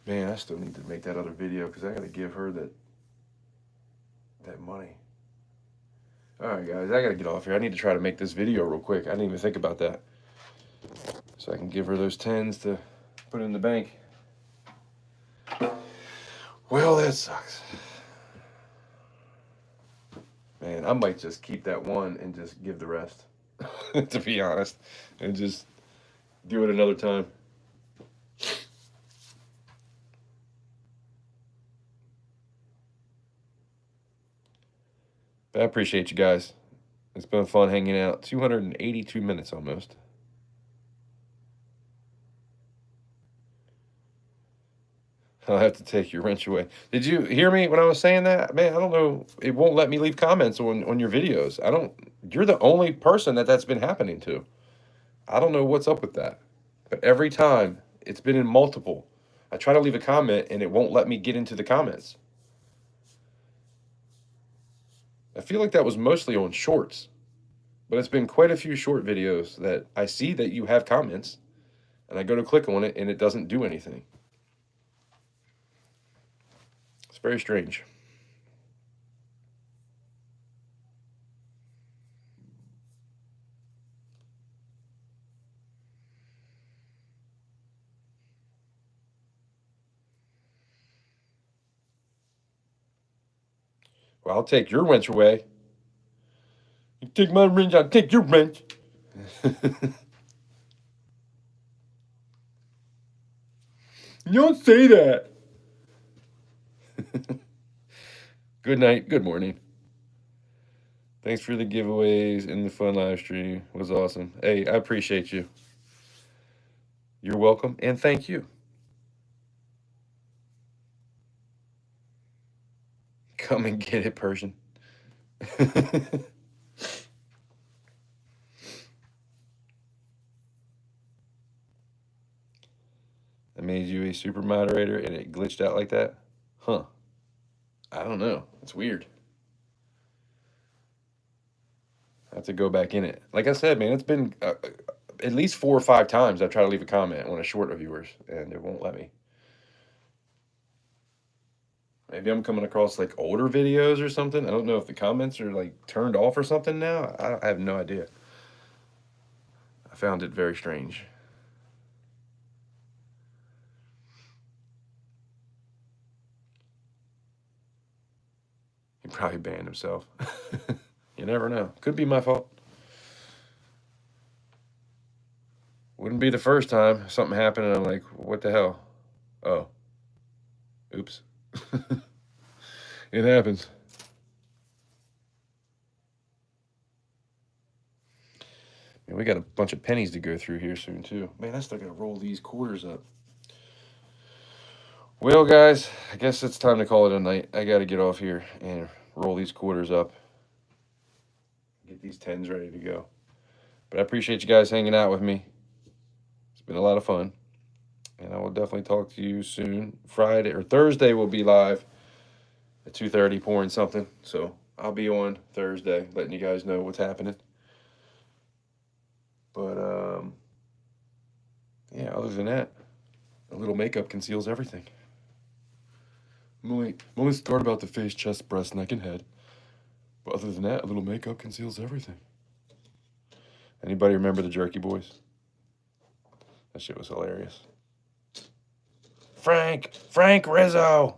Man, I still need to make that other video because I got to give her that money. All right, guys, I got to get off here. I need to try to make this video real quick. I didn't even think about that. So I can give her those 10s to put in the bank. Well, that sucks. Man, I might just keep that one and just give the rest, to be honest, and just do it another time. But I appreciate you guys. It's been fun hanging out. 282 minutes almost. I'll have to take your wrench away. Did you hear me when I was saying that? Man, I don't know. It won't let me leave comments on your videos. You're the only person that's been happening to. I don't know what's up with that. But every time, it's been in multiple. I try to leave a comment and it won't let me get into the comments. I feel like that was mostly on shorts. But it's been quite a few short videos that I see that you have comments. And I go to click on it and it doesn't do anything. It's very strange. Well, I'll take your wrench away. You take my wrench, I'll take your wrench. You don't say that. Good night. Good morning. Thanks for the giveaways and the fun live stream. It was awesome. Hey, I appreciate you. You're welcome, and thank you. Come and get it, Persian. I made you a super moderator and it glitched out like that? Huh. I don't know. It's weird. I have to go back in it. Like I said, man, it's been at least 4 or 5 times I've tried to leave a comment on a short of yours and it won't let me. Maybe I'm coming across like older videos or something. I don't know if the comments are like turned off or something now. I have no idea. I found it very strange. He probably banned himself. You never know. Could be my fault. Wouldn't be the first time something happened and I'm like, what the hell? Oh. Oops. It happens. And we got a bunch of pennies to go through here soon, too. Man, I still got to roll these quarters up. Well, guys, I guess it's time to call it a night. I got to get off here and roll these quarters up. Get these tens ready to go. But I appreciate you guys hanging out with me. It's been a lot of fun. And I will definitely talk to you soon. Friday or Thursday will be live at 2:30 pouring something. So I'll be on Thursday letting you guys know what's happening. But yeah, other than that, a little makeup conceals everything. I'm only scared about the face, chest, breast, neck, and head. But other than that, a little makeup conceals everything. Anybody remember the Jerky Boys? That shit was hilarious. Frank Rizzo.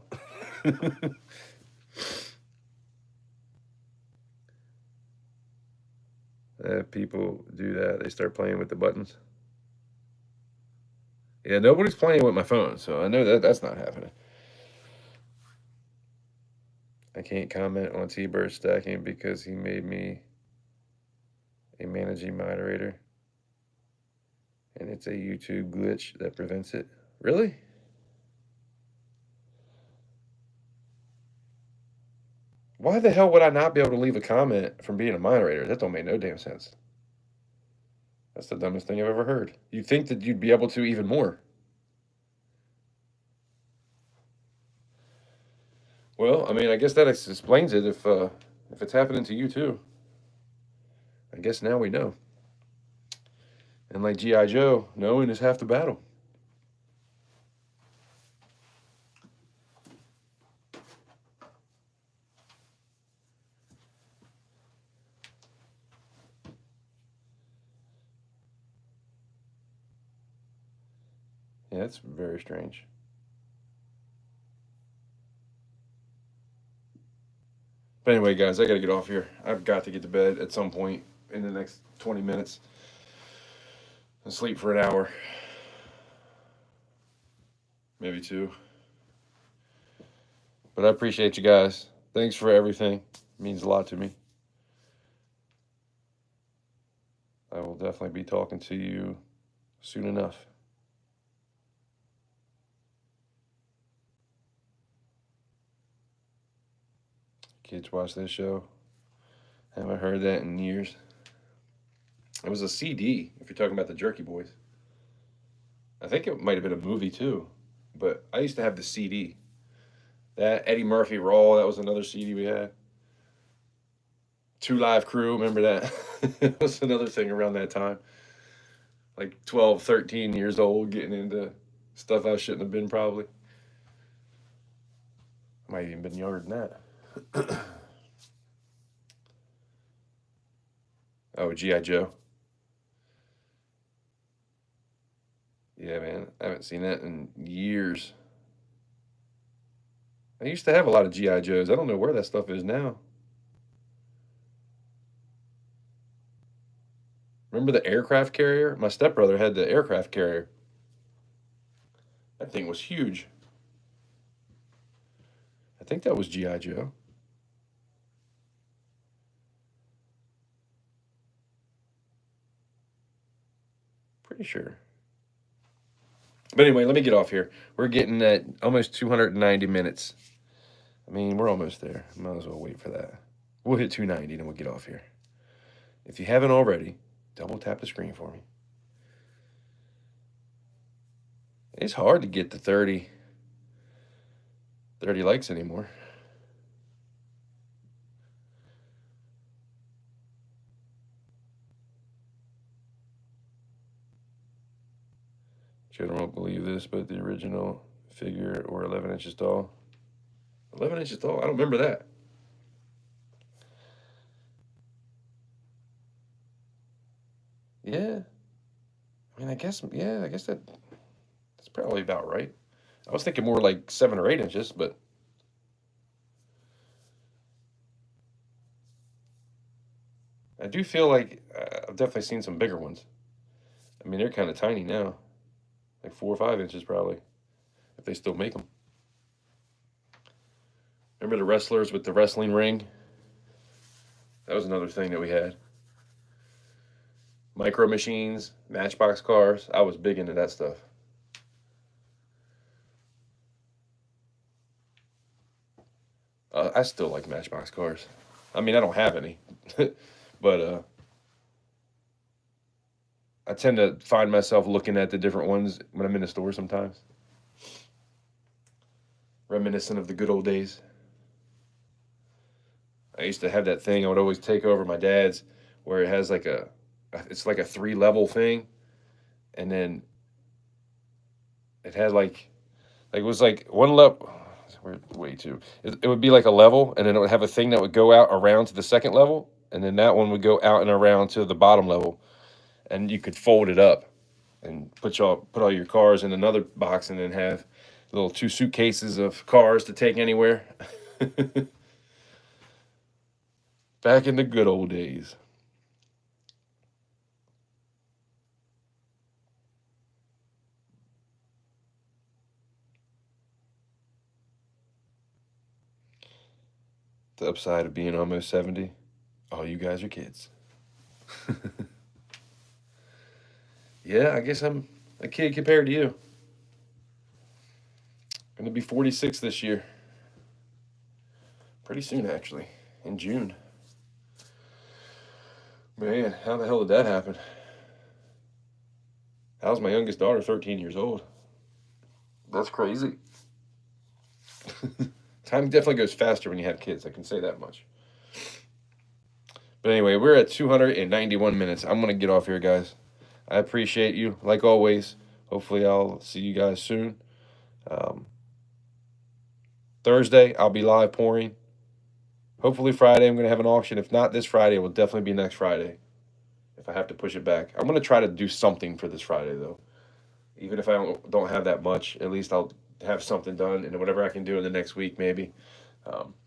People do that. They start playing with the buttons. Yeah, nobody's playing with my phone, so I know that that's not happening. I can't comment on T-Bird stacking because he made me a managing moderator. And it's a YouTube glitch that prevents it. Really? Why the hell would I not be able to leave a comment from being a moderator? That don't make no damn sense. That's the dumbest thing I've ever heard. You'd think that you'd be able to even more. Well, I mean, I guess that explains it if it's happening to you too. I guess now we know. And like G.I. Joe, knowing is half the battle. Yeah, that's very strange. But anyway, guys, I got to get off here. I've got to get to bed at some point in the next 20 minutes and sleep for an hour. Maybe two. But I appreciate you guys. Thanks for everything. It means a lot to me. I will definitely be talking to you soon enough. Kids watch this show. Haven't heard that in years. It was a CD, if you're talking about the Jerky Boys. I think it might have been a movie too. But I used to have the CD. That Eddie Murphy Raw, that was another CD we had. Two Live Crew, remember that? That was another thing around that time. Like 12, 13 years old, getting into stuff I shouldn't have been probably. I might have even been younger than that. Oh, G.I. Joe. Yeah, man. I haven't seen that in years. I used to have a lot of G.I. Joes. I don't know where that stuff is now. Remember the aircraft carrier? My stepbrother had the aircraft carrier. That thing was huge. I think that was G.I. Joe. Pretty sure. But anyway, let me get off here. We're getting at almost 290 minutes. I mean, we're almost there. Might as well wait for that. We'll hit 290 and we'll get off here. If you haven't already, double tap the screen for me. It's hard to get to 30 likes anymore. Children won't believe this, but the original figure or 11 inches tall. 11 inches tall? I don't remember that. Yeah. I mean, I guess that's probably about right. I was thinking more like 7 or 8 inches, but I do feel like I've definitely seen some bigger ones. I mean, they're kind of tiny now, like 4 or 5 inches probably, if they still make them. Remember the wrestlers with the wrestling ring? That was another thing that we had. Micro machines, Matchbox cars. I was big into that stuff. I still like Matchbox cars. I mean, I don't have any, but I tend to find myself looking at the different ones when I'm in the store sometimes. Reminiscent of the good old days. I used to have that thing I would always take over my dad's where it has like it's like a 3-level thing. And then it had it was like one level. Way too. It would be like a level, and then it would have a thing that would go out around to the second level, and then that one would go out and around to the bottom level, and you could fold it up and put all your cars in another box, and then have little 2 suitcases of cars to take anywhere. Back in the good old days. The upside of being almost 70. Oh, you guys are kids. Yeah, I guess I'm a kid compared to you. I'm going to be 46 this year. Pretty soon, actually. In June. Man, how the hell did that happen? How's my youngest daughter 13 years old? That's crazy. Time definitely goes faster when you have kids. I can say that much. But anyway, we're at 291 minutes. I'm going to get off here, guys. I appreciate you, like always. Hopefully, I'll see you guys soon. Thursday, I'll be live pouring. Hopefully, Friday, I'm going to have an auction. If not this Friday, it will definitely be next Friday. If I have to push it back. I'm going to try to do something for this Friday, though. Even if I don't have that much, at least I'll have something done. And whatever I can do in the next week, maybe.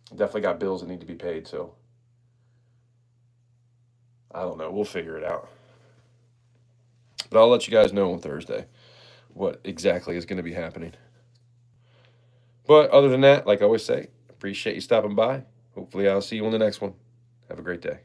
Definitely got bills that need to be paid, so I don't know. We'll figure it out. But I'll let you guys know on Thursday what exactly is going to be happening. But other than that, like I always say, appreciate you stopping by. Hopefully I'll see you on the next one. Have a great day.